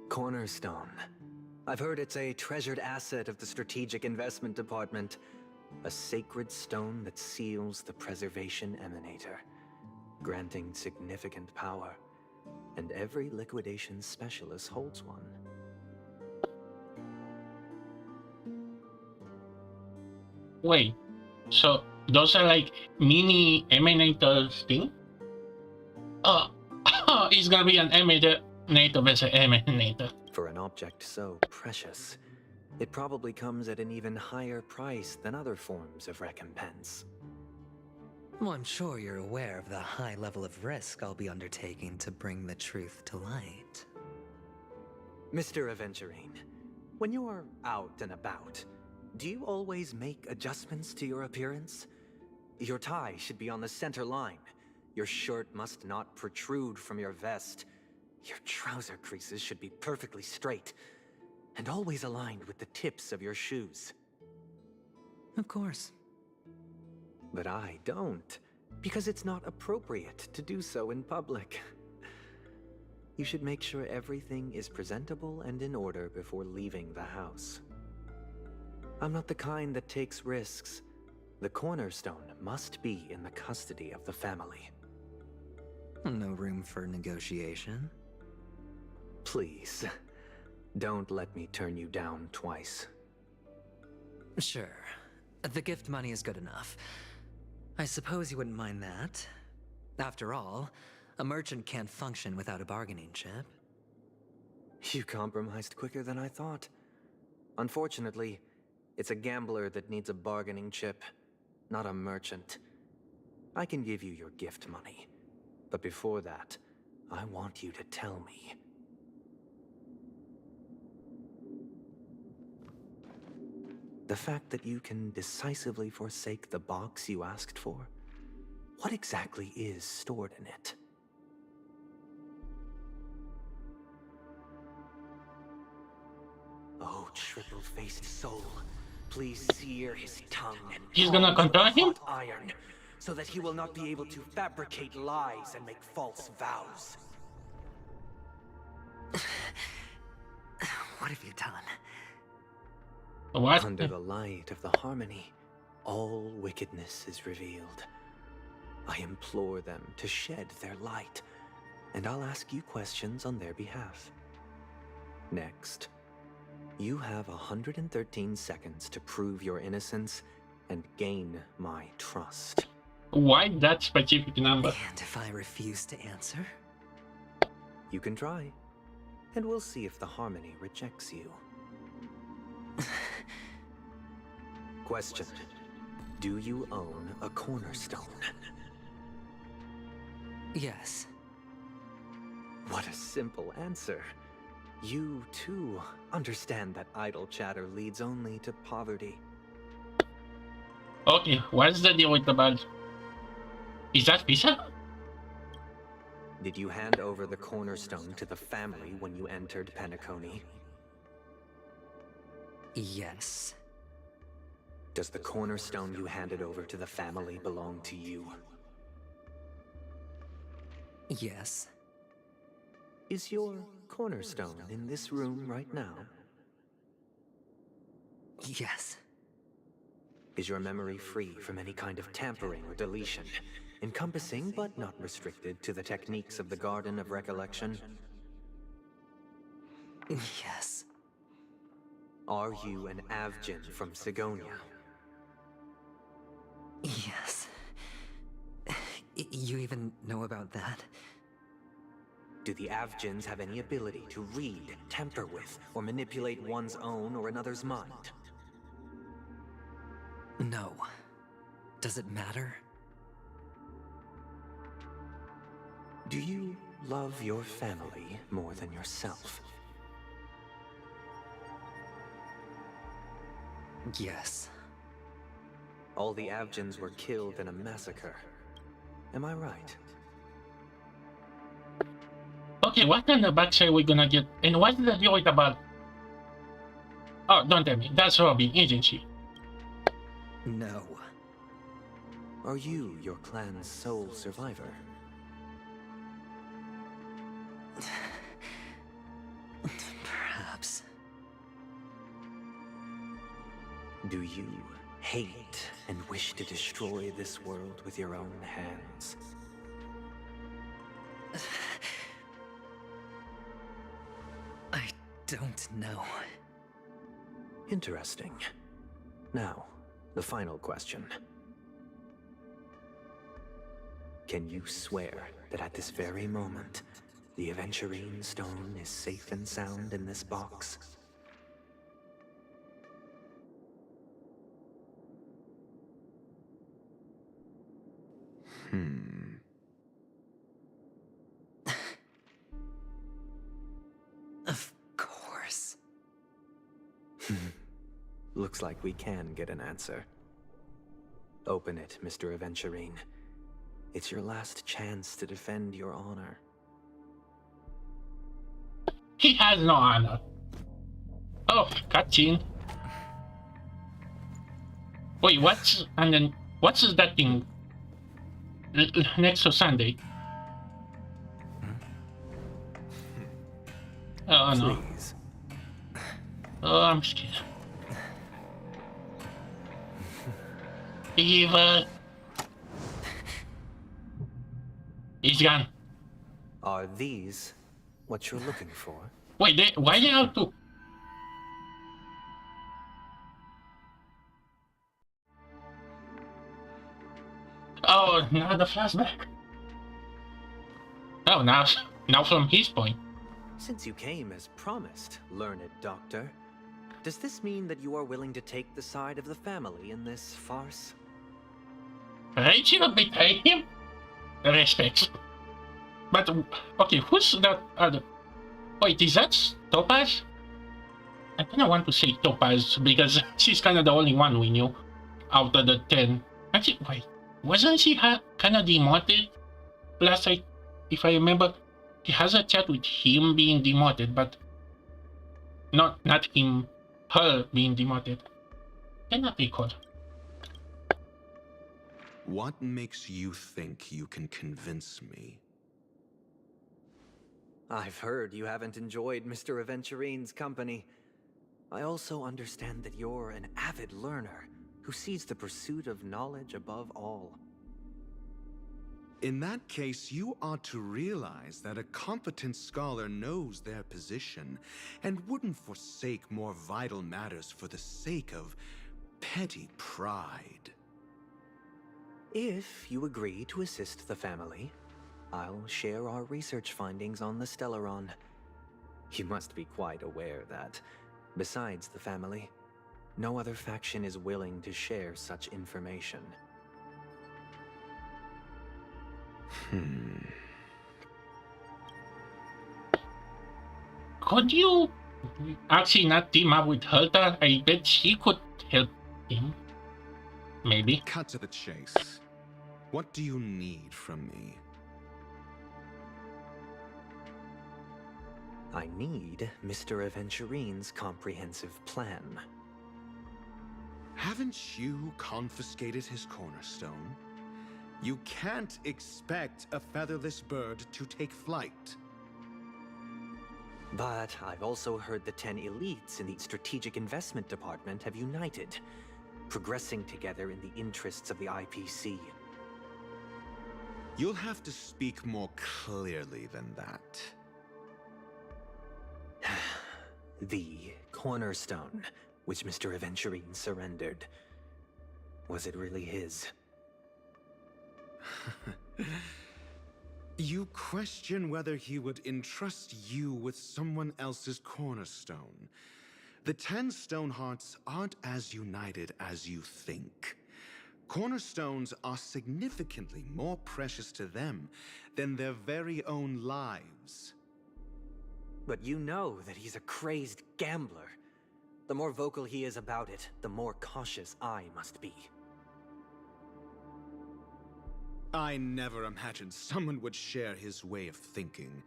Cornerstone. I've heard it's a treasured asset of the Strategic Investment Department. A sacred stone that seals the Preservation Emanator, granting significant power. And every liquidation specialist holds one. Wait, so those are like mini emanators thing? Oh, it's gonna be an emanator versus emanator. For an object so precious, it probably comes at an even higher price than other forms of recompense. Well, I'm sure you're aware of the high level of risk I'll be undertaking to bring the truth to light. Mr. Aventurine, when you're out and about, do you always make adjustments to your appearance? Your tie should be on the center line. Your shirt must not protrude from your vest. Your trouser creases should be perfectly straight and always aligned with the tips of your shoes. Of course. But I don't, because it's not appropriate to do so in public. You should make sure everything is presentable and in order before leaving the house. I'm not the kind that takes risks. The cornerstone must be in the custody of the family. No room for negotiation. Please, don't let me turn you down twice. Sure. The gift money is good enough. I suppose you wouldn't mind that. After all, a merchant can't function without a bargaining chip. You compromised quicker than I thought. Unfortunately, it's a gambler that needs a bargaining chip, not a merchant. I can give you your gift money, but before that, I want you to tell me. The fact that you can decisively forsake the box you asked for, what exactly is stored in it? Oh, triple-faced soul, please sear his tongue and he's gonna control him? iron, so that he will not be able to fabricate lies and make false vows. What have you done? What? Under the light of the harmony, all wickedness is revealed. I implore them to shed their light, and I'll ask you questions on their behalf. Next, you have 113 seconds to prove your innocence and gain my trust. Why that specific number? And if I refuse to answer? You can try, and we'll see if the harmony rejects you. Question. Do you own a cornerstone? Yes. What a simple answer. You, too, understand that idle chatter leads only to poverty. Okay, what's the deal with the badge? Is that pizza? Did you hand over the cornerstone to the family when you entered Penacony? Yes. Does the cornerstone you handed over to the family belong to you? Yes. Is your cornerstone in this room right now? Yes. Is your memory free from any kind of tampering or deletion, encompassing but not restricted to the techniques of the Garden of Recollection? Yes. Are you an Avgin from Sigonia? Yes. You even know about that? Do the Avgins have any ability to read, tamper with, or manipulate one's own or another's mind? No. Does it matter? Do you love your family more than yourself? Yes. All the Avgins were killed in a massacre. Am I right? Okay, what kind of backside we gonna get? And what's the deal with the ball? Oh, don't tell me. That's Robin, isn't she? No. Are you your clan's sole survivor? Perhaps. Do you hate and wish to destroy this world with your own hands? I don't know. Interesting. Now, the final question. Can you swear that at this very moment, the Aventurine stone is safe and sound in this box? Of course. Looks like we can get an answer. Open it, Mr. Aventurine. It's your last chance to defend your honor. He has no honor. Oh, cutscene. Wait, what's and then what's that thing next to Sunday? Oh no. Please. Oh, I'm scared. Evil. He's gone. Are these what you're looking for? Wait, why they have to? Oh, now the flashback. Oh, now from his point. Since you came as promised, learned doctor, does this mean that you are willing to take the side of the family in this farce? Rachel betrayed him? Respect. But, okay, who's that other? Wait, is that Topaz? I kinda want to say Topaz because she's kinda the only one we knew out of the 10. Actually, wait, wasn't she kinda demoted? Last I, if I remember, he has a chat with him being demoted, but not him, her being demoted. Cannot recall. What makes you think you can convince me? I've heard you haven't enjoyed Mr. Aventurine's company. I also understand that you're an avid learner who sees the pursuit of knowledge above all. In that case, you ought to realize that a competent scholar knows their position and wouldn't forsake more vital matters for the sake of petty pride. If you agree to assist the family, I'll share our research findings on the Stellaron. You must be quite aware that, besides the family, no other faction is willing to share such information. Could you actually not team up with Hulta? I bet she could help him. Maybe. Cut to the chase. What do you need from me? I need Mr. Aventurine's comprehensive plan. Haven't you confiscated his cornerstone? You can't expect a featherless bird to take flight. But I've also heard the 10 elites in the Strategic Investment Department have united, progressing together in the interests of the IPC. You'll have to speak more clearly than that. The cornerstone, which Mr. Aventurine surrendered. Was it really his? You question whether he would entrust you with someone else's cornerstone. The 10 Stonehearts aren't as united as you think. Cornerstones are significantly more precious to them than their very own lives. But you know that he's a crazed gambler. The more vocal he is about it, the more cautious I must be. I never imagined someone would share his way of thinking.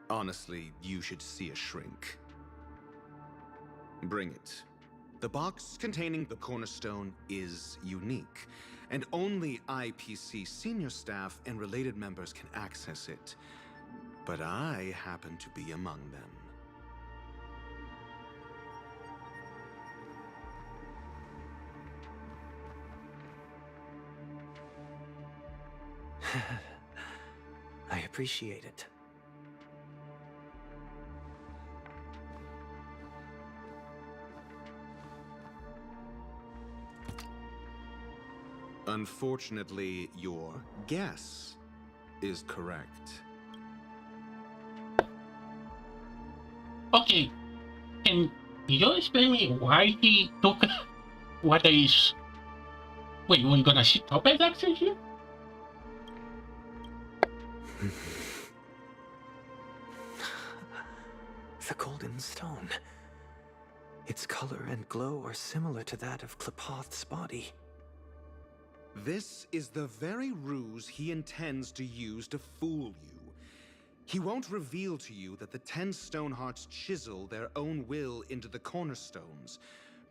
Honestly, you should see a shrink. Bring it. The box containing the cornerstone is unique, and only IPC senior staff and related members can access it. But I happen to be among them. I appreciate it. Unfortunately, your guess is correct. Okay, can you explain me why he took what is... Wait, we're gonna see Topaz access here? The golden stone. Its color and glow are similar to that of Klepoth's body. This is the very ruse he intends to use to fool you. He won't reveal to you that the 10 Stonehearts chisel their own will into the cornerstones,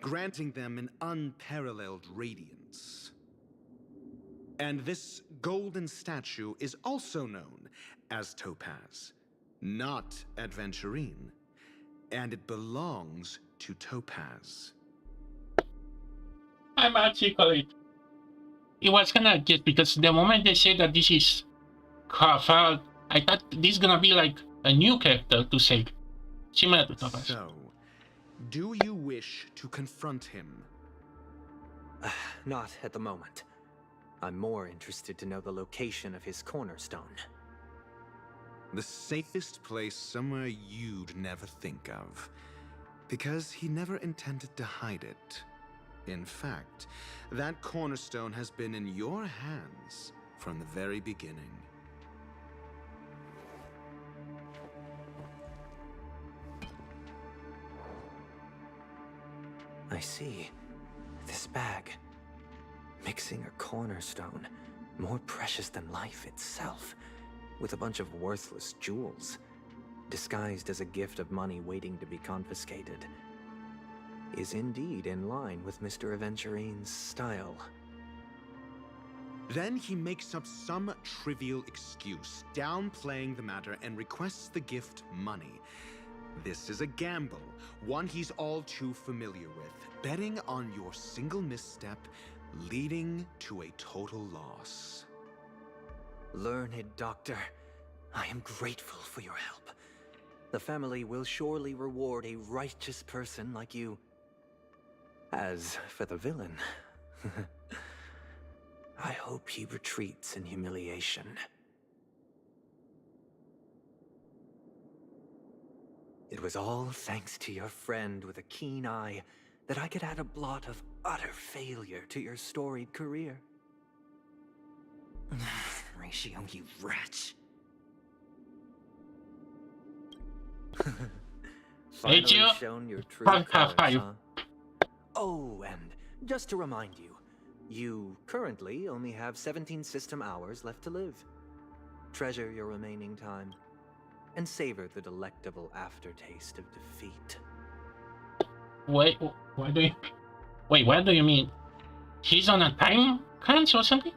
granting them an unparalleled radiance. And this golden statue is also known as Topaz, not Adventurine, and it belongs to Topaz. I'm actually... It was kinda just because the moment they said that this is Carfal, I thought this is gonna be like a new character to say, similar to Topaz. So, do you wish to confront him? Not at the moment. I'm more interested to know the location of his cornerstone. The safest place somewhere you'd never think of. Because he never intended to hide it. In fact, that cornerstone has been in your hands from the very beginning. I see. This bag. Mixing a cornerstone, more precious than life itself, with a bunch of worthless jewels, disguised as a gift of money waiting to be confiscated, is indeed in line with Mr. Aventurine's style. Then he makes up some trivial excuse, downplaying the matter, and requests the gift money. This is a gamble, one he's all too familiar with, betting on your single misstep, leading to a total loss. Learned doctor, I am grateful for your help. The family will surely reward a righteous person like you. As for the villain, I hope he retreats in humiliation. It was all thanks to your friend with a keen eye that I could add a blot of utter failure to your storied career. Ratio, you wretch. Finally shown your true colors, huh? Oh, and just to remind you, you currently only have 17 system hours left to live. Treasure your remaining time. and savor the delectable aftertaste of defeat. Wait, what do you... Wait, what do you mean? He's on a time crunch or something?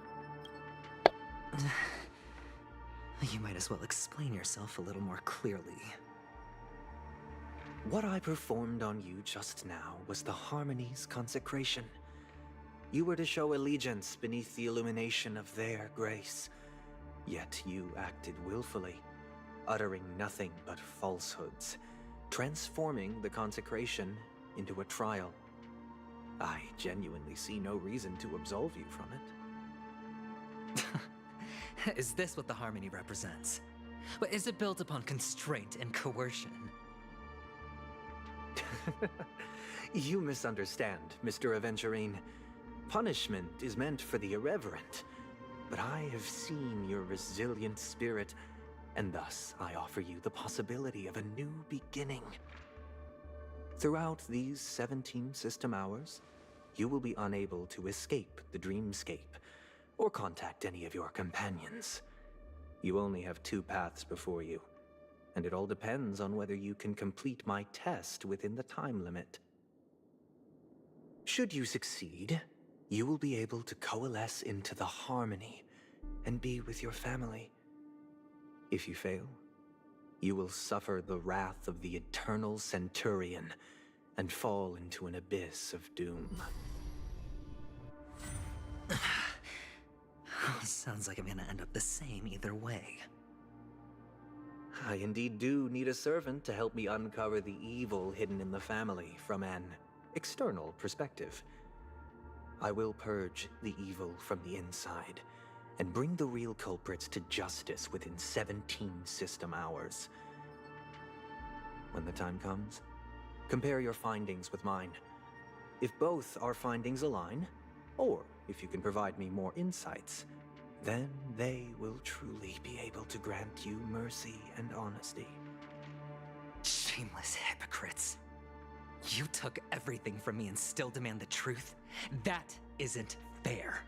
You might as well explain yourself a little more clearly. What I performed on you just now was the Harmony's consecration. You were to show allegiance beneath the illumination of their grace. Yet you acted willfully, uttering nothing but falsehoods, transforming the consecration into a trial. I genuinely see no reason to absolve you from it. Is this what the Harmony represents? But is it built upon constraint and coercion? You misunderstand, Mr. Aventurine. Punishment is meant for the irreverent. But I have seen your resilient spirit, and thus I offer you the possibility of a new beginning. Throughout these 17 system hours, you will be unable to escape the dreamscape or contact any of your companions. You only have 2 paths before you, and it all depends on whether you can complete my test within the time limit. Should you succeed, you will be able to coalesce into the Harmony and be with your family. If you fail, you will suffer the wrath of the eternal Centurion and fall into an abyss of doom. Sounds like I'm gonna end up the same either way. I indeed do need a servant to help me uncover the evil hidden in the family from an external perspective. I will purge the evil from the inside and bring the real culprits to justice within 17 system hours. When the time comes, compare your findings with mine. If both our findings align, or if you can provide me more insights, then they will truly be able to grant you mercy and honesty. Shameless hypocrites. You took everything from me and still demand the truth? That isn't fair.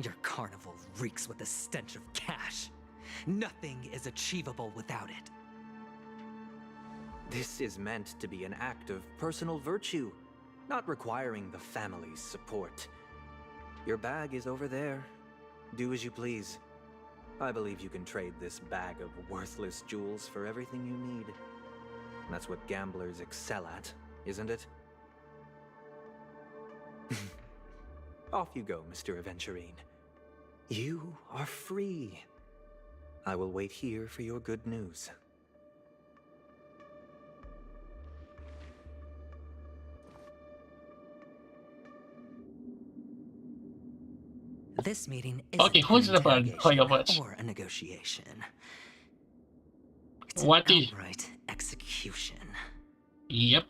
Your carnival reeks with the stench of cash. Nothing is achievable without it. This is meant to be an act of personal virtue, not requiring the family's support. Your bag is over there. Do as you please. I believe you can trade this bag of worthless jewels for everything you need. That's what gamblers excel at, isn't it? Off you go, Mr. Aventurine. You are free. I will wait here for your good news. This meeting Okay, who's the bad or a negotiation. It's what an is outright execution? Yep.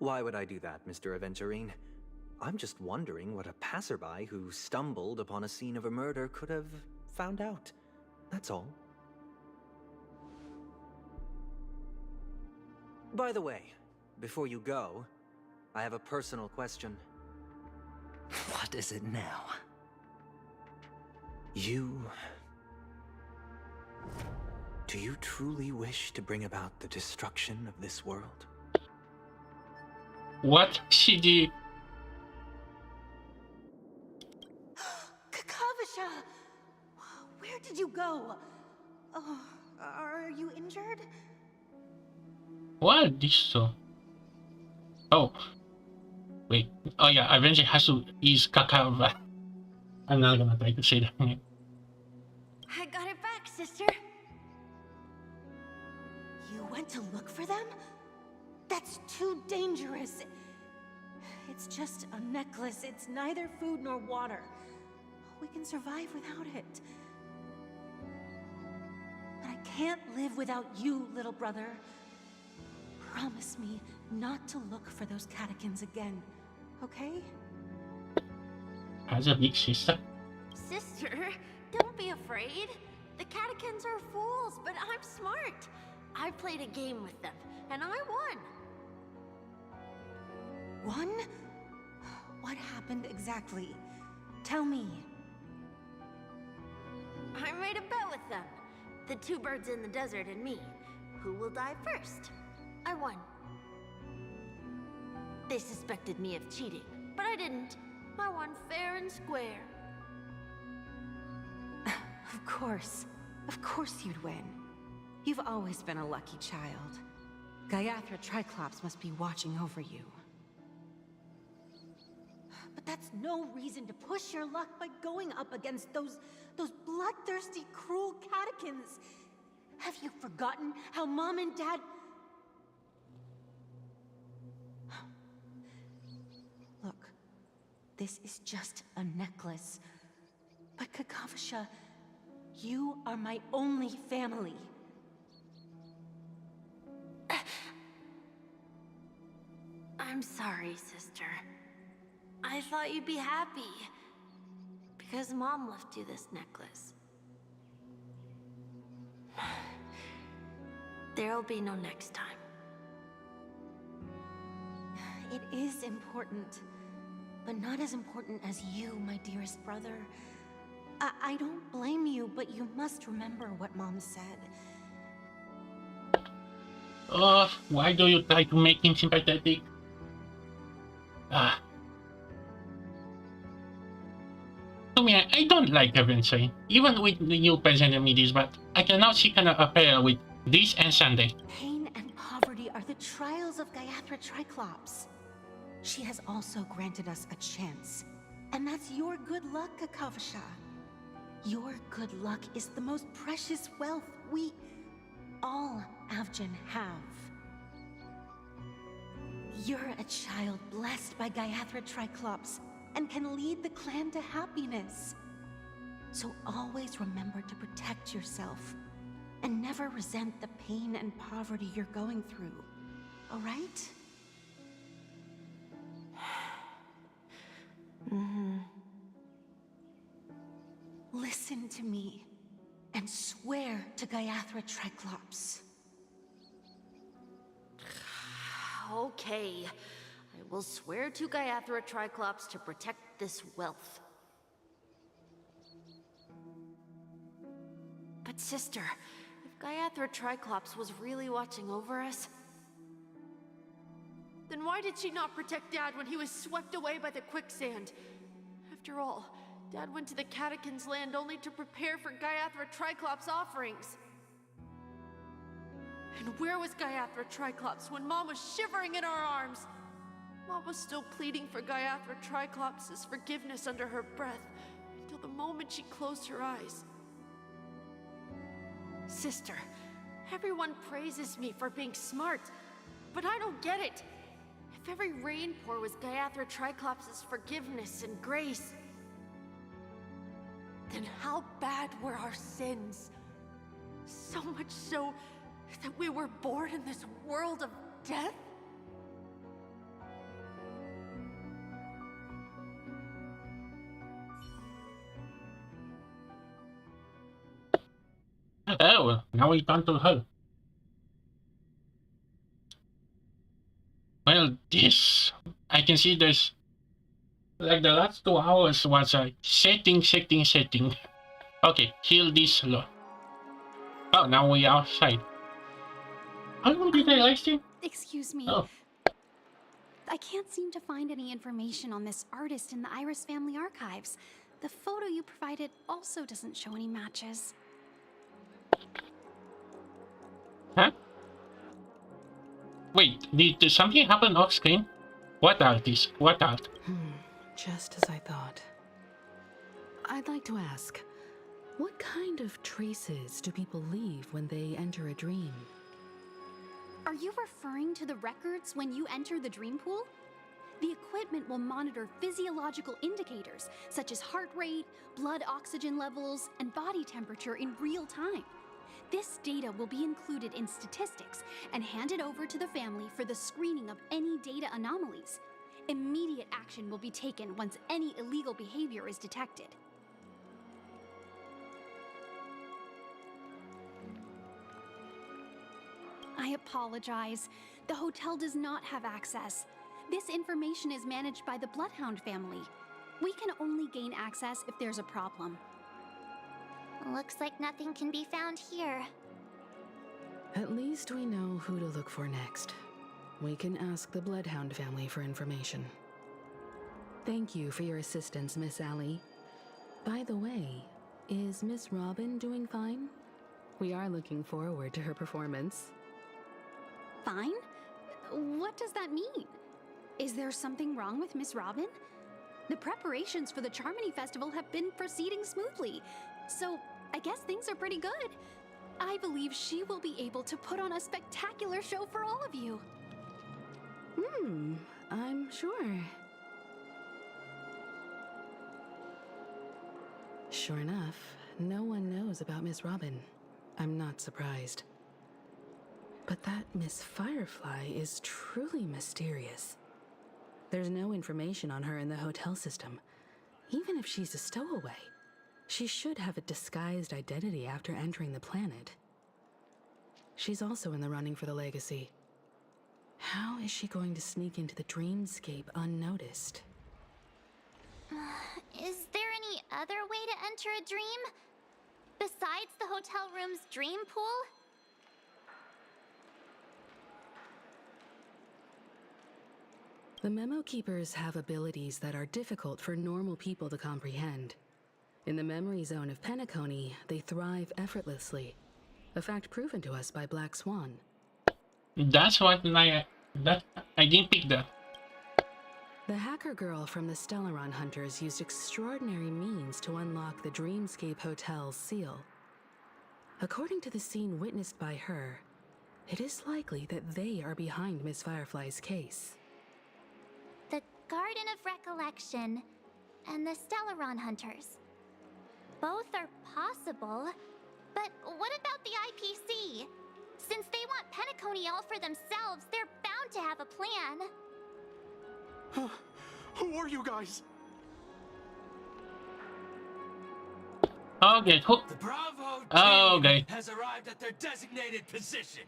Why would I do that, Mr. Aventurine? I'm just wondering what a passerby who stumbled upon a scene of a murder could have found out. That's all. By the way, before you go, I have a personal question. What is it now? Do you truly wish to bring about the destruction of this world? What she did? Kakavasha! Where did you go? Oh, are you injured? What this so? Oh. Wait. Oh yeah, Avenger has to use Kakava. I'm not gonna try to say that. I got it back, sister. You went to look for them? That's too dangerous. It's just a necklace. It's neither food nor water. We can survive without it. But I can't live without you, little brother. Promise me not to look for those catechins again, okay? As a big sister. Sister, don't be afraid. The catechins are fools, but I'm smart. I played a game with them, and I won. Won? What happened exactly? Tell me. I made a bet with them. the two birds in the desert and me. Who will die first? I won. They suspected me of cheating, but I didn't. I won fair and square. Of course you'd win. You've always been a lucky child. Gaiathra Triclops must be watching over you. But that's no reason to push your luck by going up against those bloodthirsty, cruel catechins. Have you forgotten how Mom and Dad... Look, this is just a necklace. But Kakavasha, you are my only family. I'm sorry, sister. I thought you'd be happy. Because Mom left you this necklace. There'll be no next time. It is important, but not as important as you, my dearest brother. I don't blame you, but you must remember what Mom said. Why do you try to make him sympathetic? To me, I don't like Evansay, even with the new present remedies, but I cannot see an affair with this and Sunday. Pain and poverty are the trials of Gaiathra Triclops. She has also granted us a chance, and that's your good luck, Kakavasha. Your good luck is the most precious wealth we, all Avgin, have. You're a child blessed by Gaiathra Triclops and can lead the clan to happiness. So always remember to protect yourself and never resent the pain and poverty you're going through, all right? Listen to me and swear to Gaiathra Triclops. Okay. I will swear to Gaiathra Triclops to protect this wealth. But sister, if Gaiathra Triclops was really watching over us, then why did she not protect Dad when he was swept away by the quicksand? After all, Dad went to the Catechins' land only to prepare for Gaiathra Triclops' offerings. And where was Gaiathra Triclops when Mom was shivering in our arms? Mom was still pleading for Gaiathra Triclops' forgiveness under her breath until the moment she closed her eyes. Sister, everyone praises me for being smart, but I don't get it. If every rain pour was Gaiathra Triclops' forgiveness and grace, then how bad were our sins? So much so that we were born in this world of death? Oh, now we turn to her. Well, this, I can see there's, like the last 2 hours was a setting. Okay, heal this law. Oh, now we are outside. How long did I last him? Excuse me. Oh. I can't seem to find any information on this artist in the Iris family archives. The photo you provided also doesn't show any matches. Huh? Wait, did something happen off screen? What artist? What art? Just as I thought. I'd like to ask, what kind of traces do people leave when they enter a dream? Are you referring to the records when you enter the dream pool? The equipment will monitor physiological indicators such as heart rate, blood oxygen levels, and body temperature in real time. This data will be included in statistics and handed over to the family for the screening of any data anomalies. Immediate action will be taken once any illegal behavior is detected. I apologize. The hotel does not have access. This information is managed by the Bloodhound family. We can only gain access if there's a problem. Looks like nothing can be found here. At least we know who to look for next. We can ask the Bloodhound family for information. Thank you for your assistance, Miss Allie. By the way, is Miss Robin doing fine? We are looking forward to her performance. Fine? What does that mean? Is there something wrong with Miss Robin? The preparations for the Charmony Festival have been proceeding smoothly, so I guess things are pretty good. I believe she will be able to put on a spectacular show for all of you. I'm sure. Sure enough, no one knows about Miss Robin. I'm not surprised. But that Miss Firefly is truly mysterious. There's no information on her in the hotel system. Even if she's a stowaway, she should have a disguised identity after entering the planet. She's also in the running for the legacy. How is she going to sneak into the dreamscape unnoticed? Is there any other way to enter a dream? Besides the hotel room's dream pool? The Memo Keepers have abilities that are difficult for normal people to comprehend. In the memory zone of Penacony, they thrive effortlessly, a fact proven to us by Black Swan. That's what I didn't pick that. The hacker girl from the Stellaron Hunters used extraordinary means to unlock the Dreamscape Hotel's seal. According to the scene witnessed by her, it is likely that they are behind Miss Firefly's case. The Garden of Recollection and the Stellaron Hunters. Both are possible, but what about the IPC? Since they want Penacony all for themselves, they're bound to have a plan. Who are you guys? Okay, who? The Bravo team okay. has arrived at their designated position.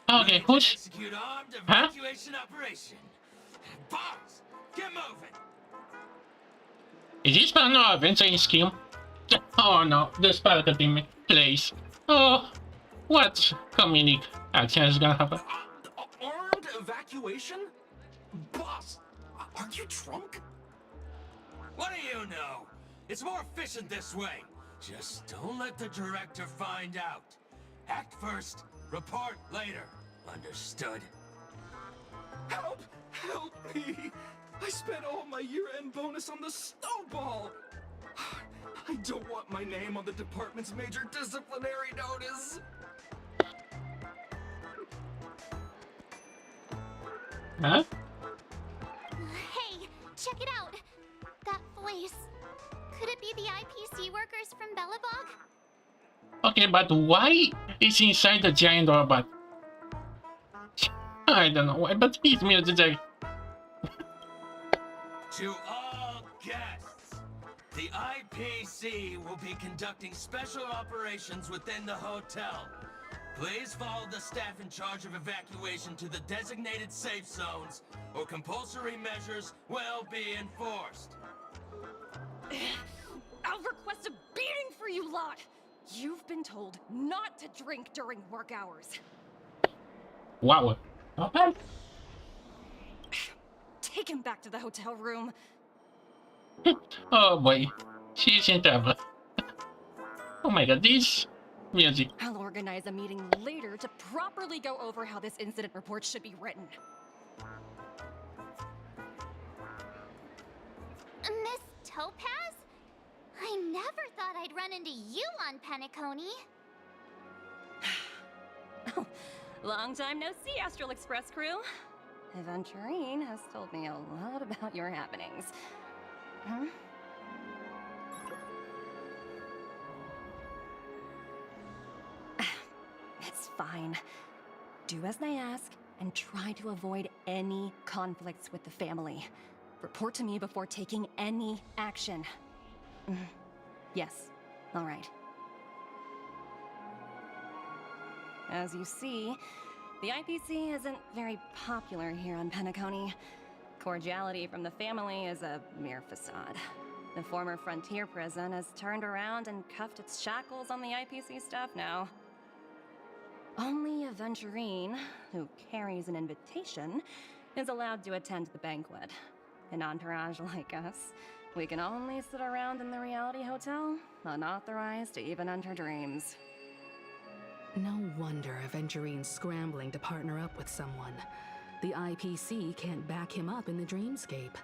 Okay, ready who's? to execute armed evacuation operation. Boss, get moving. Is this part no adventuring scheme? Oh no, the Sparkle team plays. Oh, what comedic action is gonna happen? Armed evacuation? Boss, are you drunk? What do you know? It's more efficient this way. Just don't let the director find out. Act first, report later. Understood? Help! Help me! I spent all my year-end bonus on the snowball! I don't want my name on the department's major disciplinary notice! Huh? Hey, check it out! That voice. Could it be the IPC workers from Belobog? Okay, but why is he inside the giant robot? I don't know why, but his music. To all guests, the IPC will be conducting special operations within the hotel. Please follow the staff in charge of evacuation to the designated safe zones, or compulsory measures will be enforced. I'll request a beating for you lot! You've been told not to drink during work hours. Wow. Okay. Take him back to the hotel room. Oh boy, she's in trouble. Oh my god, this music. I'll organize a meeting later to properly go over how this incident report should be written. Miss Topaz? I never thought I'd run into you on Penacony. Long time no see, Astral Express crew. Aventurine has told me a lot about your happenings. Huh? It's fine. Do as I ask and try to avoid any conflicts with the family. Report to me before taking any action. Yes, all right. As you see, the IPC isn't very popular here on Penacony. Cordiality from the family is a mere facade. The former frontier prison has turned around and cuffed its shackles on the IPC staff now. Only Aventurine, who carries an invitation, is allowed to attend the banquet. An entourage like us, we can only sit around in the reality hotel, unauthorized to even enter dreams. No wonder Aventurine's scrambling to partner up with someone. The IPC can't back him up in the dreamscape.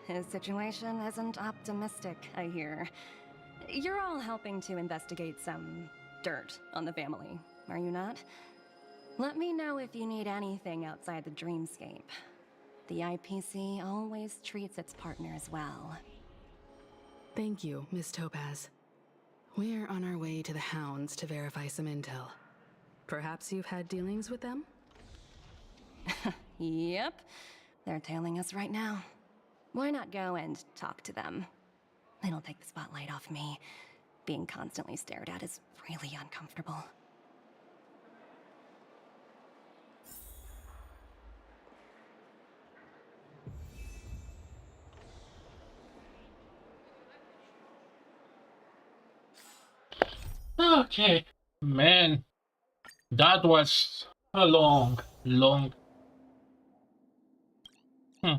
His situation isn't optimistic, I hear. You're all helping to investigate some dirt on the family, are you not? Let me know if you need anything outside the dreamscape. The IPC always treats its partners well. Thank you, Miss Topaz. We're on our way to the Hounds to verify some intel. Perhaps you've had dealings with them? Yep. They're tailing us right now. Why not go and talk to them? It'll take the spotlight off me. Being constantly stared at is really uncomfortable. Okay, man, that was a long. Huh?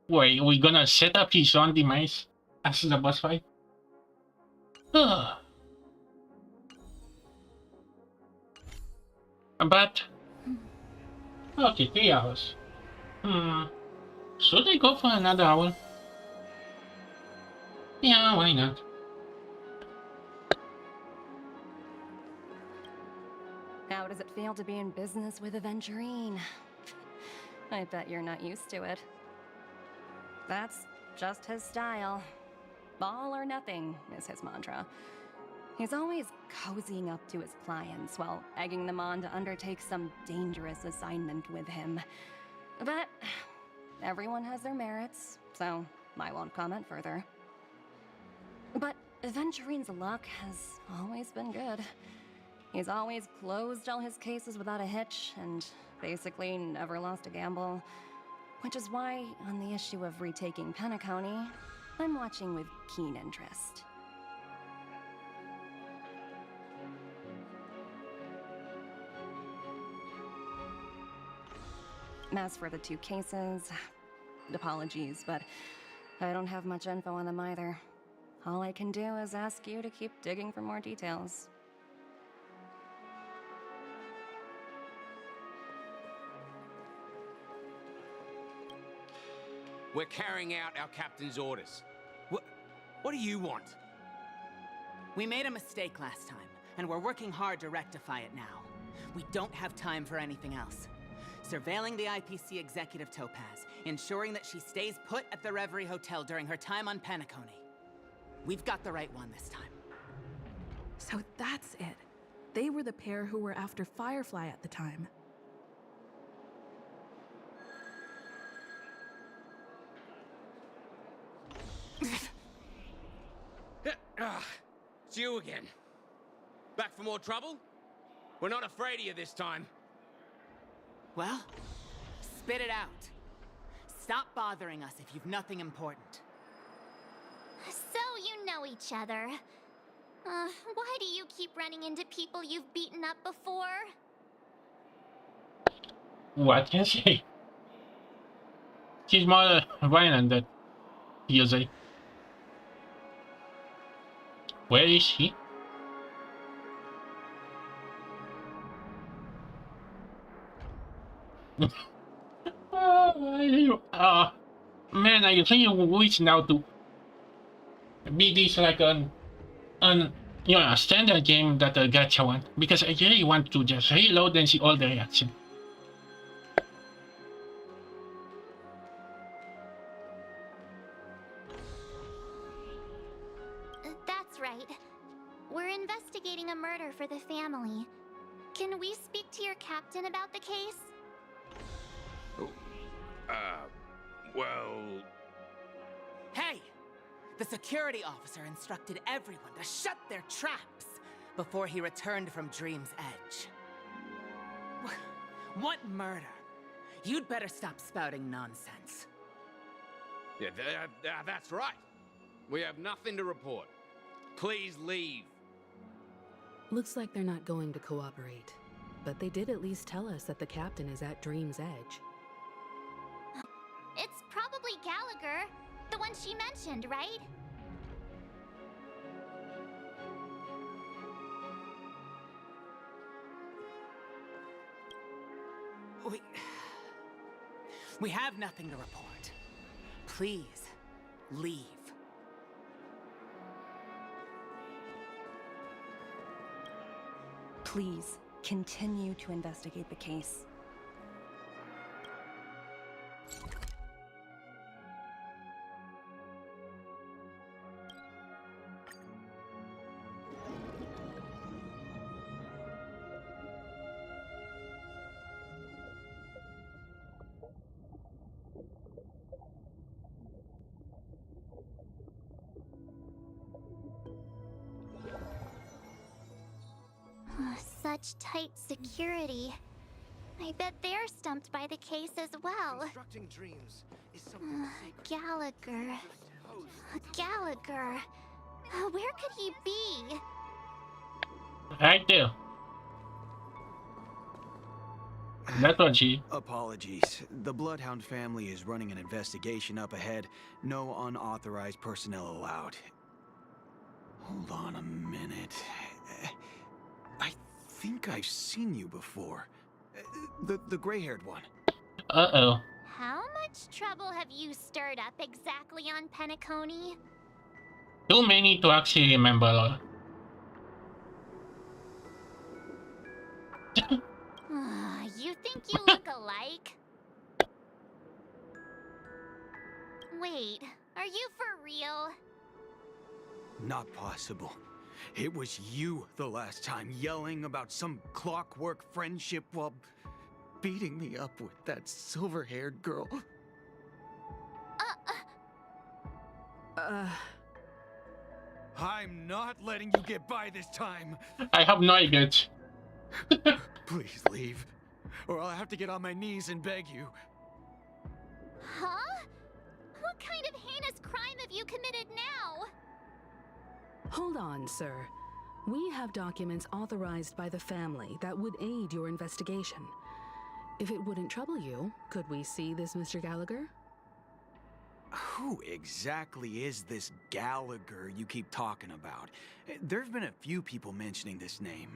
Wait, we gonna set up his own demise as the boss fight? But okay, 3 hours. Should I go for another hour? Yeah, why not? How does it feel to be in business with Aventurine? I bet you're not used to it. That's just his style. All or nothing is his mantra. He's always cozying up to his clients while egging them on to undertake some dangerous assignment with him. But everyone has their merits, so I won't comment further. But Aventurine's luck has always been good. He's always closed all his cases without a hitch, and basically never lost a gamble. Which is why, on the issue of retaking Penacony, I'm watching with keen interest. As for the 2 cases, apologies, but I don't have much info on them either. All I can do is ask you to keep digging for more details. We're carrying out our captain's orders. What do you want? We made a mistake last time, and we're working hard to rectify it now. We don't have time for anything else. Surveilling the IPC executive Topaz, ensuring that she stays put at the Reverie Hotel during her time on Penacony. We've got the right one this time. So that's it. They were the pair who were after Firefly at the time. It's you again. Back for more trouble? We're not afraid of you this time. Well, spit it out. Stop bothering us if you've nothing important. So you know each other. Why do you keep running into people you've beaten up before? What can I say? She's more violent than usually. Where is she? Man, I think you wish now to be this like a standard game that a gacha one, because I really want to just reload and see all the reaction. That's right. We're investigating a murder for the family. Can we speak to your captain about the case? Well... Hey! The security officer instructed everyone to shut their traps before he returned from Dream's Edge. What murder? You'd better stop spouting nonsense. Yeah, that's right. We have nothing to report. Please leave. Looks like they're not going to cooperate. But they did at least tell us that the captain is at Dream's Edge. It's probably Gallagher, the one she mentioned, right? We have nothing to report. Please, leave. Please, continue to investigate the case. Such tight security. I bet they're stumped by the case as well. Constructing dreams is something Gallagher. Gallagher. Where could he be? Right there. That one, she. Apologies. The Bloodhound family is running an investigation up ahead. No unauthorized personnel allowed. Hold on a minute. I think I've seen you before. The gray-haired one. Uh-oh. How much trouble have you stirred up exactly on Penacony? Too many to actually remember. You think you look alike? Wait, are you for real? Not possible. It was you the last time, yelling about some clockwork friendship while beating me up with that silver-haired girl. I'm not letting you get by this time. I have no idea. Please leave, or I'll have to get on my knees and beg you. Huh? What kind of heinous crime have you committed now? Hold on, sir. We have documents authorized by the family that would aid your investigation. If it wouldn't trouble you, could we see this Mr. Gallagher? Who exactly is this Gallagher you keep talking about? There's been a few people mentioning this name.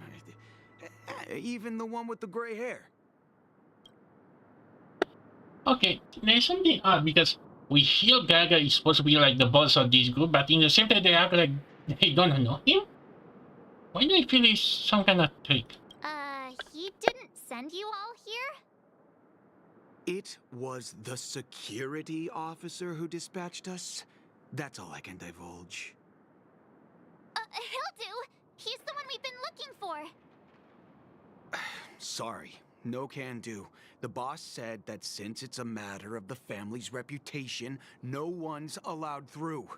Even the one with the gray hair. Okay, there's something odd because we hear Gaga is supposed to be like the boss of this group, but in the same time they act like they don't know him? Why do I feel he's some kind of trick? He didn't send you all here? It was the security officer who dispatched us. That's all I can divulge. He'll do. He's the one we've been looking for. Sorry, no can do. The boss said that since it's a matter of the family's reputation, no one's allowed through.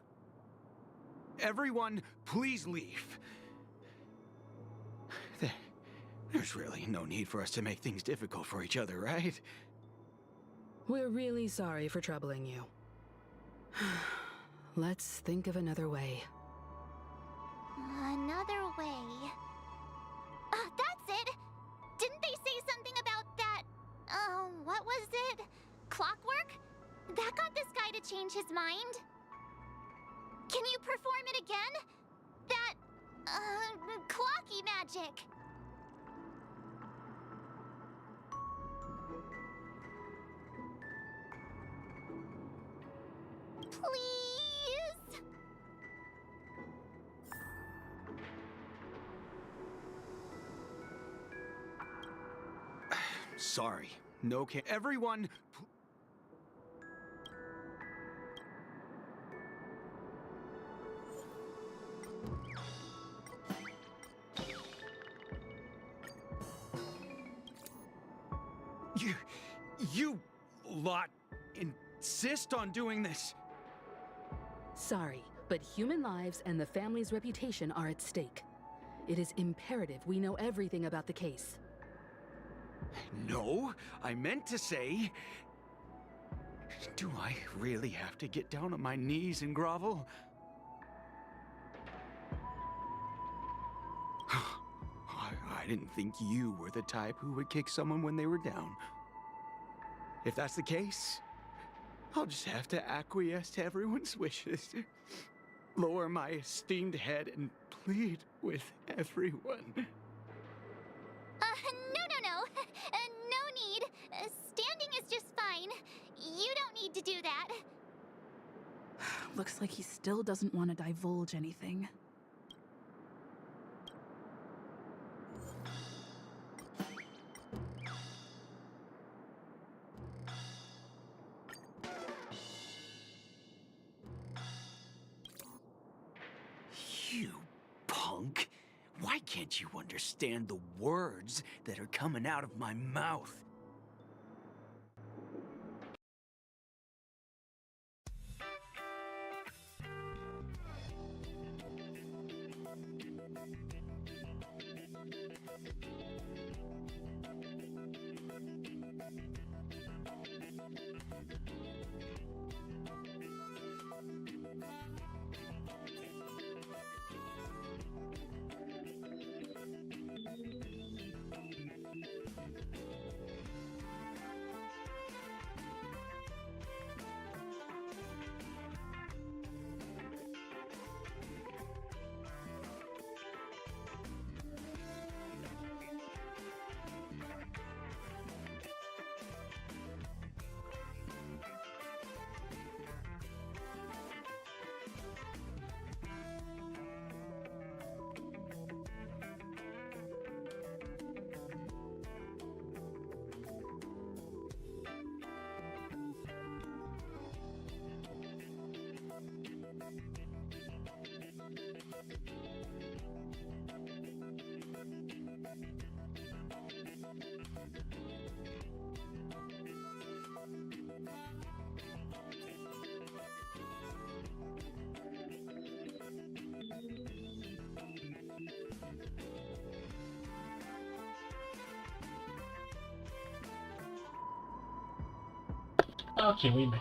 Everyone, please leave. There's really no need for us to make things difficult for each other, right? We're really sorry for troubling you. Let's think of another way. Another way. That's it! Didn't they say something about that? What was it? Clockwork? That got this guy to change his mind? Can you perform it again? That, clocky magic. Please? Sorry, no can. Everyone. You lot insist on doing this. Sorry, But human lives and the family's reputation are at stake. It is imperative we know everything about the case. No, I meant to say... Do I really have to get down on my knees and grovel? I didn't think you were the type who would kick someone when they were down. If that's the case, I'll just have to acquiesce to everyone's wishes. Lower my esteemed head and plead with everyone. No. No need. Standing is just fine. You don't need to do that. Looks like he still doesn't want to divulge anything. You punk. Why can't you understand the words that are coming out of my mouth? Okay, wait a minute.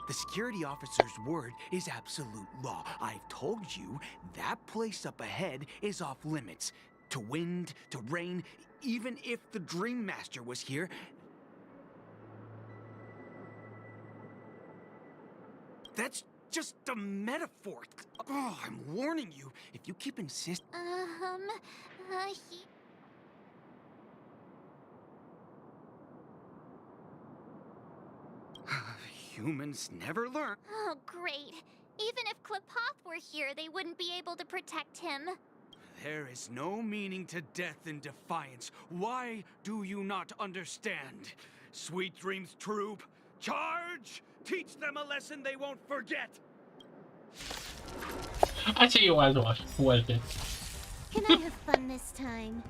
The security officer's word is absolute law. I've told you that place up ahead is off limits. To wind, to rain, even if the Dream Master was here. That's just a metaphor. Oh, I'm warning you. If you keep insisting... Humans never learn. Oh, great. Even if Klapoth were here, they wouldn't be able to protect him. There is no meaning to death and defiance. Why do you not understand? Sweet Dreams Troop, charge! Teach them a lesson they won't forget! I see you was worth it. Can I have fun this time?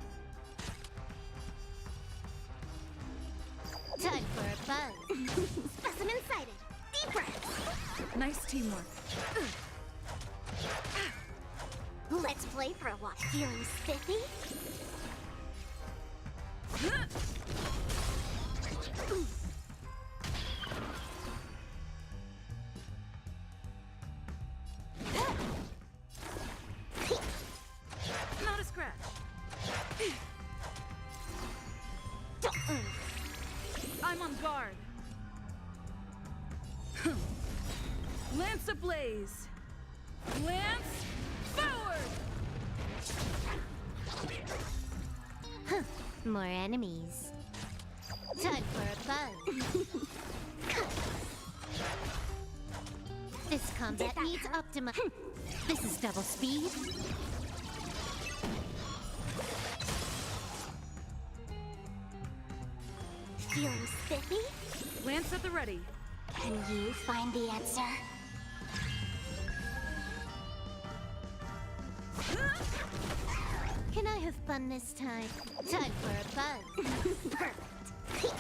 Time for a buzz. Specimen sighted. Deep breath. Nice teamwork. Let's play for a while. Feeling spiffy? Not a scratch. I'm on guard. Lance ablaze. Lance forward. More enemies. Time for a buzz. This combat needs optima. This is double speed. Feeling spiffy? Lance at the ready. Can you find the answer? Can I have fun this time? Time for a buzz. Perfect.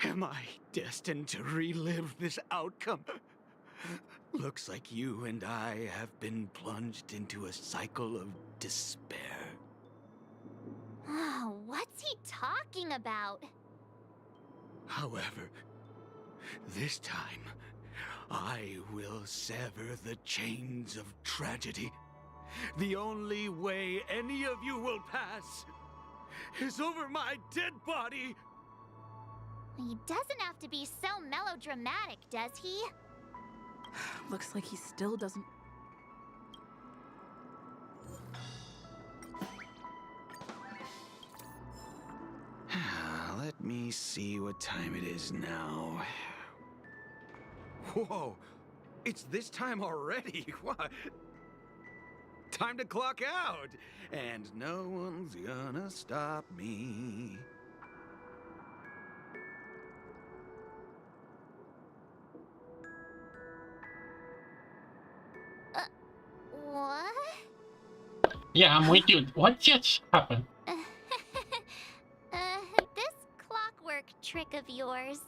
Am I destined to relive this outcome? Looks like you and I have been plunged into a cycle of despair. Oh, what's he talking about? However, this time, I will sever the chains of tragedy. The only way any of you will pass is over my dead body. He doesn't have to be so melodramatic, does he? Looks like he still doesn't. Let me see what time it is now. Whoa! It's this time already? What? Time to clock out! And no one's gonna stop me. What? Yeah, I'm with you. What just happened? This clockwork trick of yours,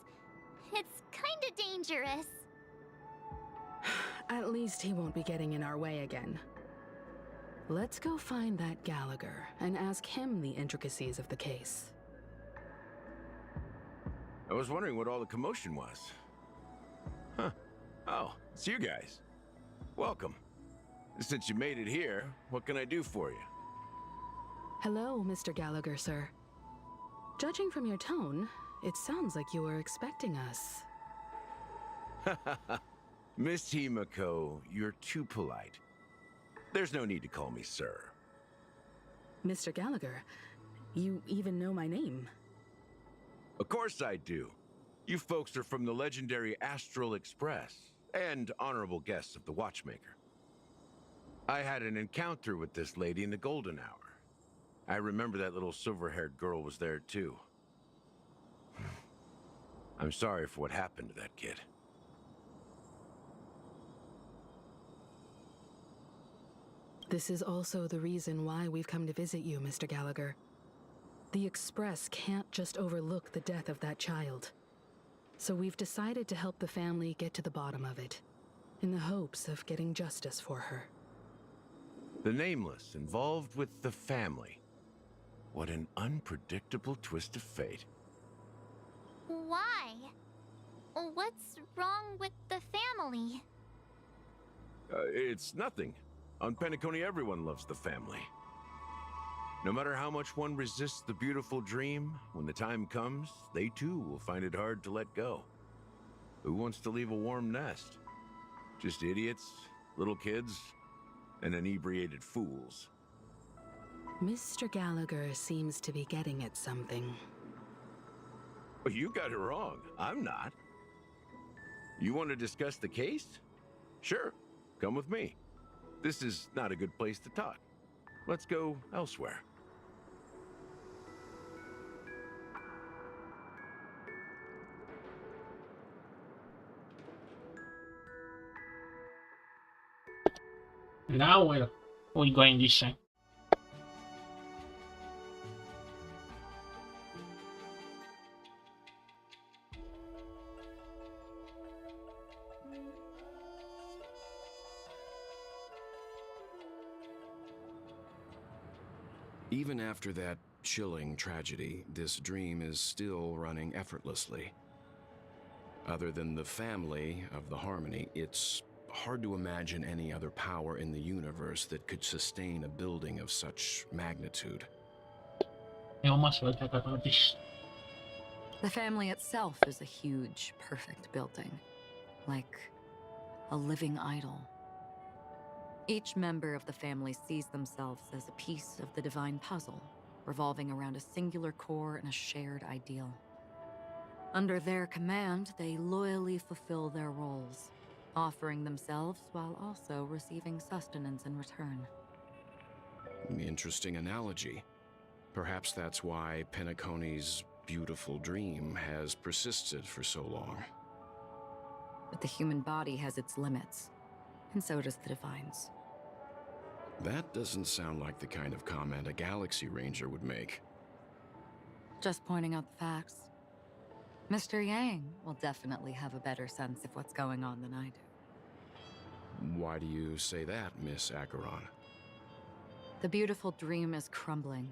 it's kinda dangerous. At least he won't be getting in our way again. Let's go find that Gallagher and ask him the intricacies of the case. I was wondering what all the commotion was. Huh. Oh, it's you guys. Welcome. Since you made it here, what can I do for you? Hello, Mr. Gallagher, sir. Judging from your tone, it sounds like you were expecting us. Miss Himiko, you're too polite. There's no need to call me sir. Mr. Gallagher, you even know my name. Of course I do. You folks are from the legendary Astral Express and honorable guests of the Watchmaker. I had an encounter with this lady in the Golden Hour. I remember that little silver-haired girl was there too. I'm sorry for what happened to that kid. This is also the reason why we've come to visit you, Mr. Gallagher. The Express can't just overlook the death of that child. So we've decided to help the family get to the bottom of it, in the hopes of getting justice for her. The Nameless involved with the family. What an unpredictable twist of fate. Why? What's wrong with the family? It's nothing. On Penacony, everyone loves the family. No matter how much one resists the beautiful dream, when the time comes, they too will find it hard to let go. Who wants to leave a warm nest? Just idiots, little kids, and inebriated fools. Mr. Gallagher seems to be getting at something. You got it wrong. I'm not. You want to discuss the case? Sure, come with me. This is not a good place to talk. Let's go elsewhere. Now we're going this side. Even after that chilling tragedy, this dream is still running effortlessly. Other than the family of the Harmony, it's hard to imagine any other power in the universe that could sustain a building of such magnitude. The family itself is a huge, perfect building, like a living idol. Each member of the family sees themselves as a piece of the divine puzzle, revolving around a singular core and a shared ideal. Under their command, they loyally fulfill their roles, offering themselves while also receiving sustenance in return. Interesting analogy. Perhaps that's why Penacony's beautiful dream has persisted for so long. But the human body has its limits, and so does the divine's. That doesn't sound like the kind of comment a Galaxy Ranger would make. Just pointing out the facts. Mr. Yang will definitely have a better sense of what's going on than I do. Why do you say that, Miss Acheron? The beautiful dream is crumbling.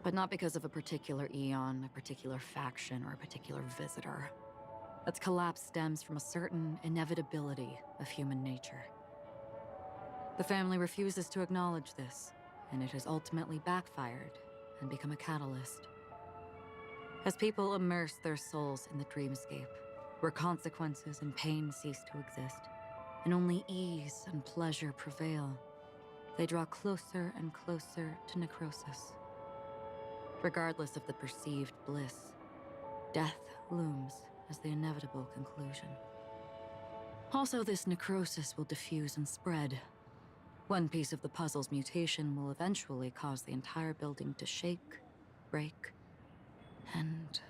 But not because of a particular eon, a particular faction, or a particular visitor. Its collapse stems from a certain inevitability of human nature. The family refuses to acknowledge this, and it has ultimately backfired and become a catalyst. As people immerse their souls in the dreamscape, where consequences and pain cease to exist, and only ease and pleasure prevail, they draw closer and closer to necrosis. Regardless of the perceived bliss, death looms as the inevitable conclusion. Also, this necrosis will diffuse and spread. One piece of the puzzle's mutation will eventually cause the entire building to shake, break, and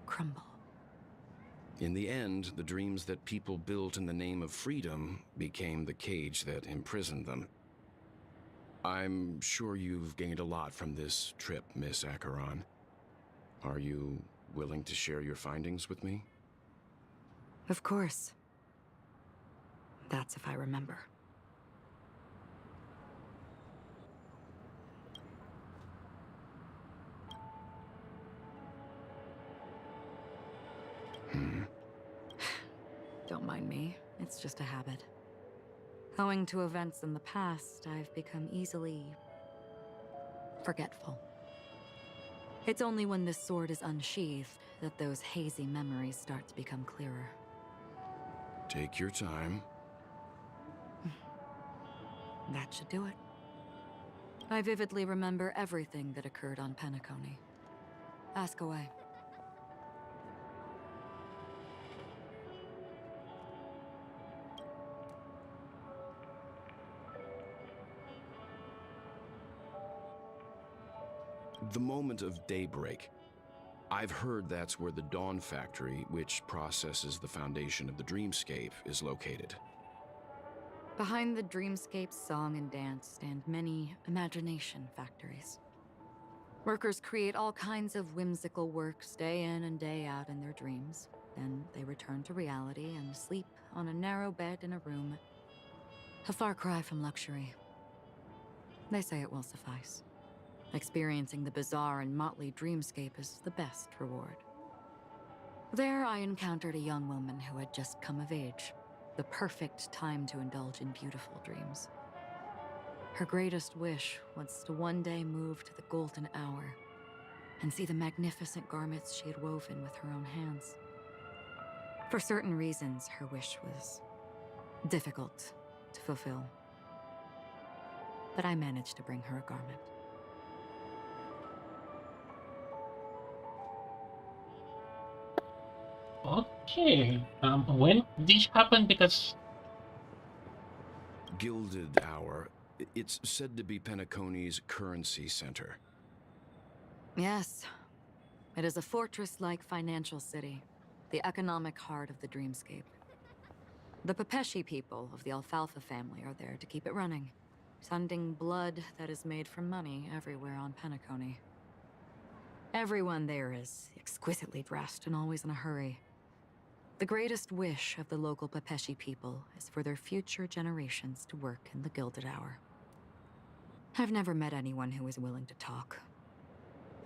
crumble. In the end, the dreams that people built in the name of freedom became the cage that imprisoned them. I'm sure you've gained a lot from this trip, Miss Acheron. Are you willing to share your findings with me? Of course. That's if I remember. Don't mind me. It's just a habit. Owing to events in the past, I've become easily forgetful. It's only when this sword is unsheathed that those hazy memories start to become clearer. Take your time. That should do it. I vividly remember everything that occurred on Penacony. Ask away. The moment of daybreak. I've heard that's where the Dawn Factory, which processes the foundation of the dreamscape, is located. Behind the dreamscape's song and dance stand many imagination factories. Workers create all kinds of whimsical works day in and day out in their dreams. Then they return to reality and sleep on a narrow bed in a room. A far cry from luxury. They say it will suffice. Experiencing the bizarre and motley dreamscape is the best reward. There I encountered a young woman who had just come of age. The perfect time to indulge in beautiful dreams. Her greatest wish was to one day move to the golden hour and see the magnificent garments she had woven with her own hands. For certain reasons, her wish was difficult to fulfill. But I managed to bring her a garment. Okay, when this happened? Because Gilded Hour. It's said to be Penacony's currency center. Yes. It is a fortress-like financial city, the economic heart of the dreamscape. The Pepeshi people of the Alfalfa family are there to keep it running, sending blood that is made from money everywhere on Penacony. Everyone there is exquisitely dressed and always in a hurry. The greatest wish of the local Pepeshi people is for their future generations to work in the Gilded Hour. I've never met anyone who is willing to talk.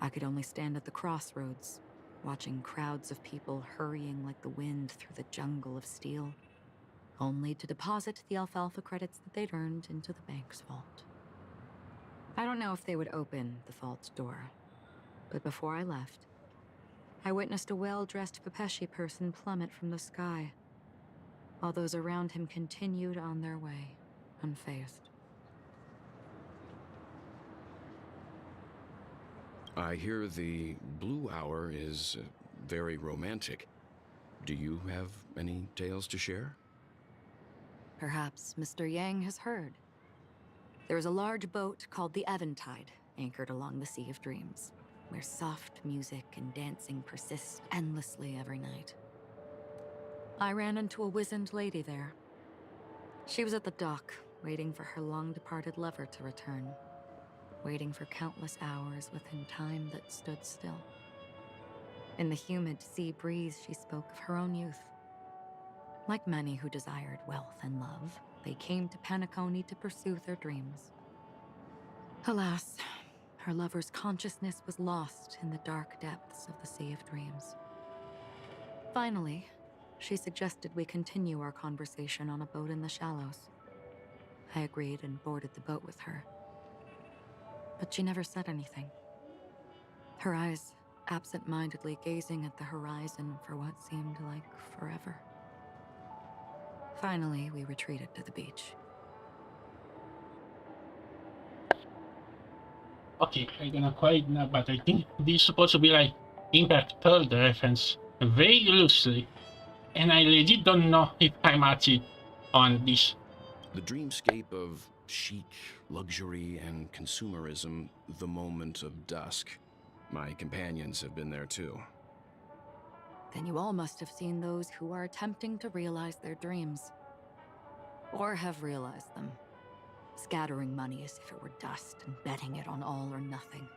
I could only stand at the crossroads, watching crowds of people hurrying like the wind through the jungle of steel, only to deposit the alfalfa credits that they'd earned into the bank's vault. I don't know if they would open the vault's door, but before I left, I witnessed a well-dressed Pepeshi person plummet from the sky, while those around him continued on their way, unfazed. I hear the Blue Hour is very romantic. Do you have any tales to share? Perhaps Mr. Yang has heard. There is a large boat called the Eventide, anchored along the Sea of Dreams, where soft music and dancing persist endlessly every night. I ran into a wizened lady there. She was at the dock, waiting for her long-departed lover to return, waiting for countless hours within time that stood still. In the humid sea breeze, she spoke of her own youth. Like many who desired wealth and love, they came to Penacony to pursue their dreams. Alas, her lover's consciousness was lost in the dark depths of the Sea of Dreams. Finally, she suggested we continue our conversation on a boat in the shallows. I agreed and boarded the boat with her. But she never said anything. Her eyes absent-mindedly gazing at the horizon for what seemed like forever. Finally, we retreated to the beach. Okay, I'm gonna quiet now, but I think this is supposed to be like Impact told the reference very loosely. And I legit don't know if I'm actually on this. The dreamscape of chic, luxury, and consumerism, the moment of dusk. My companions have been there too. Then you all must have seen those who are attempting to realize their dreams. Or have realized them. Scattering money as if it were dust and betting it on all or nothing.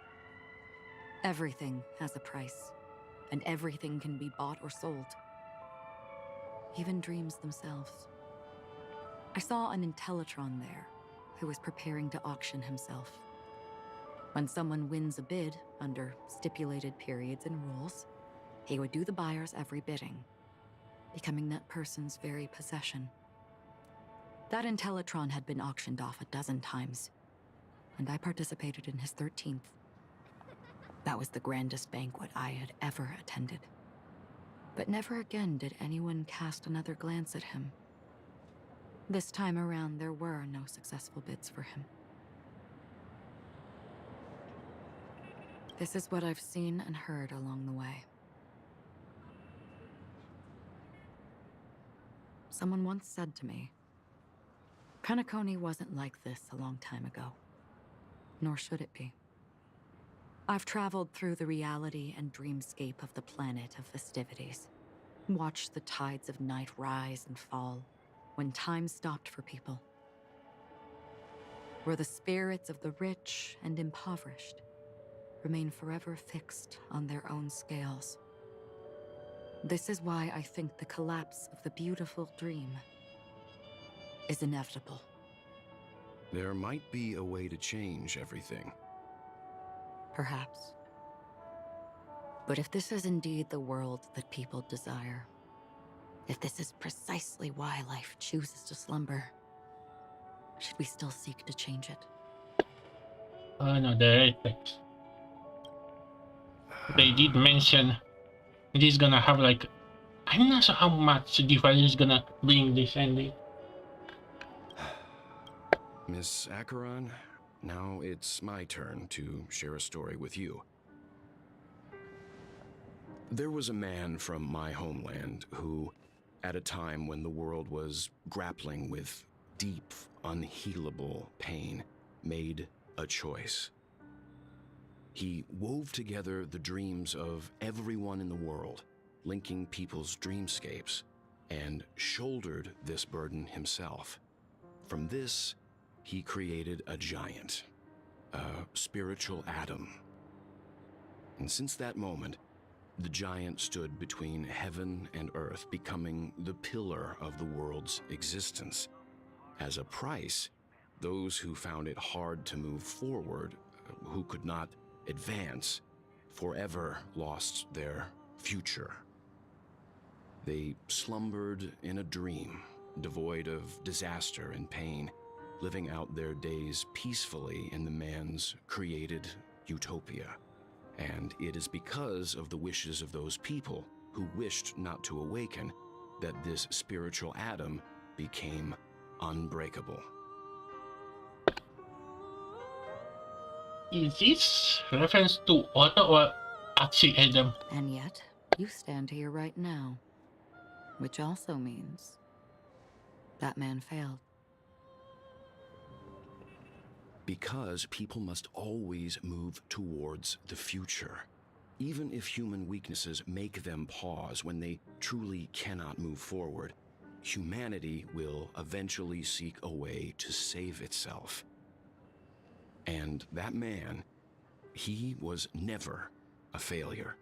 Everything has a price, and everything can be bought or sold. Even dreams themselves. I saw an Intellitron there, who was preparing to auction himself. When someone wins a bid under stipulated periods and rules, he would do the buyer's every bidding, becoming that person's very possession. That Intellitron had been auctioned off a dozen times, and I participated in his 13th. That was the grandest banquet I had ever attended. But never again did anyone cast another glance at him. This time around, there were no successful bids for him. This is what I've seen and heard along the way. Someone once said to me, Penacony wasn't like this a long time ago, nor should it be. I've traveled through the reality and dreamscape of the planet of festivities, watched the tides of night rise and fall when time stopped for people, where the spirits of the rich and impoverished remain forever fixed on their own scales. This is why I think the collapse of the beautiful dream is inevitable. There might be a way to change everything. Perhaps. But if this is indeed the world that people desire, if this is precisely why life chooses to slumber, should we still seek to change it? Oh no, the right text. They did mention it is gonna have like, I'm not sure how much difference is gonna bring this ending. Miss Acheron, now it's my turn to share a story with you. There was a man from my homeland who, at a time when the world was grappling with deep, unhealable pain, made a choice. He wove together the dreams of everyone in the world, linking people's dreamscapes, and shouldered this burden himself. From this, he created a giant, a spiritual atom. And since that moment, the giant stood between heaven and earth, becoming the pillar of the world's existence. As a price, those who found it hard to move forward, who could not advance, forever lost their future. They slumbered in a dream, devoid of disaster and pain, living out their days peacefully in the man's created utopia. And it is because of the wishes of those people who wished not to awaken that this spiritual atom became unbreakable. Is this reference to Otto or actually Adam? And yet, you stand here right now, which also means that man failed. Because people must always move towards the future. Even if human weaknesses make them pause when they truly cannot move forward, humanity will eventually seek a way to save itself. And that man, he was never a failure.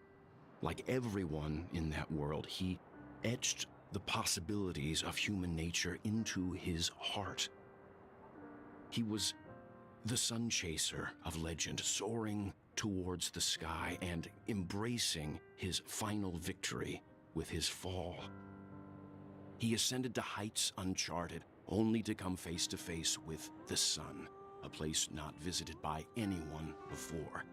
Like everyone in that world, he etched the possibilities of human nature into his heart. He was the sun chaser of legend, soaring towards the sky and embracing his final victory with his fall. He ascended to heights uncharted, only to come face to face with the sun, a place not visited by anyone before.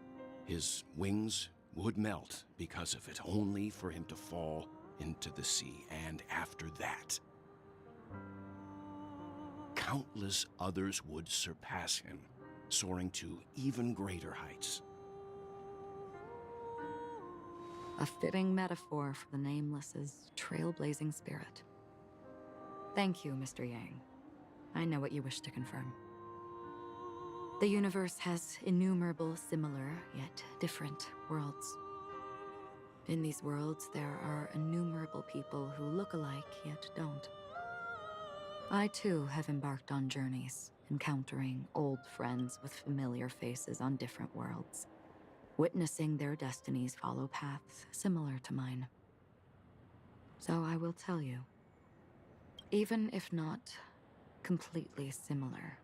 His wings would melt because of it, only for him to fall into the sea. And after that, countless others would surpass him, soaring to even greater heights. A fitting metaphor for the Nameless's trailblazing spirit. Thank you, Mr. Yang. I know what you wish to confirm. The universe has innumerable similar, yet different worlds. In these worlds, there are innumerable people who look alike, yet don't. I too have embarked on journeys, encountering old friends with familiar faces on different worlds, witnessing their destinies follow paths similar to mine. So I will tell you, even if not completely similar,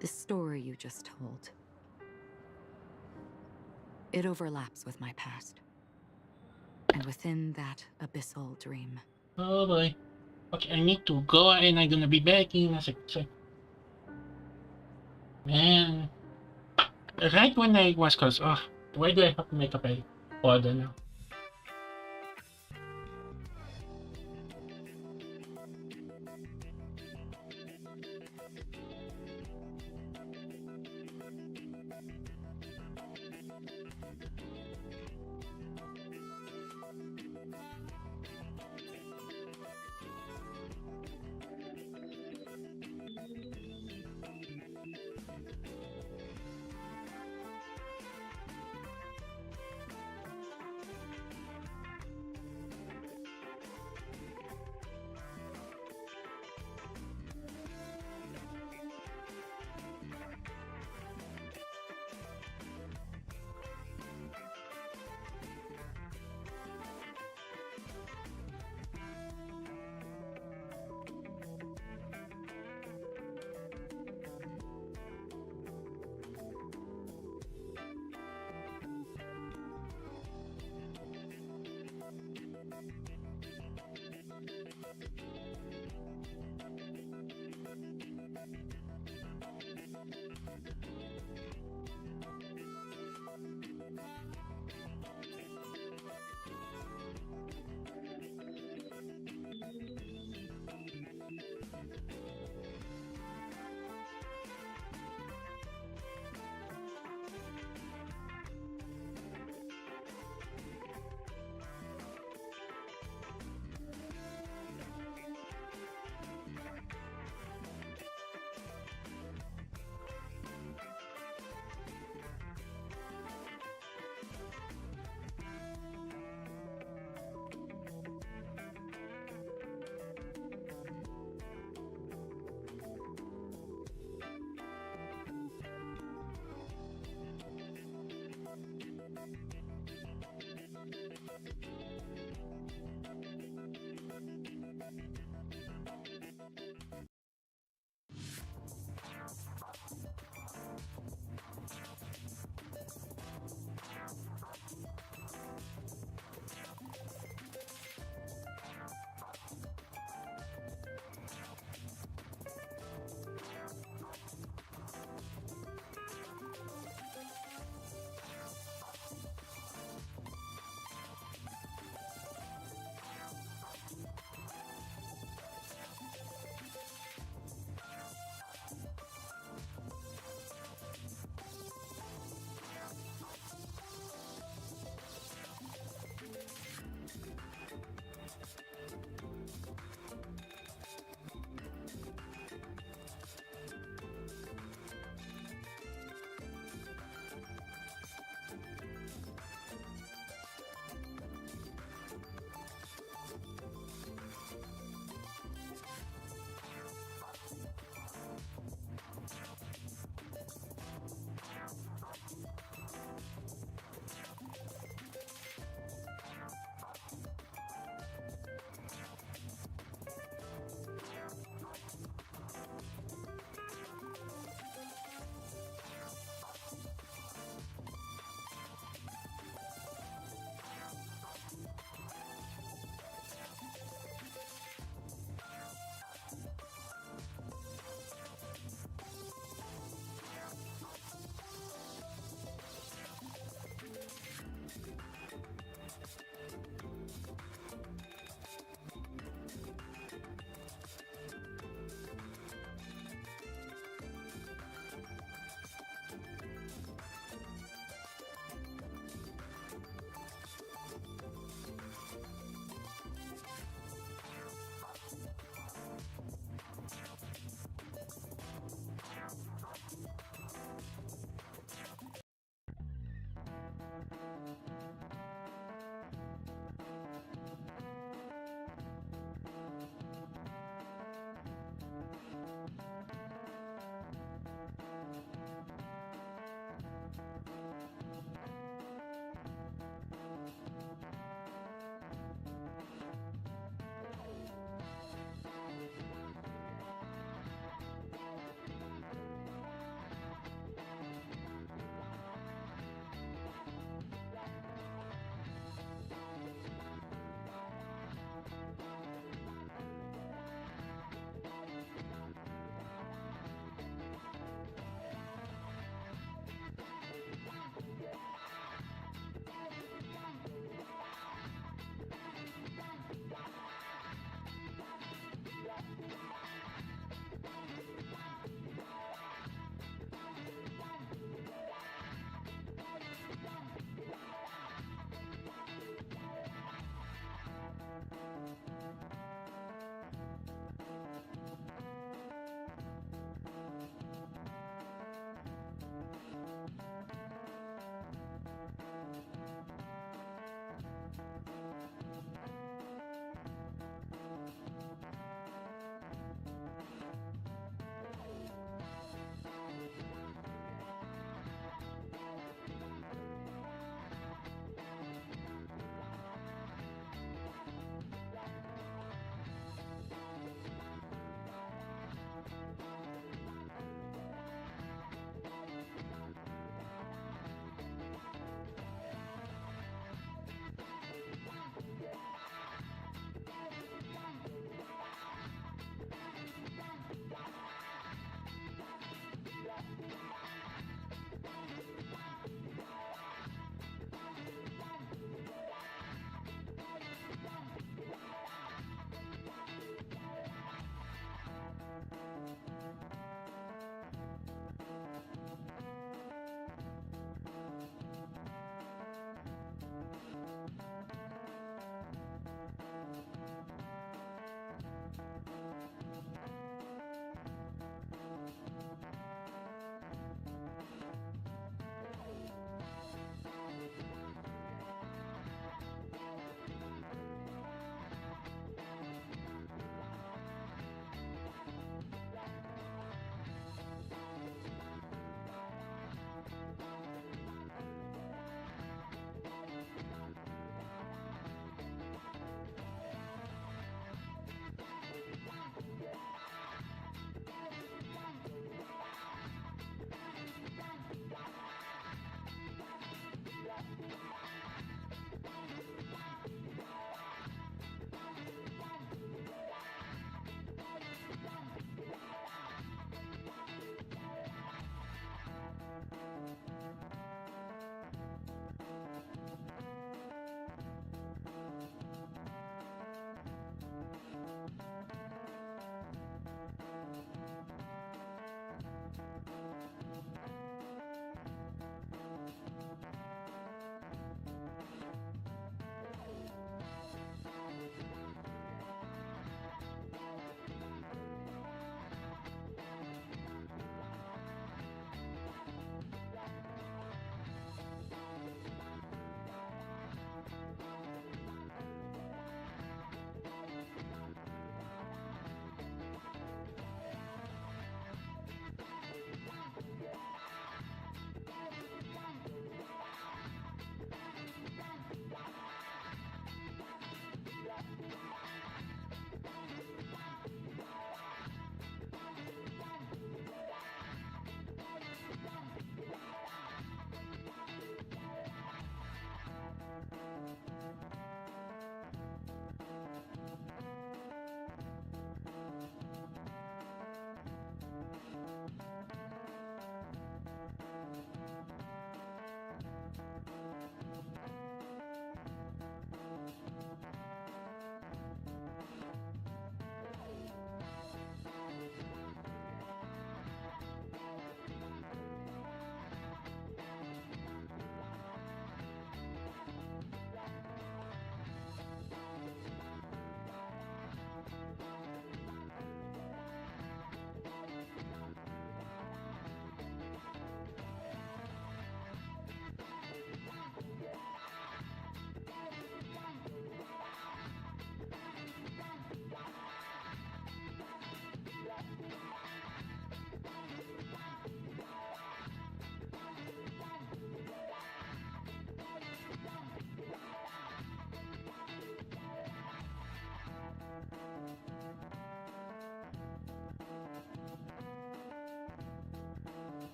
the story you just told, it overlaps with my past. And within that abyssal dream. Oh boy. Okay, I need to go and I'm gonna be back in a sec. Man. Right when I was close. Oh, why do I have to make up a order now?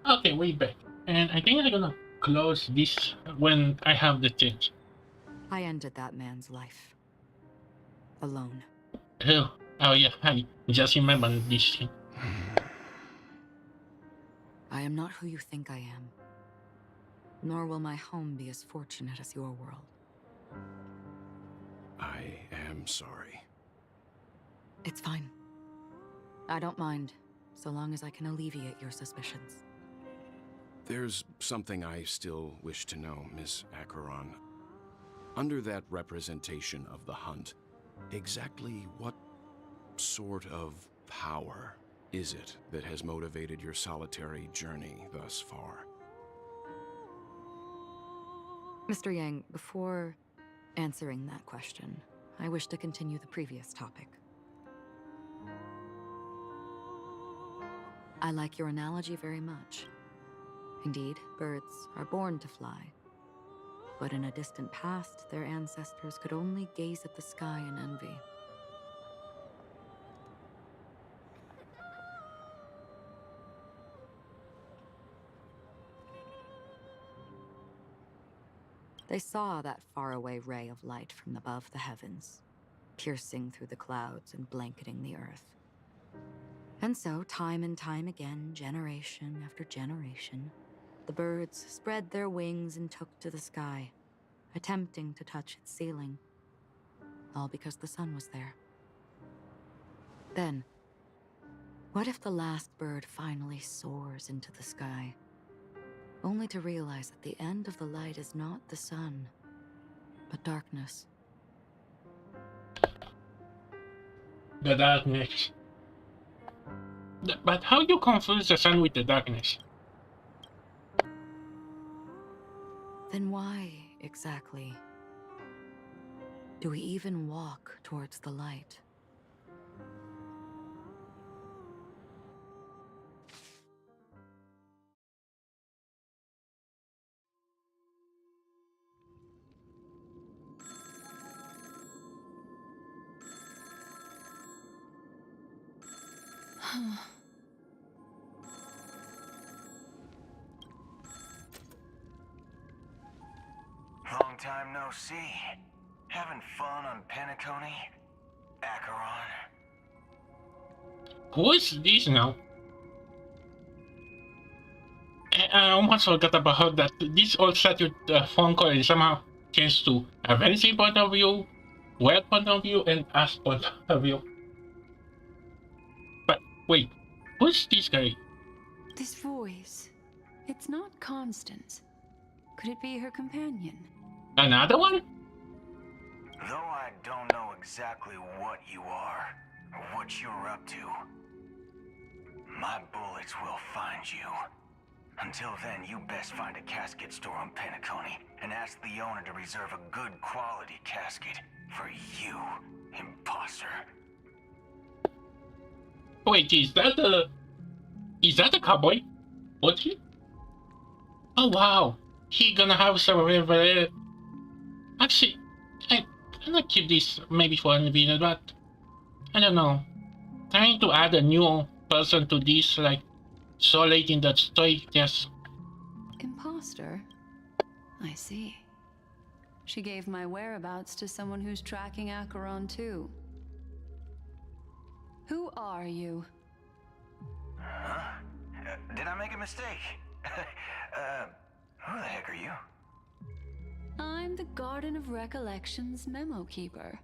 Okay, way back. And I think I'm gonna close this when I have the chance. I ended that man's life. Alone. Oh yeah, I just remember this thing. I am not who you think I am. Nor will my home be as fortunate as your world. I am sorry. It's fine. I don't mind, so long as I can alleviate your suspicions. There's something I still wish to know, Miss Acheron. Under that representation of the hunt, exactly what sort of power is it that has motivated your solitary journey thus far? Mr. Yang, before answering that question, I wish to continue the previous topic. I like your analogy very much. Indeed, birds are born to fly. But in a distant past, their ancestors could only gaze at the sky in envy. They saw that faraway ray of light from above the heavens, piercing through the clouds and blanketing the earth. And so, time and time again, generation after generation, the birds spread their wings and took to the sky, attempting to touch its ceiling, all because the sun was there. Then, what if the last bird finally soars into the sky, only to realize that the end of the light is not the sun, but darkness? The darkness. But how you confuse the sun with the darkness? Then why, exactly, do we even walk towards the light? Long time no see. Having fun on Penacony? Acheron? Who is this now? I almost forgot about how that this all started with a phone call and somehow changed to a Vency point of view, Weld point of view, and us point of view. But wait, who's this guy? This voice, it's not Constance. Could it be her companion? Another one? Though I don't know exactly what you are, or what you're up to, my bullets will find you. Until then, you best find a casket store on Penacony and ask the owner to reserve a good quality casket for you, imposter. Wait, is that a cowboy? What's he? Oh wow, he gonna have some Actually, I'm gonna keep this maybe for a video, but I don't know. Trying to add a new person to this, like, so late in the story, just... Imposter? I see. She gave my whereabouts to someone who's tracking Acheron too. Who are you? Huh? Did I make a mistake? Who the heck are you? I'm the Garden of Recollection's memo keeper.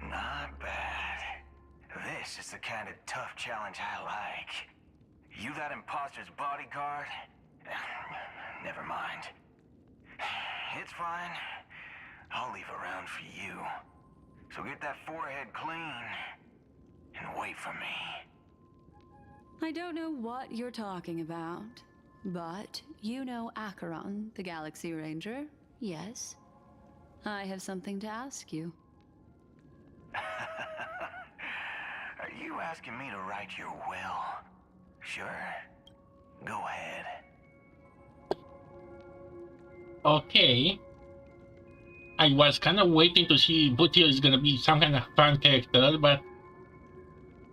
Not bad. This is the kind of tough challenge I like. You that imposter's bodyguard? Never mind. It's fine. I'll leave a round for you. So get that forehead clean and wait for me. I don't know what you're talking about, but you know Acheron, the Galaxy Ranger, yes? I have something to ask you. Are you asking me to write your will? Sure. Go ahead. Okay. I was kind of waiting to see Butio is gonna be some kind of fun character, but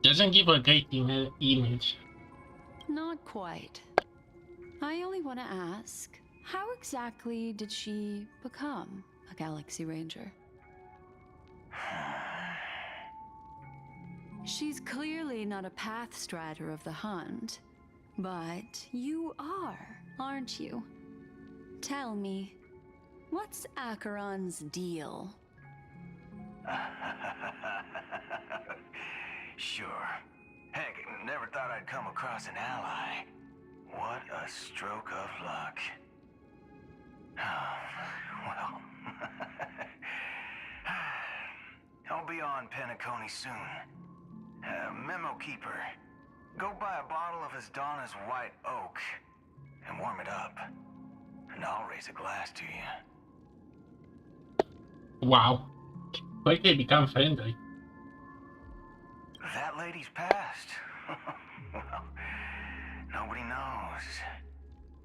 doesn't give a great image. Not quite. I only want to ask, how exactly did she become a Galaxy Ranger? She's clearly not a path strider of the hunt, but you are, aren't you? Tell me, what's Acheron's deal? Sure. Heck, never thought I'd come across an ally. What a stroke of luck. Well, I'll be on Penacony soon. Memo Keeper, go buy a bottle of his Donna's White Oak and warm it up. And I'll raise a glass to you. Wow. Quickly become friendly. That lady's passed. Well, nobody knows.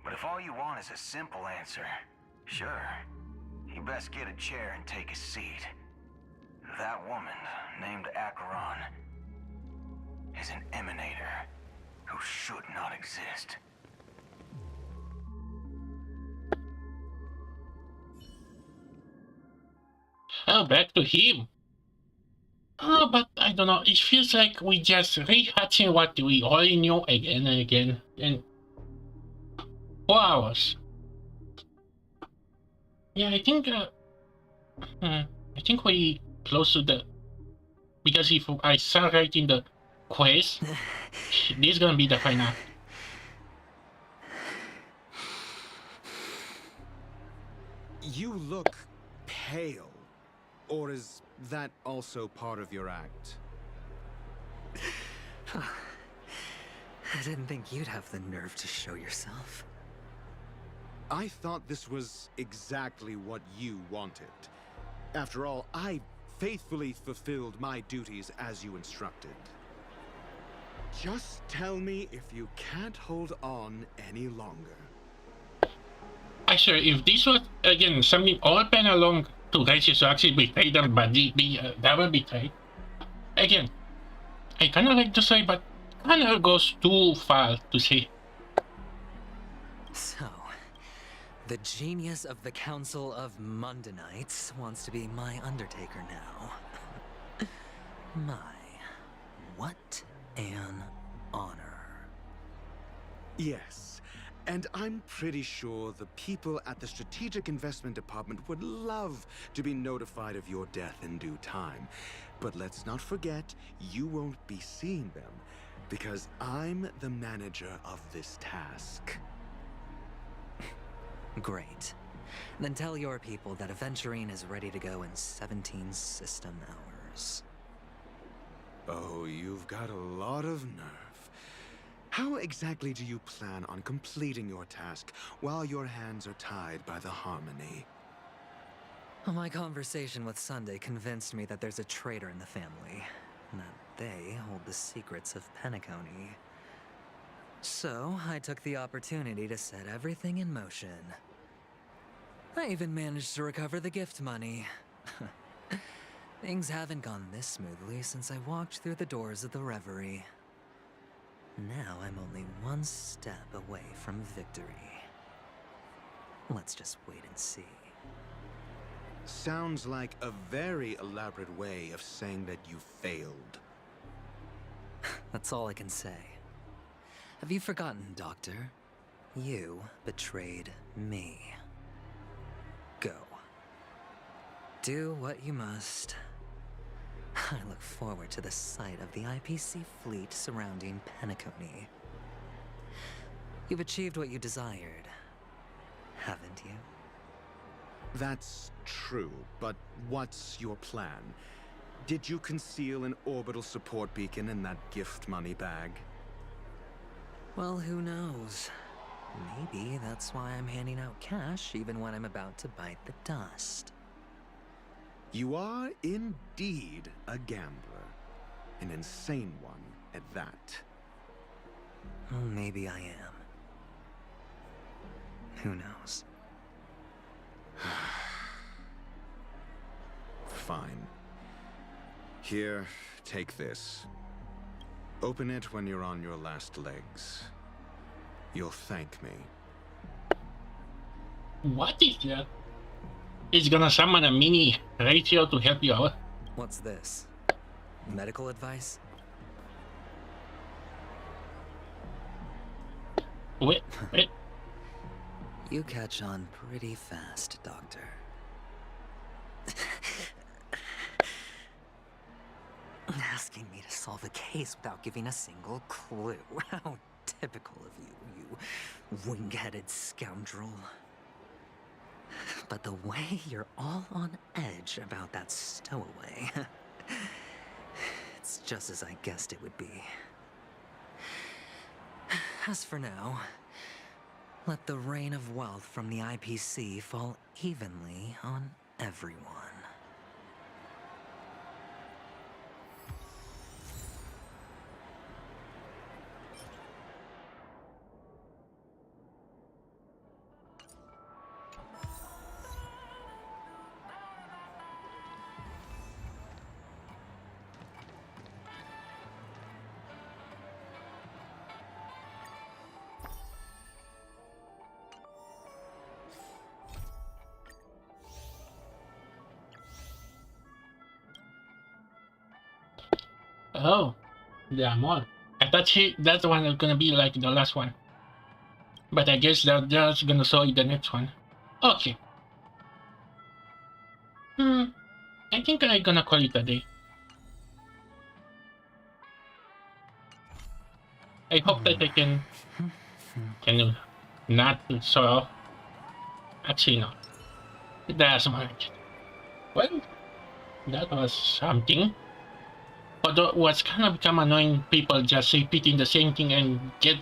But if all you want is a simple answer, sure. You best get a chair and take a seat. That woman, named Acheron, is an emanator who should not exist. Oh, back to him. Oh, but I don't know. It feels like we just rehatching what we already knew again and again in 4 hours. Yeah, I think we close to the, because if I start writing the quest, this is gonna be the final. You look pale. Or is that also part of your act? I didn't think you'd have the nerve to show yourself. I thought this was exactly what you wanted. After all, I faithfully fulfilled my duties as you instructed. Just tell me if you can't hold on any longer. Actually, if this was, again, something all planned along to Regis to actually betray them, but that would betray. Again, I kind of like to say, but kind of goes too far to say. So, the genius of the Council of Mundanites wants to be my Undertaker now. My, what an honor. Yes, and I'm pretty sure the people at the Strategic Investment Department would love to be notified of your death in due time. But let's not forget, you won't be seeing them, because I'm the manager of this task. Great. Then tell your people that Aventurine is ready to go in 17 system hours. Oh, you've got a lot of nerve. How exactly do you plan on completing your task while your hands are tied by the Harmony? My conversation with Sunday convinced me that there's a traitor in the family, and that they hold the secrets of Penacony. So, I took the opportunity to set everything in motion. I even managed to recover the gift money. Things haven't gone this smoothly since I walked through the doors of the Reverie. Now I'm only one step away from victory. Let's just wait and see. Sounds like a very elaborate way of saying that you failed. That's all I can say. Have you forgotten, Doctor? You betrayed me. Go. Do what you must. I look forward to the sight of the IPC fleet surrounding Penacony. You've achieved what you desired, haven't you? That's true, but what's your plan? Did you conceal an orbital support beacon in that gift money bag? Well, who knows? Maybe that's why I'm handing out cash even when I'm about to bite the dust. You are indeed a gambler. An insane one at that. Well, maybe I am. Who knows? Fine. Here, take this. Open it when you're on your last legs. You'll thank me. What is that? It's gonna summon a mini ratio to help you out. What's this? Medical advice? Wait. You catch on pretty fast, Doctor. Asking me to solve a case without giving a single clue. How typical of you, you wing-headed scoundrel. But the way you're all on edge about that stowaway, it's just as I guessed it would be. As for now, let the rain of wealth from the IPC fall evenly on everyone. Oh, there are more. I thought that one was gonna be like the last one. But I guess they're just gonna show you the next one. Okay. I think I'm gonna call it a day. I hope that I can not so. Actually, no. That's much. Well, that was something. Although it was kind of become annoying, people just repeating the same thing and get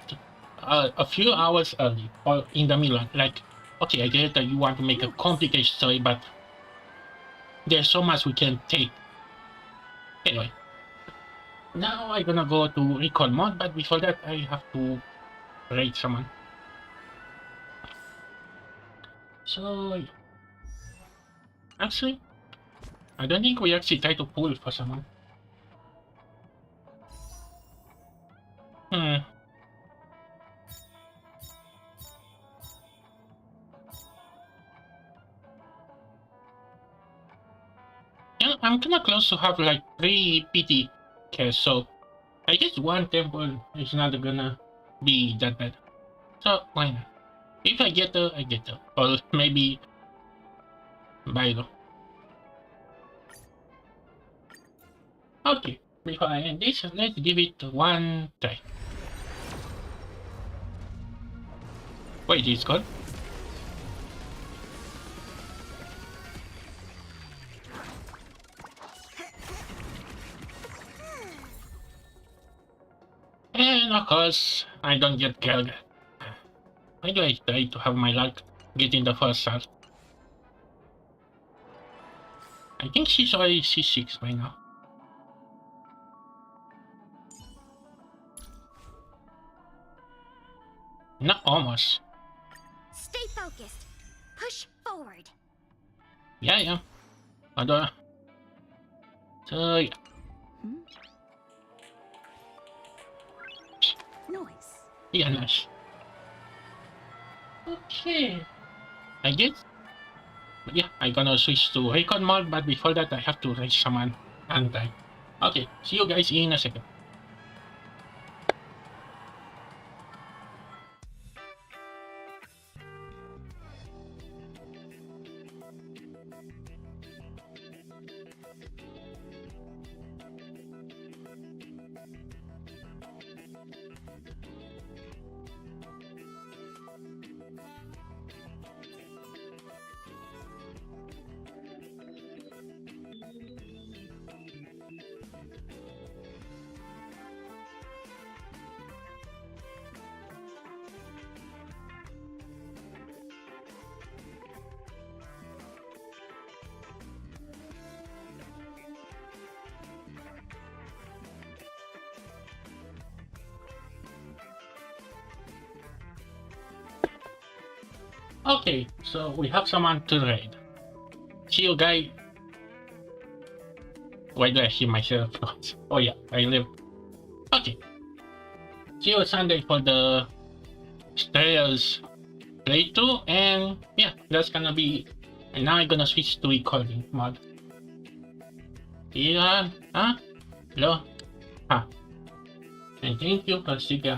a few hours early or in the middle. Like, okay, I get that you want to make a complicated story, but there's so much we can take. Anyway, now I'm gonna go to record mode, but before that, I have to raid someone. So, actually, I don't think we actually try to pull for someone. Yeah, I'm kinda close to have like 3 PT cares, so I guess one temple is not gonna be that bad. So why not? If I get her, I get her. Or maybe Byro. Okay, before I end this, let's give it one try. Wait, it's gone? And of course, I don't get killed. Why do I try to have my luck getting the first shot? I think she's already C6 by now. Not almost. Stay focused. Push forward. Yeah. Although, so yeah. Noise. Yeah, nice. Okay. I guess. But yeah, I'm gonna switch to record mode, but before that I have to raise someone Honkai. Okay, see you guys in a second. Okay, so we have someone to raid. See you guys. Why do I hear myself? Oh yeah, I live. Okay, see you Sunday for the Trails playthrough, and yeah, that's gonna be. And now I'm gonna switch to recording mode. Ilan, huh? Hello, huh? And thank you for sticking